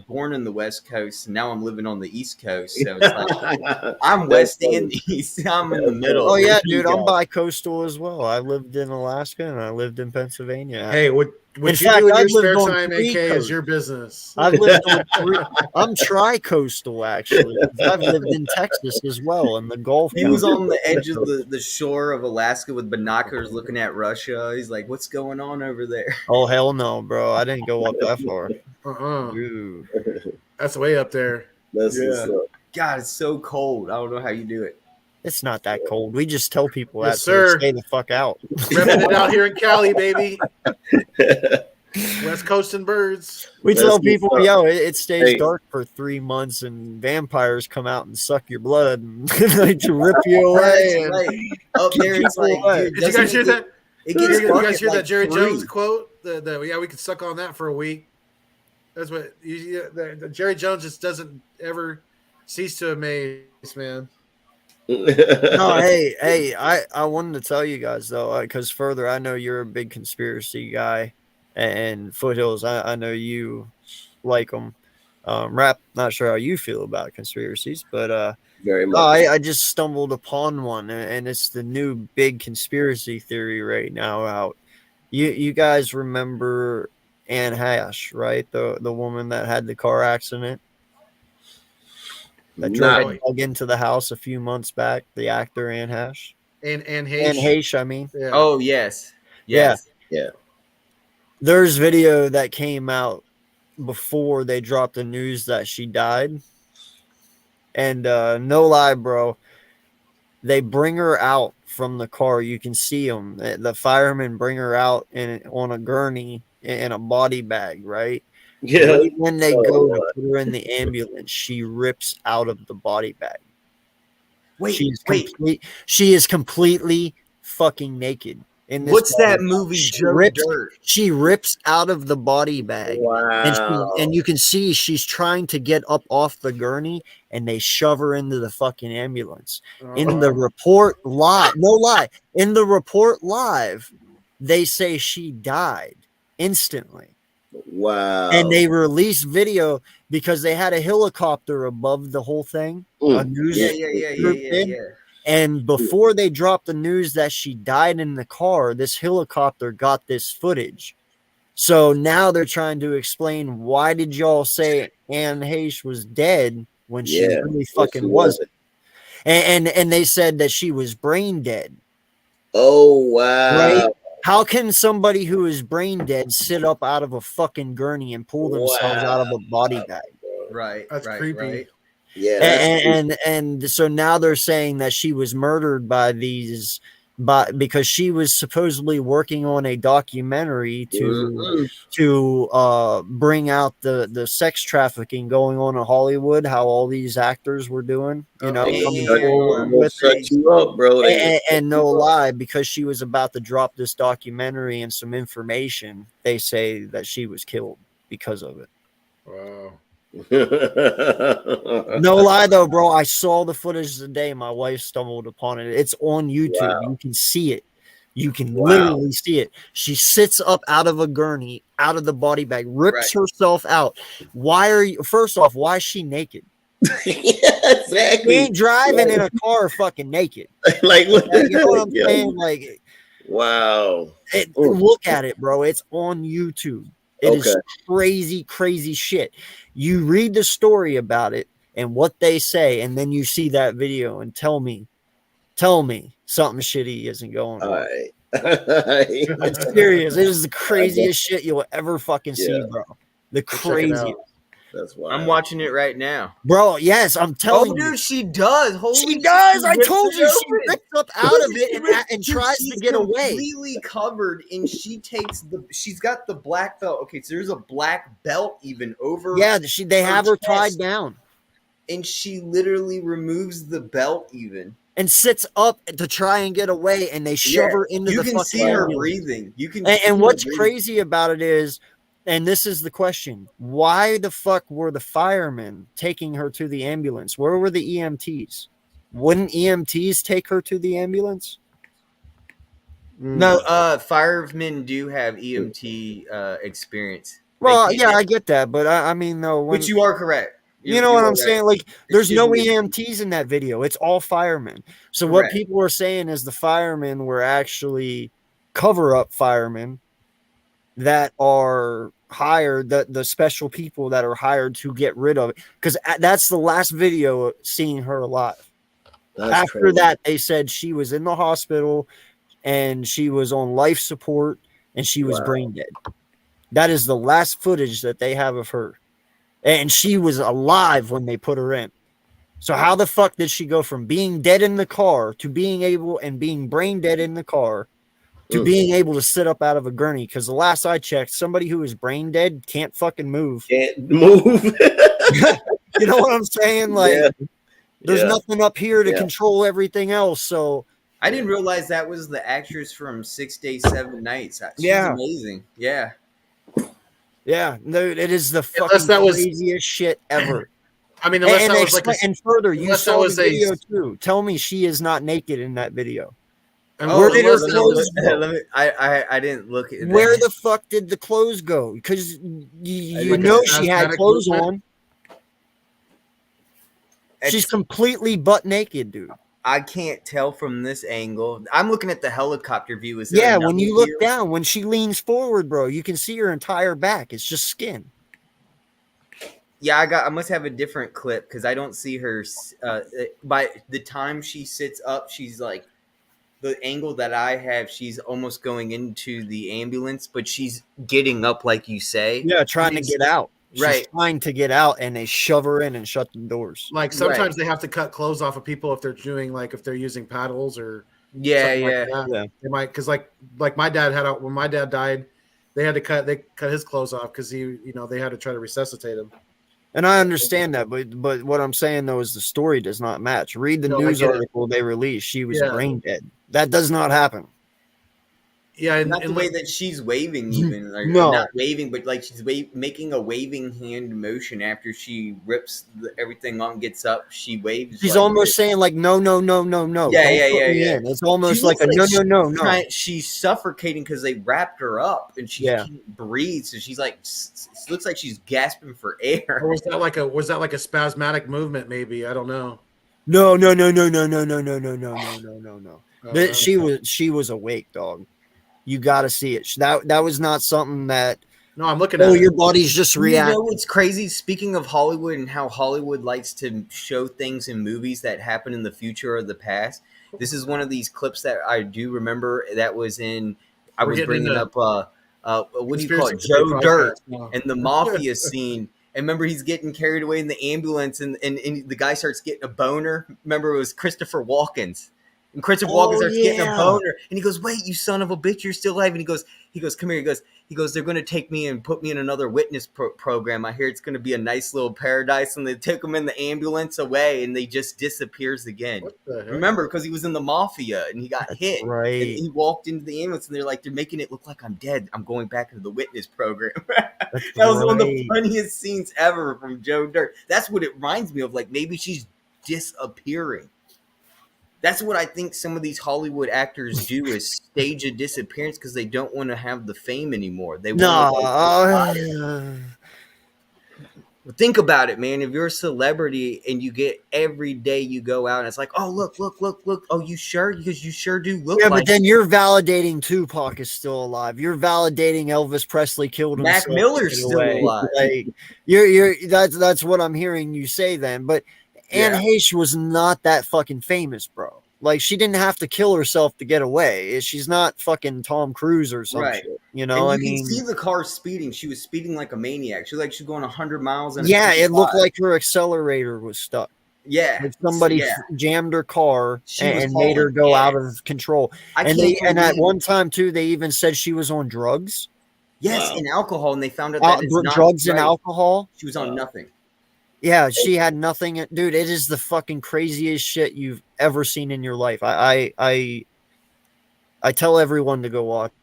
born in the West Coast, and now I'm living on the East Coast. So it's like I'm West and East. I'm in the middle.
Oh yeah, dude, I'm bi-coastal as well. I lived in Alaska and I lived in Pennsylvania.
Hey, what
In
you
fact,
do in
I've
your spare
lived on
time,
3
AK, is
coasts.
your business.
I've lived on 3. I'm tri-coastal, actually. I've lived in Texas as well, in the Gulf.
He was on the edge of the shore of Alaska with binoculars looking at Russia. He's like, what's going on over there?
Oh hell no, bro! I didn't go up that far.
Dude. That's way up there.
That's
God, it's so cold. I don't know how you do it.
It's not that cold. We just tell people
Yes,
that to
sir.
stay the fuck out.
Repping it out here in Cali, baby. West Coast and birds.
We tell
That's
people,
what's up.
yo, it stays
Hey.
dark for 3 months, and vampires come out and suck your blood and like to rip you away.
That's right. Up there, it's
people
like,
away.
dude,
Did you guys hear that?
It gets
You
dark
guys
at
hear that
like
Jerry
3.
Jones quote? Yeah, we could suck on that for a week. That's what the Jerry Jones just doesn't ever cease to amaze, man.
No, hey, I wanted to tell you guys though, because further, I know you're a big conspiracy guy, and Foothills, I know you like them. Rap, not sure how you feel about conspiracies, but
Very much.
I just stumbled upon one, and it's the new big conspiracy theory right now out. You guys remember Anne Hash, right? The woman that had the car accident that drove into the house a few months back. The actor Anne Hash.
And
Anne
Hayes.
Heche, I mean.
Yeah.
Oh, yes.
Yeah.
Yeah.
There's video that came out before they dropped the news that she died. And no lie, bro, they bring her out from the car. You can see them. The firemen bring her out on a gurney in a body bag, right?
Yeah.
Right when they go to put her in the ambulance, she rips out of the body bag. She is completely fucking naked. In this
What's that
body.
movie, Joe Dirt?
She rips out of the body bag.
Wow.
And you can see she's trying to get up off the gurney, and they shove her into the fucking ambulance. In the report live, no lie, in the report live, they say she died instantly.
Wow.
And they released video because they had a helicopter above the whole thing. A news group did. And before they dropped the news that she died in the car, this helicopter got this footage. So now they're trying to explain, why did y'all say Anne Heche was dead when she really fucking wasn't? And they said that she was brain dead.
Oh, wow.
Right? How can somebody who is brain dead sit up out of a fucking gurney and pull themselves out of a body bag?
Right.
That's creepy.
Right.
Yeah.
And so now they're saying that she was murdered by these but because she was supposedly working on a documentary to bring out the sex trafficking going on in Hollywood, how all these actors were doing, coming forward with it.
You up, bro.
And no lie, because she was about to drop this documentary and some information, they say that she was killed because of it.
Wow.
No lie though, bro. I saw the footage today. My wife stumbled upon it. It's on YouTube.
Wow.
You can see it. You can literally see it. She sits up out of a gurney, out of the body bag, rips herself out. First off, why is she naked?
Exactly.
She ain't driving in a car fucking naked.
Like, what?
You know what I'm saying? Like,
wow.
Look at it, bro. It's on YouTube. It is crazy, crazy shit. You read the story about it and what they say, and then you see that video and tell me something shitty isn't going on.
All right.
I'm serious. It is the craziest shit you'll ever fucking see, bro. The craziest.
That's why
I'm watching it right now,
bro. Yes, I'm telling you.
Dude, she does.
She does. I told you, she rips up out of it and tries to get away.
Completely covered, and she's got the black belt. Okay, so there's a black belt even over.
Yeah, they have her tied down,
and she literally removes the belt even.
And sits up to try and get away, and they shove her into the fucking.
You can see her breathing. You can.
And what's crazy about it is, and this is the question: why the fuck were the firemen taking her to the ambulance? Where were the EMTs? Wouldn't EMTs take her to the ambulance?
No, firemen do have EMT experience.
Well, yeah, I get that, but I mean, though,
but you are correct.
You know what I'm saying? Like, there's no EMTs in that video. It's all firemen. So what people are saying is the firemen were actually cover-up firemen that are hired, the special people that are hired to get rid of it. Because that's the last video seeing her alive. After that, they said she was in the hospital and she was on life support and she was brain dead. That is the last footage that they have of her. And she was alive when they put her in. So how the fuck did she go from being dead in the car to being brain dead in the car to being able to sit up out of a gurney? Because the last I checked, somebody who is brain dead can't fucking move.
Can't move.
You know what I'm saying? Like, there's nothing up here to control everything else. So
I didn't realize that was the actress from 6 Days, 7 Nights. She's amazing. Yeah.
Yeah, no, it is the fucking craziest shit ever.
I mean, unless that was like
and further, you saw the video too. Tell me she is not naked in that video.
And
where did her clothes
go? I didn't look at that.
Where the fuck did the clothes go? Because you know she had clothes on. She's completely butt naked, dude.
I can't tell from this angle. I'm looking at the helicopter view.
When you look down, when she leans forward, bro, you can see her entire back. It's just skin.
Yeah, I must have a different clip because I don't see her. By the time she sits up, she's like the angle that I have. She's almost going into the ambulance, but she's getting up, like you say.
Yeah, trying to get out. She's trying to get out, and they shove her in and shut the doors.
Like sometimes they have to cut clothes off of people if they're doing if they're using paddles or
yeah.
They might because like my dad when my dad died, they cut his clothes off because they had to try to resuscitate him.
And I understand that, but what I'm saying though is the story does not match. Read the news article they released. She was brain dead. That does not happen.
Yeah, and
not the way that she's waving, even not waving, but like she's making a waving hand motion after she rips everything on, gets up, she waves.
She's almost saying like no.
Yeah.
It's almost like a no.
She's suffocating because they wrapped her up and she can't breathe, so she's like, looks like she's gasping for air.
Or was that like a spasmodic movement? Maybe I don't know.
No. She was awake, dog. You got to see it. That was not something that.
No, I'm looking at
your body's just reacting.
You know what's crazy? Speaking of Hollywood and how Hollywood likes to show things in movies that happen in the future or the past. This is one of these clips that I do remember that was in. I was bringing up. What do you call it? Joe Dirt and the mafia scene. And remember, he's getting carried away in the ambulance, and the guy starts getting a boner. Remember, it was Christopher Walken's. And Christopher Walken starts getting a
yeah.
boner, and he goes, "Wait, you son of a bitch, you're still alive." And he goes, "Come here." He goes, "They're going to take me and put me in another witness program. I hear it's going to be a nice little paradise." And they took him in the ambulance away, and they just disappears again.
What the heck?
Remember, because he was in the mafia and he got hit.
right.
And he walked into the ambulance, and they're making it look like I'm dead. I'm going back into the witness program. That was one of the funniest scenes ever from Joe Dirt. That's what it reminds me of. Like, maybe she's disappearing. That's what I think some of these Hollywood actors do, is stage a disappearance because they don't want to have the fame anymore. They want to think about it, man. If you're a celebrity and you get every day you go out and it's like, oh, look. Oh, you sure? Because you sure do look like.
Yeah, but then you're validating Tupac is still alive. You're validating Elvis Presley killed himself.
Mac Miller's still alive.
Like, you're that's what I'm hearing you say then. But Anne Heche was not that fucking famous, bro. Like, she didn't have to kill herself to get away. She's not fucking Tom Cruise or something. Right. Shit, you know,
and you can see the car speeding. She was speeding like a maniac. She was going 100 miles an hour.
Yeah, it looked like her accelerator was stuck.
Yeah,
like somebody jammed her car and made her go out of control. And at one time too, they even said she was on drugs.
Yes, and alcohol, and they found out that it's not
drugs and alcohol.
She was on nothing.
Yeah, she had nothing. Dude, it is the fucking craziest shit you've ever seen in your life. I tell everyone to go watch.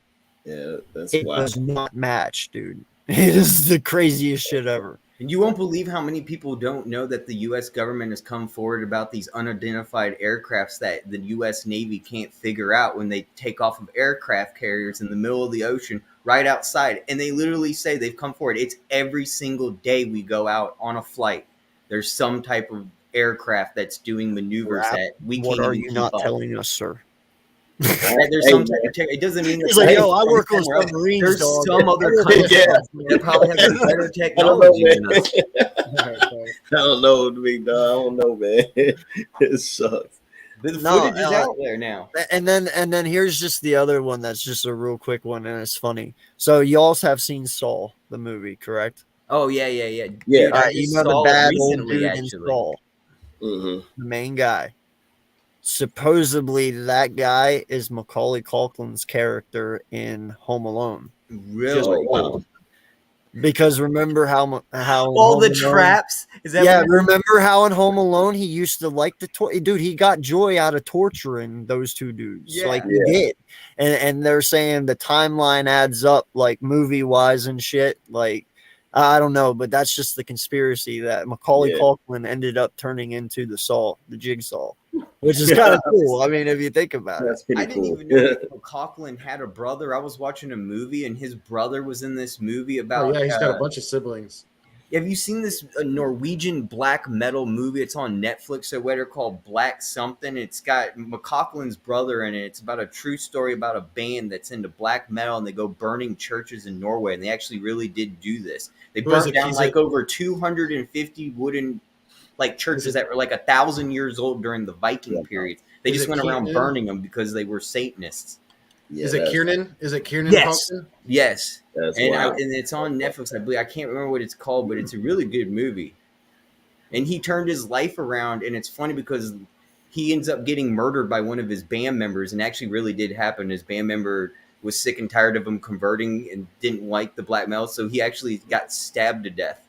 Yeah, that's
it
wild.
does not match, dude. It is the craziest shit ever.
And you won't believe how many people don't know that the U.S. government has come forward about these unidentified aircrafts that the U.S. Navy can't figure out when they take off of aircraft carriers in the middle of the ocean right outside. And they literally say they've come forward. It's every single day we go out on a flight. There's some type of aircraft that's doing maneuvers that we can't.
What are
even
you
keep
not
up.
telling us, sir?
There's some type of it doesn't mean
he's like, yo, I work on submarines.
There's
dog.
some other country that probably has better technology than us.
I don't know, big dog. I don't know, man. It sucks.
The footage is out there now.
And then here's just the other one that's just a real quick one, and it's funny. So y'all have seen Saw, the movie, correct?
Oh yeah.
Yeah,
Dude,
you know the bad old dude in
actually.
Saw, the main guy. Supposedly, that guy is Macaulay Culkin's character in Home Alone.
Really?
Wow.
Because remember how
all the traps? Is that
remember how in Home Alone he used to like the dude? He got joy out of torturing those two dudes, he did. And they're saying the timeline adds up, like movie wise and shit. Like, I don't know, but that's just the conspiracy that Macaulay Culkin ended up turning into the Jigsaw, which is kind of cool. I mean, if you think about it,
I didn't even know that Coughlin had a brother. I was watching a movie, and his brother was in this movie about.
Oh yeah, he's got a bunch of siblings.
Have you seen this Norwegian black metal movie? It's on Netflix or whatever, called Black Something. It's got McCaughlin's brother in it. It's about a true story about a band that's into black metal, and they go burning churches in Norway. And they actually really did do this. They burned down over 250 wooden churches that were 1,000 years old during the Viking period. They just went around burning them because they were Satanists.
Yeah, is it Kiernan? Is it Kiernan?
Yes.
Culkin?
Yes.
And
it's on Netflix, I believe. I can't remember what it's called, but it's a really good movie. And he turned his life around, and it's funny because he ends up getting murdered by one of his band members, and actually really did happen. His band member was sick and tired of him converting and didn't like the black metal, so he actually got stabbed to death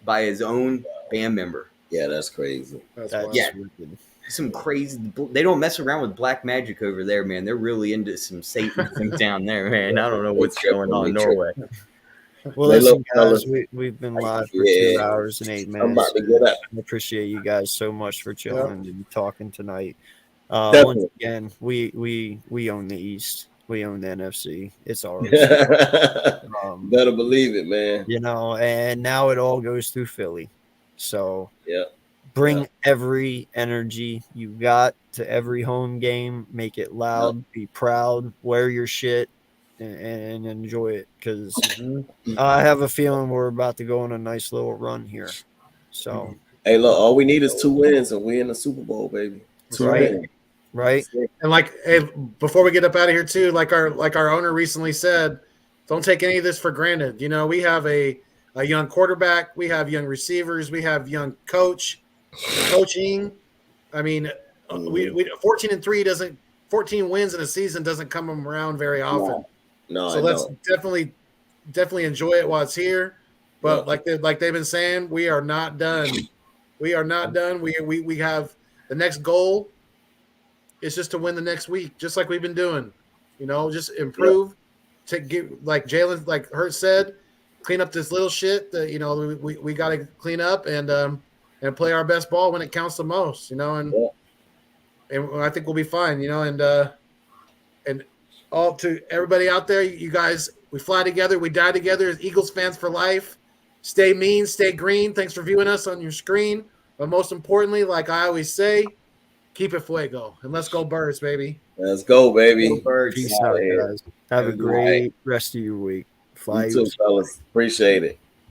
by his own band member.
Yeah, that's crazy.
That's
wicked. Some crazy. They don't mess around with black magic over there, man. They're really into some Satanism down there, man. I don't know what's going on in Norway.
Well, listen, guys, we've been live for 2 hours and 8 minutes.
I'm about to get up.
I appreciate you guys so much for chilling and talking tonight. Once again, we own the East. We own the NFC. It's ours.
Better believe it, man.
You know, and now it all goes through Philly. So bring every energy you got to every home game. Make it loud. Be proud. Wear your shit and enjoy it. Because I have a feeling we're about to go on a nice little run here. So,
hey, look, all we need is 2 wins and we in the Super Bowl, baby. 2 wins.
Right.
And hey, before we get up out of here too, like our owner recently said, don't take any of this for granted. You know, we have a young quarterback, we have young receivers, we have young coaching. I mean, we 14-3 doesn't 14 wins in a season doesn't come around very often.
No,
so let's definitely enjoy it while it's here. But like they've been saying, we are not done. We are not done. We have the next goal is just to win the next week, just like we've been doing. Just improve. To get like Jalen, like Hurt said, clean up this little shit that we got to clean up and play our best ball when it counts the most. And I think we'll be fine. And all to everybody out there, you guys, we fly together, we die together as Eagles fans for life. Stay mean, stay green. Thanks for viewing us on your screen. But most importantly, like I always say, keep it fuego. And let's go Birds, baby.
Let's go, baby.
Go Birds. Peace out, guys. Have a great rest of your week. Fly
you too, fellas. Appreciate it.